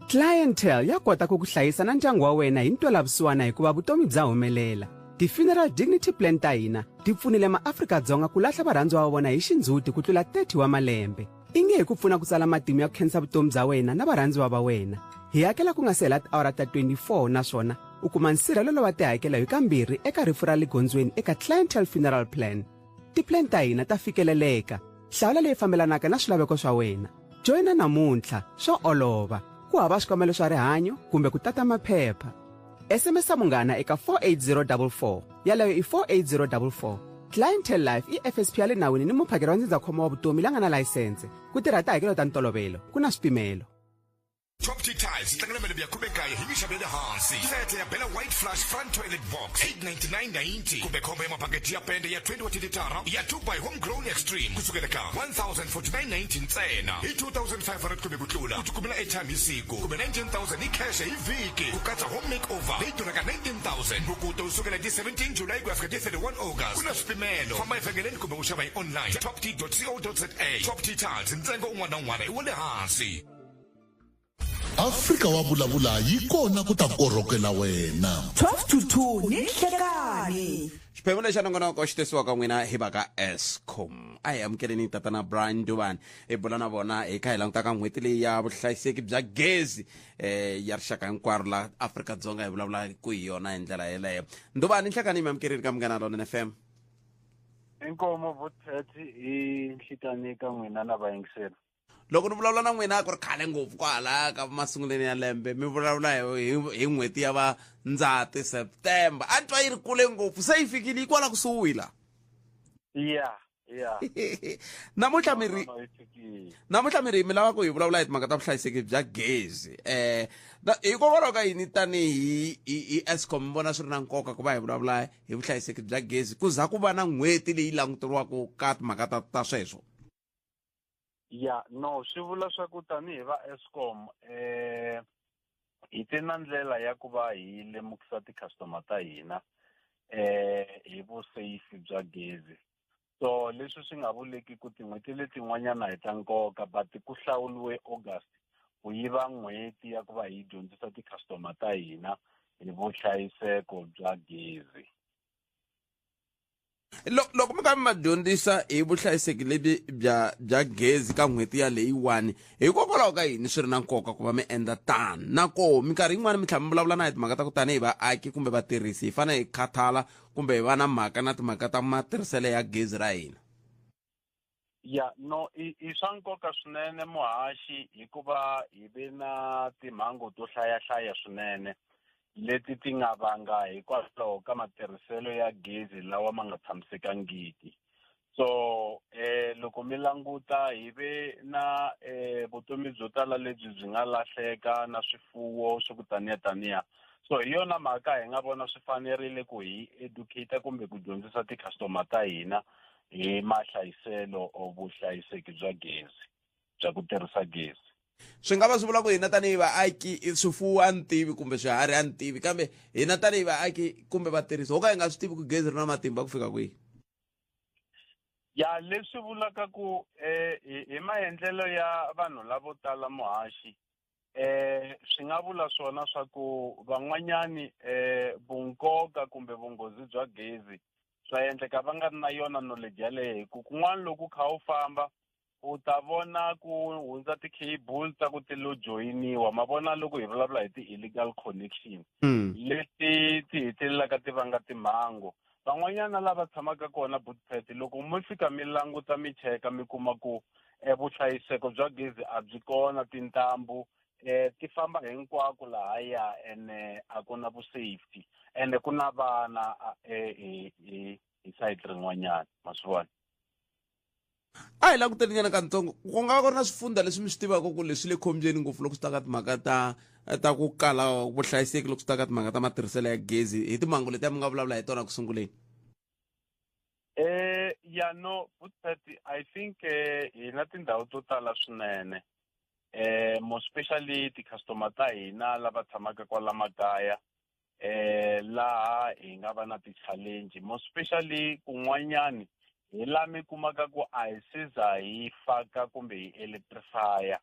Clientele ya kota ku hlayisa na ndyangu wa wena hi ntwelavusiwana hikuva vutomi bya humelela. Ti-Funeral Dignity Plan ta hina ti pfunile maAfrika-Dzonga ku lahla varhandziwa va vona hi xindzhuti ku tlula 30 wa malembe. I nge hi ku pfuna ku tsala matimu ya ku khensa vutomi bya wena na varhandziwa va wena. Hi hakela ku nga se hela tiawara ta 24 naswona u kuma nsirhelelo wa tihakelo hi kambirhi eka rifu ra le gondzweni eka Clientele Funeral Plan. Ti-plan ta hina ta fikeleleka. Hlawula leyi fambelanaka na swilaveko swa wena. Joina namuntlha swo olova. Ku hava swikomelo swa rihanyo kumbe ku tata maphepha. SMS Munghana eka 48044 yaleyo i 48044. Clientele Life i FSP ya le nawini ni muphakeri wa ndzindzakhombo wa vutomi la nga na layisense ku tirha tihakelo ta ntolovelo ku na swipimelo. Top T Tiles ntlangelemele bya khumekaya hi mixavo ya le hansi sete ya bela white flash front toilet box 899.90 kumbe khombo ya mapaketi ya pende ya 20 wa tilitara ya 2x homegrown extreme kusukela ka 1049.90 ntsena hi 2500 kumbe ku tlula u tikumela airtime hi siku kumbe 19,000 hi cash hi vhiki ku katsa home makeover leyi durhaka 19,000 mbukuto usukela ti 17 July ku ya fika ti 31 August ku na swipimelo famba evhengeleni kumbe u xava hi online topt.co.za. Top T Tiles ntsengo un'wana na un'wana i wa le hansi. Afrika wa vulavula yi kona ku ta korhokela wena 12 to 2 ni nhlekani. Xiphemu lexi nongonoko xi tisiwa ka n'wina hi va ka Eskom. A hi amukeleni tatana Brian Duvani hi bula na vona hi kha hi languta ka n'hweti leyi ya vuhlayiseki bya gezi ya rixaka hinkwaro la Afrika-Dzonga hi vulavula ku hi yona hi ndlela yeleyo. Duvani nhlekani mi amukerile ka Munghana Lonene FM. Inkomo Buthpet hi nhlitani ka n'wina na vayingiseri. loko ni vulavula na n'wina ku ri khale ngopfu kwala ka masunguleni ya lembe mi vulavula hi n'hweti ya va Ndzati September a twa yi ri kule ngopfu se yi fikile yi kwala kusuhi la yeah namuntlha miri mi lava ku hi vulavula hi timhaka ta vuhlayiseki bya gezi hikokwalaho ka yini tanihi Eskom mi vona swi ri na nkoka ku va hi vulavula hi vuhlayiseki bya gezi ku za ku va na n'hweti leyi languteriwaka ka timhaka ta sweswo no swi vula swa ku tanihi va Eskom hi te na ndlela ya ku va hi lemukisa ti-customer ta hina hi vusafe bya gezi so leswi swi nga vuleki ku tin'hweti letin'wanyana hi ta nkoka but ku hlawuliwe August ku yi va n'hweti ya ku va hi dyondzisa ti-customer ta hina hi vuhlayiseko bya gezi loko mi kha mi ma dyondzisa hi vuhlayiseki lebyi bya gezi ka n'hweti ya leyiwani hikokwalaho ka yini swi ri na nkoka ku va mi endla tani nako minkarhi yin'wana mi tlhela mi vulavula na hi timhaka ta ku tani hi vaaki kumbe vatirhisi hi fanele hi khathala kumbe hi va na mhaka na timhaka ta matirhiselo ya gezi ra hina no i swa nkoka swinene muhaxi hikuva hi ve na timhangu to hlayahlaya swinene leti ti nga vanga hikwalaho ka matirhiselo ya gezi lawa ma nga tshamisekangiki so loko mi languta hi ve na vutomi byo tala lebyi byi nga lahleka na swifuwo swi ku taniya so hi yona mhaka hi nga vona swi fanerile ku hi educate kumbe ku dyondzisa ti-customer ta hina hi mahlayiselo o vuhlayiseki bya gezi bya ku tirhisa gezi swi nga va swi vula ku hina tanihi vaaki swifuwo a ni tivi kumbe swiharhi a ni tivi kambe hina tanihi vaaki kumbe vatirhisi ho ka hi nga swi tivi ku gezi ri na matimba ku fika kwihi leswi vulaka ku hi maendlelo ya vanhu lavo tala muhaxi swi nga vula swona swa ku van'wanyani vunkoka kumbe vunghozi bya gezi swa endleka va nga ri na yona knowledge yaleyo hi ku kun'wana loko kha u famba u ta vona ku hundza ti-cable ta ku ti lo joyiniwa ma vona loko hi vulavula hi ti-illegal connection leti ti hetelelaka ti vanga timhangu van'wanyana lava tshamaka kona Bootpet loko mi fika mi languta mi cheka mi kuma ku vuhlayiseko bya gezi a byi kona tintambu ti famba hinkwako lahaya ene a ku na vu-safety ene ku na vana hi sayiti rin'wanyana ma swi vona a hi languteni nyana kantsongo ku nga va ku ri na swifundza leswi mi swi tivaka ku leswi le khombyeni ngopfu loko swi ta ka timhaka ta ku kala vuhlayiseki loko swi ta ka timhaka ta matirhiselo ya gezi hi timhangu leti mi nga vulavula hi tona ku sunguleni no Bootpet I think hi na tindhawu to tala swinene more especially ti-customer ta hina lava tshamaka kwala makaya laha hi nga va na ti-challenge more especially kun'wanyani hi la mi kumaka ku a hi siza hi faka kumbe hi electrifya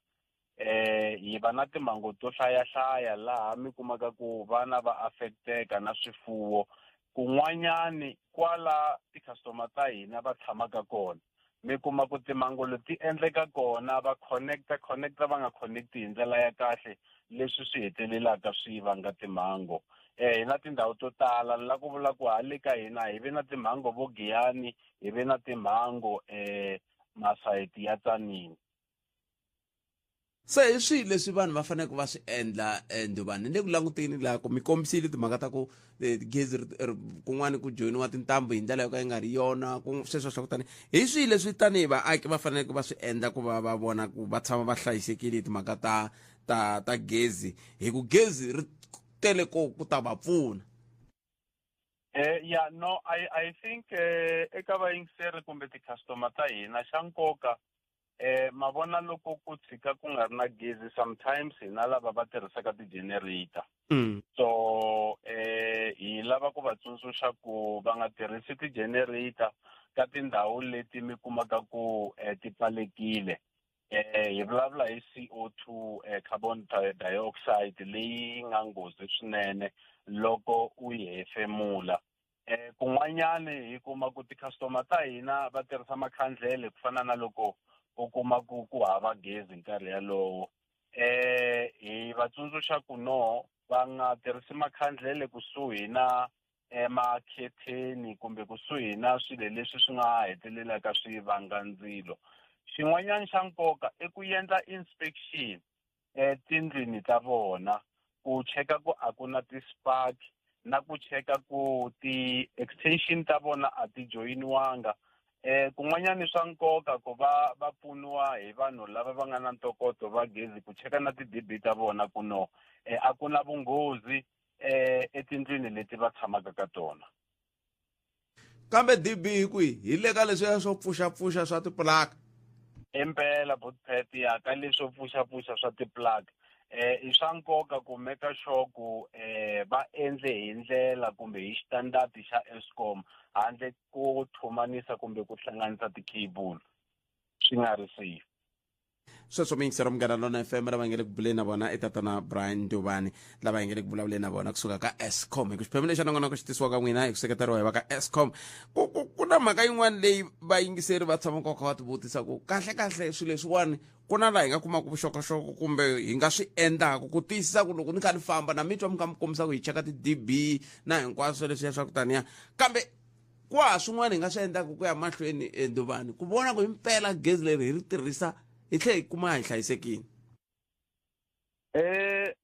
hi va na timhangu to hlayahlaya laha mi kumaka ku vana va affecteka na swifuwo kun'wanyani kwala ti-customer ta hina va tshamaka kona mi kuma ku timhangu leti endleka kona va connecta va nga connecti hi ndlela ya kahle leswi swi hetelelaka swi vanga timhangu hi na tindhawu to tala la ku vula ku hale ka hina hi ve na timhangu vo Giyani hi ve na timhangu masayiti ya Tsanini se hi swihi leswi vanhu va faneleke va swi endla Ndubani ni le ku languteni laha ku mi kombisile timhaka ta ku gezi kun'wani ku joyiniwa tintambu hi ndlela yo ka yi nga ri yona sweswo swa ku tani hi swihi leswi tanihi vaaki va faneleke va swi endla ku va vona ku va tshama va hlayisekile hi timhaka ta gezi hi ku gezi ri tele ku ta va pfuna no I think eka vayingiseri kumbe ti-customer ta hina xa nkoka ma vona loko ku tshika ku nga ri na gezi sometimes hina lava va tirhisaka ti-generator so hi lava ku va tsundzuxa ku va nga tirhisi ti-generator ka tindhawu leti mi kumaka ku ti pfalekile hi vulavula hi CO2 carbon dioxide leyi nga nghozi swinene loko u yi hefemula kun'wanyani hi kuma ku ti-customer ta hina va tirhisa makhandlele ku fana na loko u kuma ku hava gezi nkarhi yalowo hi va tsundzuxa ku no va nga tirhisi makhandlele kusuhi na makhetheni kumbe kusuhi na swilo leswi swi nga hetelelaka swi vanga ndzilo xin'wanyana xa nkoka i ku endla inspection tindlwini ta vona ku cheka ku a ku na ti-spark na ku cheka ku ti-extension ta vona a ti joyiniwanga. Kun'wanyana swa nkoka ku va pfuniwa hi vanhu lava va nga na ntokoto va gezi ku cheka na ti-DB ta vona ku no a ku na vunghozi etindlwini leti va tshamaka ka tona. Kambe DB hi kwihi? Hi le ka leswiya swo pfuxapfuxa swa tiplaka? Impela Buthpet ya ka leswo pfuxapfuxa swa tiplaka. I swa nkoka ku make sure ku va endle hi ndlela kumbe hi standard xa Eskom handle ku thumanisa kumbe ku hlanganisa ti-cable swi nga ri safe. Sweswo mingisero Munghana Lonene FM lava nge le ku buleni na vona i tatana Brian Dubani lava nge le ku vulavuleni na vona kusuka ka Eskom. Hi ku xiphemu lexi nongonoko xi tisiwa ka n'wina hi ku seketeriwa hi va ka Eskom. Ku na mhaka yin'wana leyi vayingiseri va tshama nkoka wa ti vutisa ku kahle swilo leswiwani ku na laha hi nga kumaka vuxokoxoko kumbe hi nga swi endlaka ku tiyisisa ku loko ni kha ni famba na mi twa mi kha mi kombisa ku hi cheka ti-DB na hinkwaswo leswiya swa ku taniya kambe ku ha swin'wana hi nga swi endlaka ku ya mahlweni Dubani ku vona ku himpela gezi leri hi ri tirhisa hi tlhe hi kuma hi hlayisekile.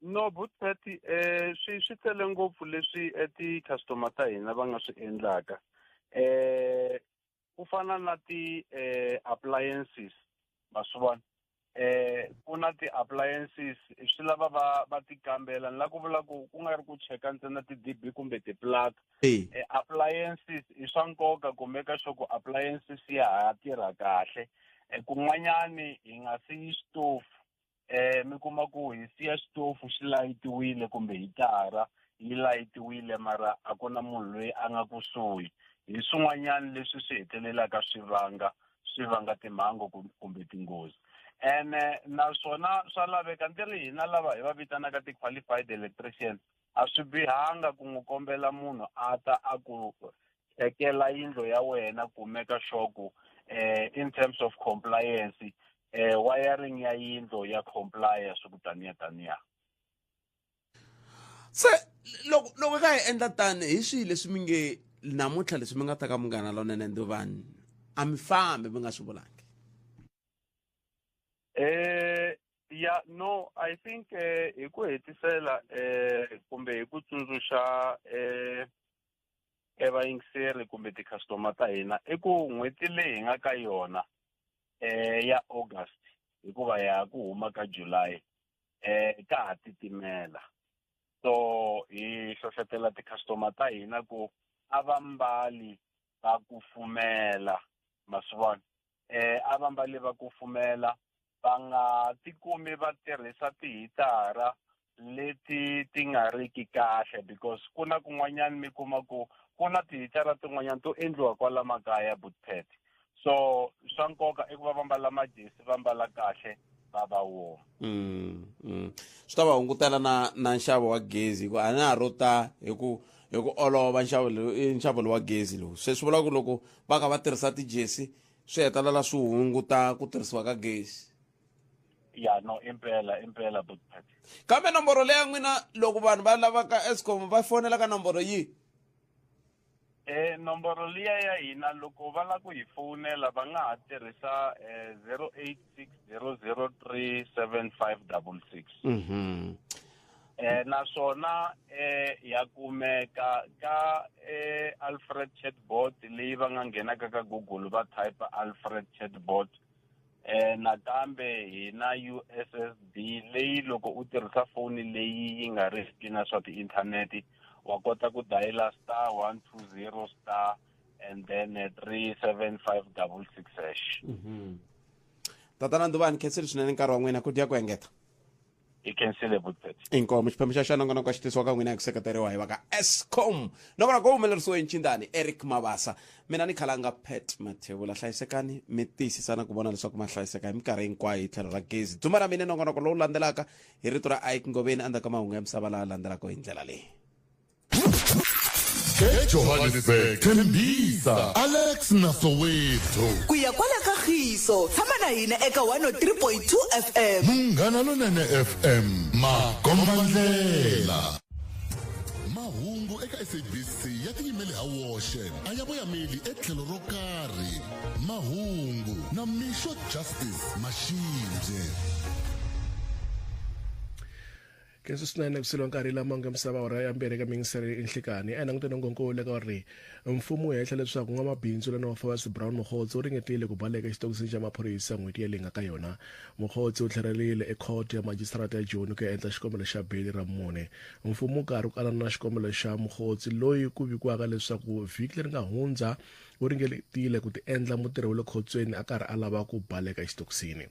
No Buthpet swi tele ngopfu leswi ti-customer ta hina va nga swi endlaka. Ku fana na ti-appliances ma swi vona. Ku na ti-appliances swi lava va ti kambela ni la ku vula ku nga ri ku cheka ntsena ti-DB kumbe ti-plug. Appliances i swa nkoka ku make sure ku appliances ya ha tirha kahle. Kun'wanyani hi nga siyi stove mi kuma ku hi siya stove xi layitiwile kumbe hitara yi layitiwile mara a ku na munhu loyi a nga kusuhi. Hi swin'wanyana leswi swi hetelelaka swi vanga timhangu kumbe tinghozi. Naswona swa laveka ntirho hina lava hi va vitanaka ti-qualified electrician a swi bihanga ku n'wi kombela munhu a ta a ku chekela yindlo ya wena ku make sure ku in terms of compliance wiring ya yindlo ya comply swi ku taniya. Se loko ka hi endla tani hi swihi leswi mi nge namuntlha leswi mi nga ta ka Munghana Lonene Dubani a mi fambi mi nga swi vulangi? No, I think hi ku hetisela kumbe hi ku tsundzuxa vayingiseri kumbe ti-customer ta hina i ku n'hweti leyi hi nga ka yona ya August hikuva ya ku huma ka July ka ha titimela. So hi hlohlotela ti-customer ta hina ku a va mbali va kufumela ma swi vona. A va mbali va kufumela va nga tikumi va tirhisa tihitara leti ti nga riki kahle because ku na kun'wanyana mi kuma ku ku na tihitara tin'wanyana to endliwa kwala makaya Buthpet. So swa nkoka i ku va mbala majesi va mbala kahle va va wona. Swi ta va hungutela na nxavo wa gezi ku a na ha rota hi ku olova nxavo wa gezi lowu. Se swi vula ku loko va kha va tirhisa tijesi swi hetelela swi hunguta ku tirhisiwa ka gezi. Ya no impela Buthpet. Kambe nomboro leyi ya n'wina loko vanhu va lava ka Eskom va fonela ka nomboro yi? Nomboro liya ya hina loko va la ku hi fonela va nga ha tirhisa 0860037566. Naswona ya kumeka ka Alfred chatbot leyi va nga nghenaka ka Google va type Alfred chatbot. Nakambe hi na USSD leyi loko u tirhisa foni leyi yi nga riki na swa ti-inthaneti wa kota ku diala *120* and then 37566#. Tatana Dubani khensile swinene nkarhi wa n'wina ku dya ku engeta. Hi khensile Buthpet. Inkomo xiphemu xa nongonoko xi tisiwa ka n'wina hi ku seketeriwa hi va ka Eskom. Nongonoko wu humelerisiwe hi Nchindani Eric Mabasa. Mina ni khalanga Pet Mathebula. Hlayisekani mi tiyisisana ku vona leswaku ma hlayiseka hi minkarhi hinkwayo hi tlhelo ra gezi. Dzuma ra mina nongonoko lowu landzelaka hi rito ra Ike Ngobeni endzhaku ka mahungu ya misava laha landzelaka hi ndlela leyi. Johannesburg Tembisa Alex Nasoweto kuya kwala Kagiso tshama na hina eka 103.2 FM Munghana Lonene FM Makombandlela mahungu eka SABC ya tiyimeli ha woxe a ya voyameli etlhelo ro karhi mahungu na mixo Justice Mashindze. Kenso sinane kusilwa nkarhi lama nga misava ora ya mbere ka mingisere enhlikani a langutana ngonkole ka ri mfumo ya hlela leswaku n'wamabindzu la North West Brown Mokgotsi u ringetile ku baleka xitokisini xa maphorisa n'hweti ya lenga ka yona. Mokgotsi u tlhelerile court ya magistrate ya Joni ku ya endla xikombelo xa beli ra mune. Mfumo karhi ku alana na xikombelo xa Mokgotsi loyi ku vikiwaka leswaku vhiki leri nga hundza u ringetile ku ti endla mutirhi wa le khotsweni a karhi a lava ku baleka xitokisini.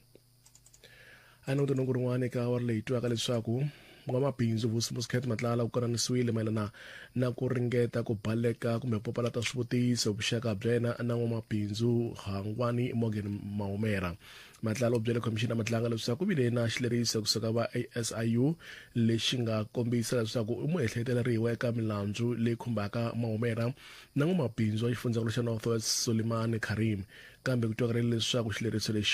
A langutana rin'wana eka wa leyi twaka leswaku n'wamabindzu Vusimusi Matlala u konanisiwile mayelana na ku ringeta ku baleka kumbe popalata swivutiso vuxaka bya yena na n'wamabindzu Hangwani Morgan Maumera. Matlala u byele khomixini ya matlanga leswaku u vile na xileriso kusuka va ASIU lexi nga kombisa leswaku u muehleketeleriwa eka milandzu leyi khumbaka Maumera na n'wamabindzu wa xifundzakulu xa North West Solimani Karim, kambe ku twakarile leswaku xileriso lexi